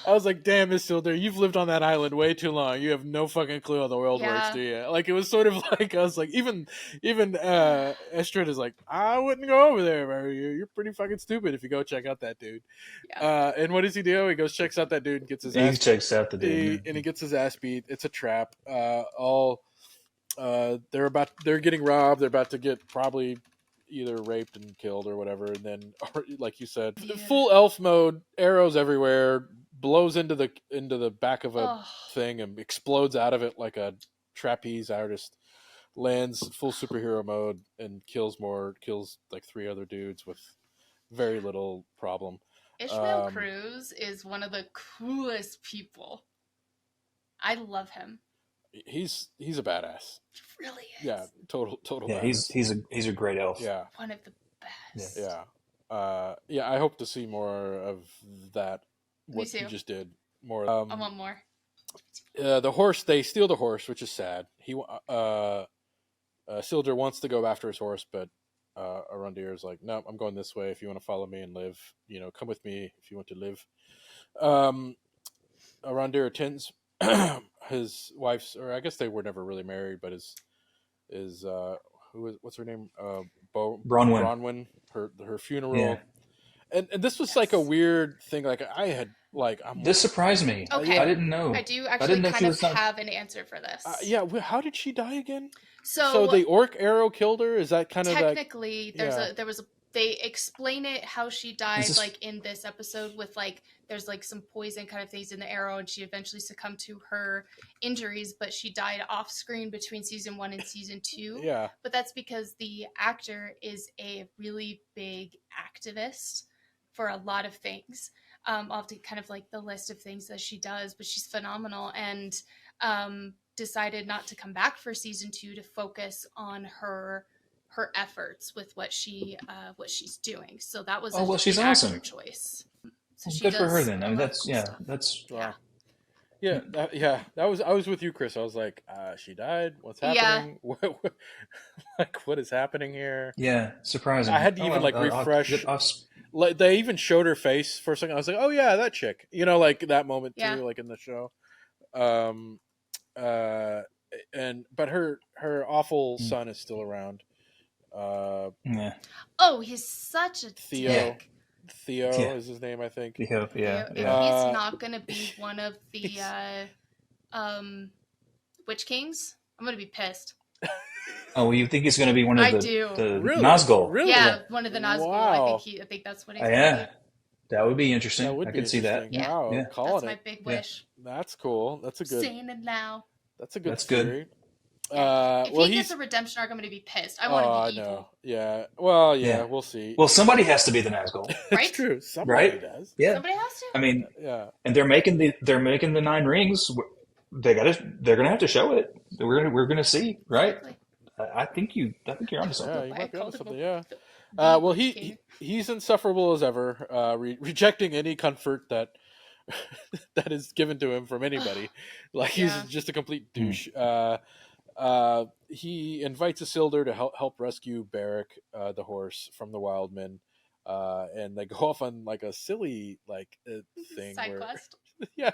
I was like, damn, Isildur, you've lived on that island way too long. You have no fucking clue how the world works, Yeah. do you? Like it was sort of like I was like, even Estrid is like, I wouldn't go over there, bro. You're pretty fucking stupid if you go check out that dude. Yeah. And what does he do? He goes checks out that dude and gets his He ass checks out the dude. and he gets his ass beat. It's a trap. They're getting robbed. They're about to get probably either raped and killed or whatever. And then, like you said, Yeah. full elf mode, arrows everywhere, blows into the back of a thing and explodes out of it like a trapeze artist. Lands full superhero mode and kills like 3 other dudes with very little problem. Ishmael Cruz is one of the coolest people. I love him. He's a badass. He really is. Yeah, total Yeah, badass. he's a great elf. Yeah. One of the best. Yeah. Yeah, I hope to see more of that. What you just did. More. I want more. The horse, they steal the horse, which is sad. Isildur wants to go after his horse, but Arondir is like, no, I'm going this way. If you want to follow me and live, come with me if you want to live. Arondir attends his wife's, or I guess they were never really married, but what's her name? Bronwyn. Her funeral. Yeah. And this was like a weird thing. Like I had this surprised me. Okay. I didn't know. I do actually kind of have an answer for this. Yeah. How did she die again? So the orc arrow killed her. Is that kind of technically they explain it how she died like in this episode with like there's like some poison kind of things in the arrow and she eventually succumbed to her injuries, but she died off screen between season 1 and season 2. Yeah. But that's because the actor is a really big activist for a lot of things. I'll have to kind of like the list of things that she does, but she's phenomenal and decided not to come back for season 2 to focus on her efforts with what she's doing. So that was she's awesome. Choice. So good for her then. I mean, I was with you, Chris. I was like, she died. What's happening? Yeah. What is happening here? Yeah, surprising. I had to even refresh. Like they even showed her face for a second. I was like, oh yeah, that chick. Like that moment too, like in the show. But her awful son is still around. Yeah. Oh, he's such a Theo. dick. Theo is his name, I think. Theo, yeah. If he's not gonna be one of the Witch Kings, I'm gonna be pissed. Oh, you think he's going to be one of the really? Nazgul? Really? Yeah, one of the Nazgul. Wow. I think that's what he's going to be. That would be interesting. I could see that. Yeah, wow, that's my big wish. That's cool. That's a good. Saying it now. That's a good. That's theory. Good. If he gets a redemption arc, I'm going to be pissed. I want to be evil. No. Yeah. Well, yeah, we'll see. Well, somebody has to be the Nazgul, right? It's true. Somebody does. Yeah. Somebody has to. I mean, yeah. And they're making the 9 rings. They're gonna have to show it. We're gonna see, right? Exactly. I think you're onto something. Yeah, you might be onto something. Yeah. Well, he's insufferable as ever, rejecting any comfort that is given to him from anybody. Like he's just a complete douche. He invites Isildur to help rescue Beric, the horse, from the Wildmen, and they go off on like a silly thing side quest.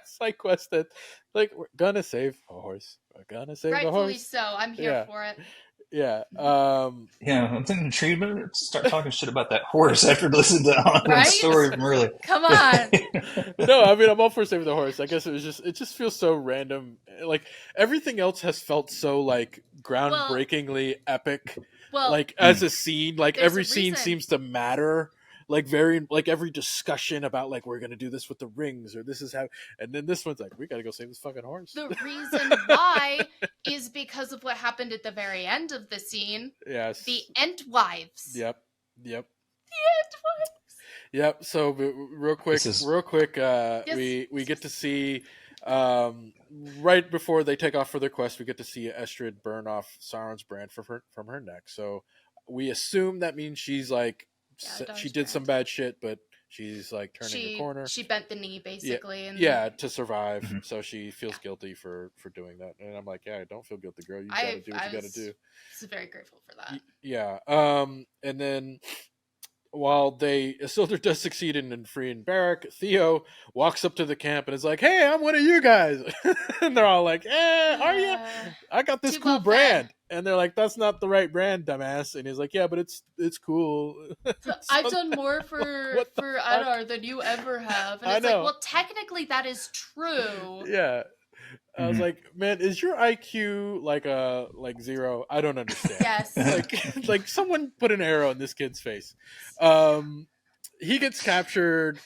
Side quest that like we're gonna save a horse. We're gonna save the horse. Rightfully so. I'm here for it. Yeah. I'm thinking treatment. Start talking shit about that horse after listening to Aundawyn's story from early. Come on. No, I mean I'm all for saving the horse. I guess it just feels so random. Like everything else has felt so like groundbreakingly epic. Well, like as a scene, like every scene seems to matter. Like every discussion about like we're gonna do this with the rings or this is how, and then this one's like we gotta go save this fucking horse. The reason why is because of what happened at the very end of the scene. Yes. The Entwives. Yep. The Entwives. Yep. So real quick, we get to see right before they take off for their quest, we get to see Estrid burn off Sauron's brand from her neck. So we assume that means she's like she did some bad shit, but she's like turning a corner. She bent the knee basically, to survive. Mm-hmm. So she feels guilty for doing that, and I'm like, yeah, don't feel guilty, girl. You gotta do what you gotta do. I was very grateful for that. Yeah. And then while Isildur does succeed in freeing Beric, Theo walks up to the camp and is like, "Hey, I'm one of you guys," and they're all like, "Are you? I got this cool brand." And they're like, "That's not the right brand, dumbass." And he's like, "Yeah, but it's cool." I've done more for Adar than you ever have. And it's like, well, technically that is true. Yeah. I was like, man, is your IQ like 0? I don't understand. Yes. like someone put an arrow in this kid's face. He gets captured,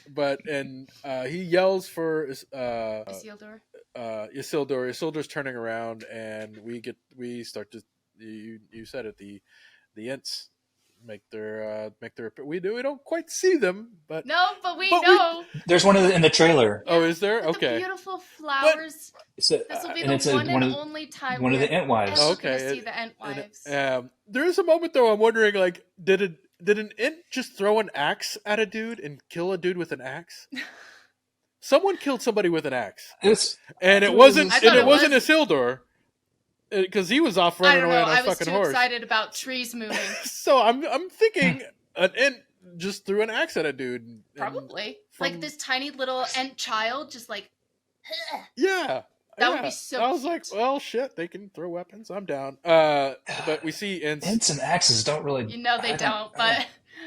and he yells for Isildur. Isildur. Isildur's turning around, and we start to you said it, the Ents make their we don't quite see them, but we know there's one in the trailer. Oh, is there? Okay. The beautiful flowers. This will be the one and only time one of the Entwives. Okay, see the Entwives. There is a moment though. I'm wondering, like, did an Ent just throw an axe at a dude and kill a dude with an axe? Someone killed somebody with an axe, and it wasn't Isildur. Because he was off running away on a fucking horse. I was too excited about trees moving. So I'm thinking an Ent just threw an axe at a dude. Probably. Like this tiny little Ent child just like... Yeah. That would be so I was cute. like, well, shit, they can throw weapons. I'm down. But we see Ents. Ents and axes don't really... You know they don't, but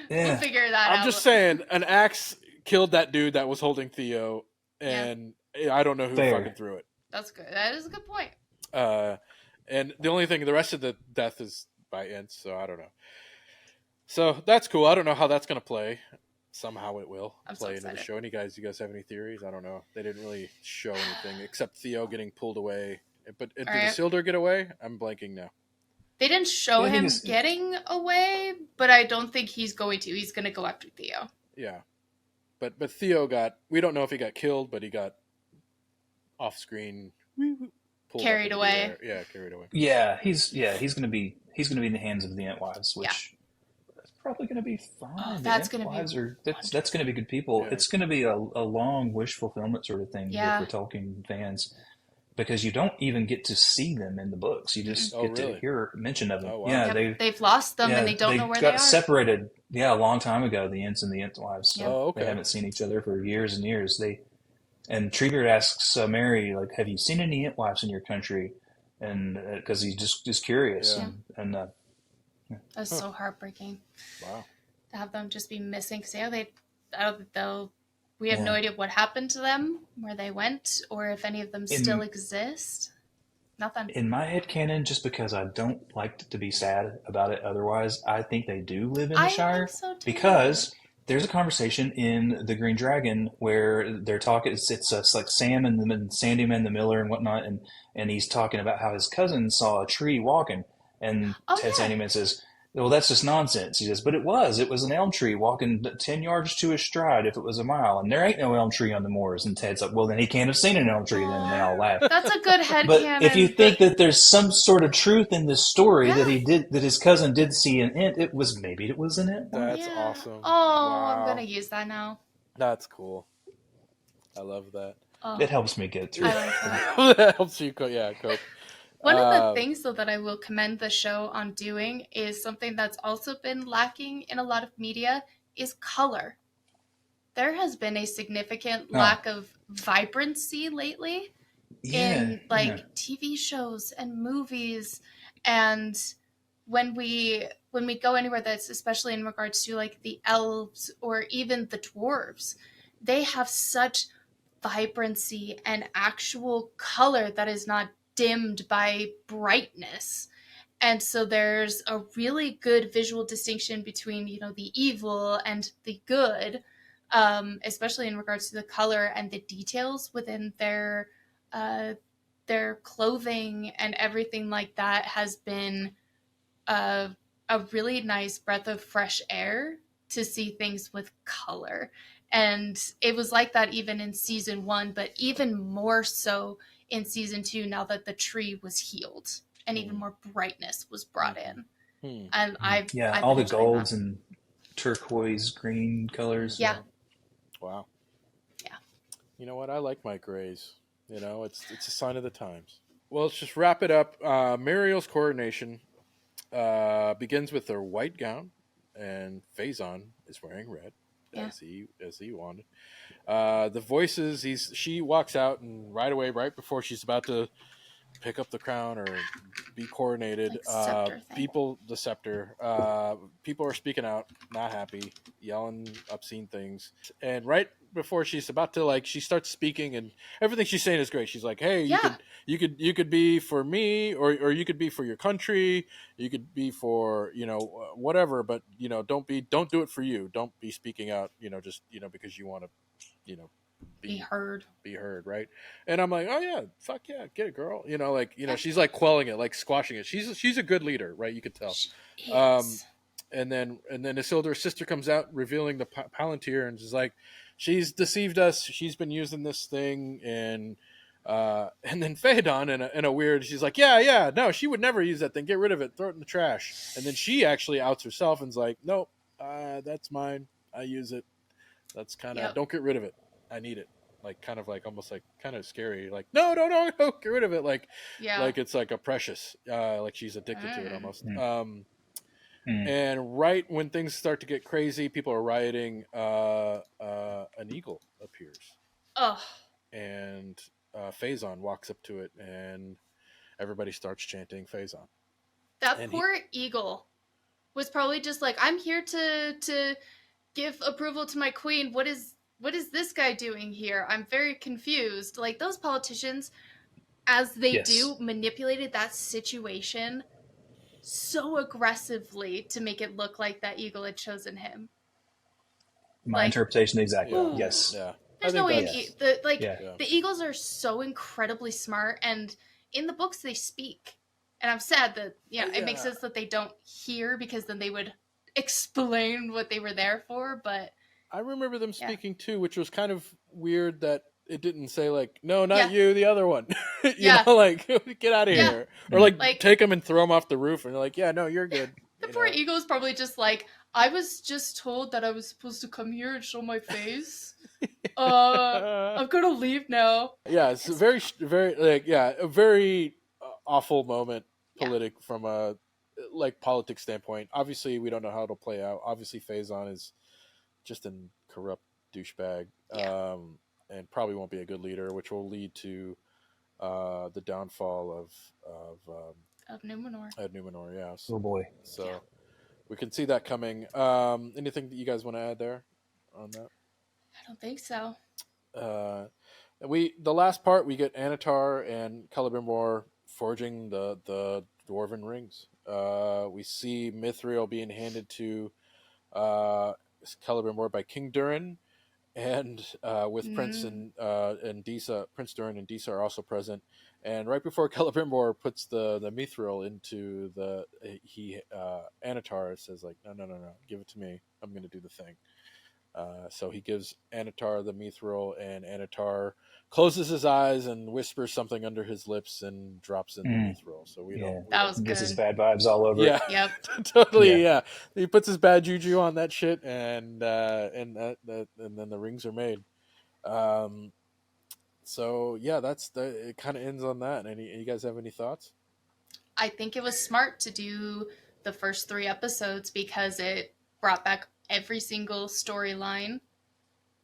we'll figure that out. I'm just saying, an axe killed that dude that was holding Theo, and I don't know who fucking threw it. That's good. That is a good point. And the only thing, the rest of the death is by Ents, so I don't know. So that's cool. I don't know how that's going to play. Somehow it will play into the show. You guys have any theories? I don't know. They didn't really show anything except Theo getting pulled away. But did Isildur get away? I'm blanking now. They didn't show him getting away, but I don't think he's going to. He's going to go after Theo. Yeah. But Theo we don't know if he got killed, but he got off screen carried away. Yeah, carried away. Yeah, he's going to be in the hands of the Entwives, which that's probably going to be fine. Oh, that's going to be that's going to be good people. Yeah. It's going to be a long wish fulfillment sort of thing here for Tolkien fans, because you don't even get to see them in the books. You just get to hear mention of them. Oh, wow. Yeah, they've lost them and they don't know where they are. Got separated. Yeah, a long time ago, the Ents and the Entwives. Yeah. Oh, okay. They haven't seen each other for years and years. And Treebeard asks Mary, like, "Have you seen any Entwives in your country?" And because he's just curious, and that's so heartbreaking. Wow, to have them just be missing. Because we have no idea what happened to them, where they went, or if any of them still exist. Nothing. In my headcanon, just because I don't like to be sad about it, otherwise, I think they do live in the Shire. Think so too. Because there's a conversation in The Green Dragon where they're talking. It's like Sam and Sandyman the Miller and whatnot, and he's talking about how his cousin saw a tree walking, and Sandyman says, "Well, that's just nonsense." He says, "But it was an elm tree walking 10 yards to his stride if it was a mile, and there ain't no elm tree on the moors." And Ted's like, "Well, then he can't have seen an elm tree then," and they all laugh. That's a good headcanon. But if you think that there's some sort of truth in this story that his cousin did see an Ent, maybe it was an Ent. That's awesome. Oh, wow. I'm gonna use that now. That's cool. I love that. It helps me get through. That helps you cope. One of the things, though, that I will commend the show on doing is something that's also been lacking in a lot of media is color. There has been a significant lack of vibrancy lately in TV shows and movies. And when we go anywhere that's, especially in regards to like the elves or even the dwarves, they have such vibrancy and actual color that is not dimmed by brightness. And so there's a really good visual distinction between, the evil and the good, especially in regards to the color and the details within their clothing and everything like that has been a really nice breath of fresh air to see things with color. And it was like that even in season 1, but even more so in season 2, now that the tree was healed and even more brightness was brought in. And all the golds and turquoise green colors. Yeah. Wow. Yeah. You know what? I like my grays. You know, it's a sign of the times. Well, let's just wrap it up. Muriel's coronation begins with her white gown, and Faison is wearing red, Yeah. as he wanted. The voices. She walks out, and right away, right before she's about to pick up the crown or be coronated, Like scepter thing. the scepter, people are speaking out, not happy, yelling obscene things, and right before she's about to, like, she starts speaking, and everything she's saying is great. She's like, hey, Yeah. you could be for me, or you could be for your country, you could be for, whatever, but don't do it for you, don't be speaking out, just because you want to, Be heard. right? And I'm like, oh yeah, fuck yeah, get it, girl. Yeah. She's like quelling it, like squashing it. She's a good leader, right? You could tell. She Um, is. and then Isildur's sister comes out revealing the Palantir, and is like, she's deceived us. She's been using this thing, and then Phaedon in a weird, she's like, yeah, no, she would never use that thing. Get rid of it, throw it in the trash. And then she actually outs herself and's like, nope, that's mine. I use it. That's kind of, Yep. don't get rid of it. I need it. Like, kind of like, almost like kind of scary. Like, no, get rid of it. Like, Yeah. like it's like a precious, like she's addicted to it almost. Mm. And right when things start to get crazy, people are rioting. An eagle appears, Ugh. and Faison walks up to it, and everybody starts chanting Faison. That And poor eagle was probably just like, I'm here to give approval to my queen. What is this guy doing here? I'm very confused. Like, those politicians, as they Yes. do, manipulated that situation so aggressively to make it look like that eagle had chosen him. My Like, interpretation, exactly. ooh. Yes. Yeah, There's I no think way that's- Yeah. the eagles are so incredibly smart, and in the books they speak. And I'm sad that it makes sense that they don't hear, because then they would explain what they were there for. But I remember them speaking too, which was kind of weird that it didn't say, like, no, not Yeah. you, the other one. Yeah. Like, get out of Yeah. here. Or like Like- take them and throw them off the roof, and they're like, yeah, no, you're good. the poor eagle is probably just like, I was just told that I was supposed to come here and show my face. I'm gonna leave now. Yeah, it's a very, very, like, a very awful moment, Yeah. from a like politics standpoint. Obviously, we don't know how it'll play out. Obviously, Faison is just a corrupt douchebag, Yeah. and probably won't be a good leader, which will lead to the downfall Of Numenor. of Numenor. Yeah, so, Oh boy. we can see that coming. Anything that you guys want to add there on that? I don't think so. The last part, we get Anatar and Celebrimbor forging the dwarven rings. We see Mithril being handed to Celebrimbor by King Durin, and with Prince and Disa. Prince Durin and Disa are also present. And right before Celebrimbor puts the mithril into Anatar says, like, no, give it to me. I'm going to do the thing. So he gives Anatar the mithril, and Anatar closes his eyes and whispers something under his lips and drops in the mithril. So we don't. That was This good. is bad vibes all over. Yeah, Yep. totally. Yeah. He puts his bad juju on that shit, and then the rings are made. So yeah, it kind of ends on that. You guys have any thoughts? I think it was smart to do the first 3 episodes, because it brought back every single storyline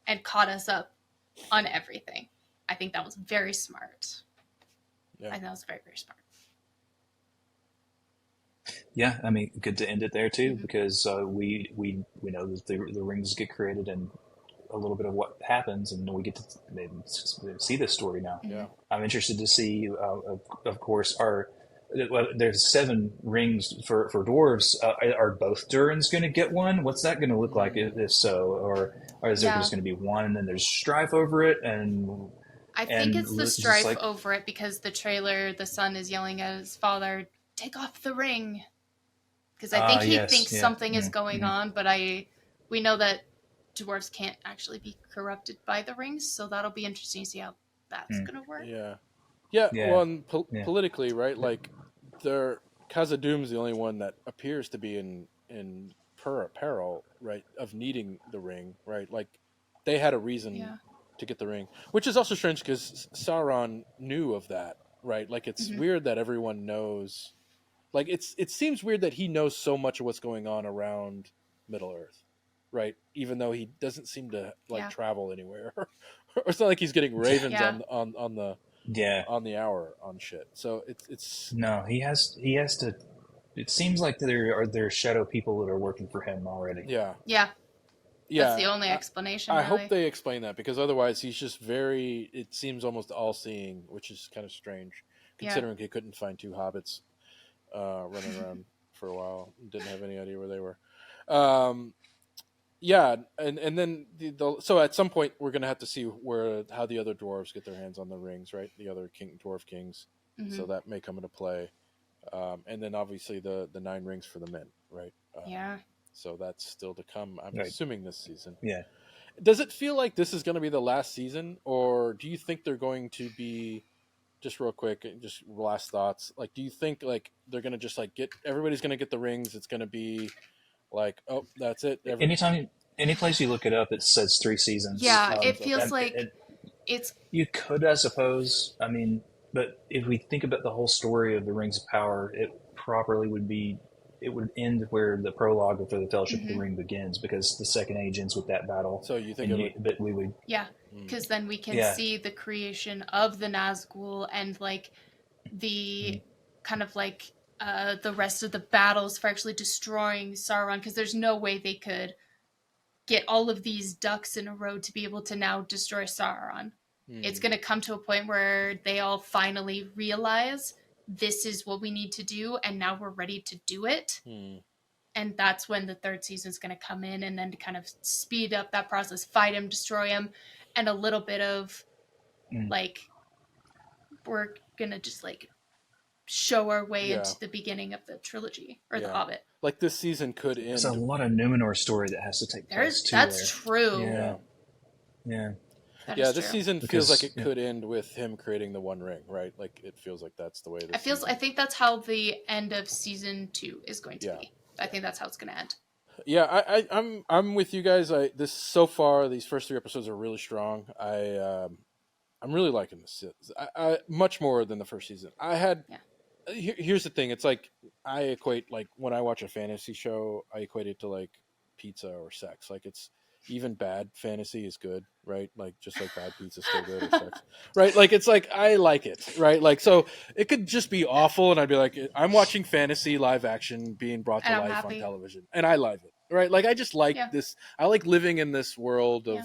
and caught us up on everything. I think that was very smart. Yeah. I think that was very, very smart. Yeah, I mean, good to end it there too, because we know that the rings get created and a little bit of what happens, and we get to see this story now. Yeah. I'm interested to see, of course, there's 7 rings for dwarves. Are both Durins going to get one? What's that going to look like if so? Or is there just going to be one, and then there's strife over it? And I think it's the strife like, over it, because the trailer, the son is yelling at his father, take off the ring. Because I think he thinks something is going on, but we know that dwarves can't actually be corrupted by the rings, so that'll be interesting to see how that's going to work. Yeah. Well, and politically, right? Like, Khazad-dûm's the only one that appears to be in her apparel, right, of needing the ring, right? Like they had a reason Yeah. to get the ring, which is also strange because Sauron knew of that, right? Like it's Mhm. weird that everyone knows. Like it seems weird that he knows so much of what's going on around Middle Earth, right? Even though he doesn't seem to like Yeah. travel anywhere, or it's not like he's getting ravens Yeah. Yeah. on the hour on shit. So it's No, he has to. It seems like there are shadow people that are working for him already. yeah. Yeah. That's the Yeah, only explanation, I hope really. they explain that because otherwise he's just very. It seems almost all-seeing, which is kind of strange, Yeah. considering he couldn't find two hobbits running around for a while, and didn't have any idea where they were. Um, yeah, and then so at some point we're gonna have to see how the other dwarves get their hands on the rings, right? The other dwarf kings, so Hmm. that may come into play, and then obviously the nine rings for the men, right? Yeah. So that's still to come. I'm Right. assuming this season. Yeah. Does it feel like this is going to be the last season, or do you think they're going to be just real quick, just last thoughts? Like, do you think like they're going to just like get everybody's going to get the rings? It's going to be like, oh, that's it. Anytime, any place you look it up, it says 3 seasons. Yeah. It feels And like it's. you could, I suppose. I mean, but if we think about the whole story of the Rings of Power, it properly would be. It would end where the prologue for the Fellowship of the Mhm. Ring begins, because the second age ends with that battle. So you think And it'll? but we would, Yeah. Mm, Because then we can yeah, see the creation of the Nazgul and like the kind of like the rest of the battles for actually destroying Sauron. Because there's no way they could get all of these ducks in a row to be able to now destroy Sauron. It's going to come to a point where they all finally realize this is what we need to do, and now we're ready to do it. mm. And that's when the third season is going to come in and then to kind of speed up that process, fight him, destroy him, and a little bit of mm. like we're going to just like show our way Yeah, into the beginning of the trilogy or the yeah. Hobbit. Like this season could There's a end. lot of Numenor story that has to take place too. That's true. Yeah, Yeah, yeah, That yeah. is This true. season feels like because it could end with him creating the One Ring, right? Like it feels like that's the way this. I think that's how the end of season 2 is going to Yeah. be. I think that's how it's going to end. Yeah, I'm with you guys. This so far these first 3 episodes are really strong. I'm really liking this. I much more than the first season. I had. Yeah. Here's the thing. It's like I equate like when I watch a fantasy show, I equate it to like pizza or sex. Like it's even bad fantasy is good, right? Like just like bad pizza is still good or sex, right? Like it's like I like it, right? Like so it could just be awful, and I'd be like, I'm watching fantasy live action being brought to And I'm life on happy. television, and I love it, right? Like I just like Yeah. this. I like living in this world of Yeah.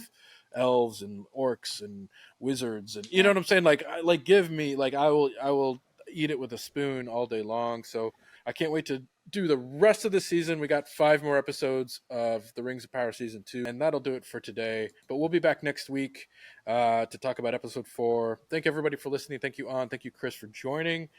elves and orcs and wizards, and you know what I'm saying. Like give me like I will eat it with a spoon all day long. So I can't wait to do the rest of the season. We got 5 more episodes of the Rings of Power season 2, and that'll do it for today. But we'll be back next week to talk about episode 4. Thank everybody for listening. Thank you, thank you, Chris, for joining.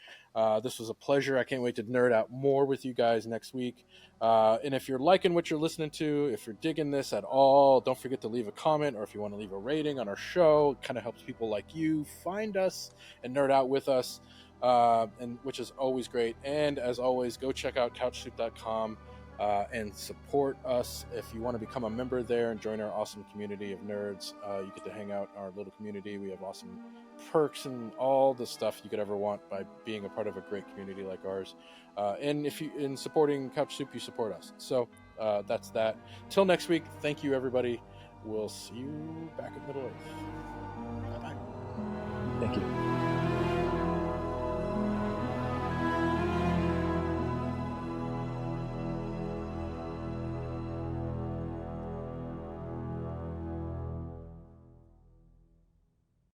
This was a pleasure. I can't wait to nerd out more with you guys next week. And if you're liking what you're listening to, if you're digging this at all, don't forget to leave a comment, or if you want to leave a rating on our show. It kind of helps people like you find us and nerd out with us. And which is always great. And as always, go check out CouchSoup.com and support us. If you want to become a member there and join our awesome community of nerds, you get to hang out in our little community. We have awesome perks and all the stuff you could ever want by being a part of a great community like ours. And if you in supporting CouchSoup, you support us. So that's that. Till next week, thank you everybody. We'll see you back at Middle Earth.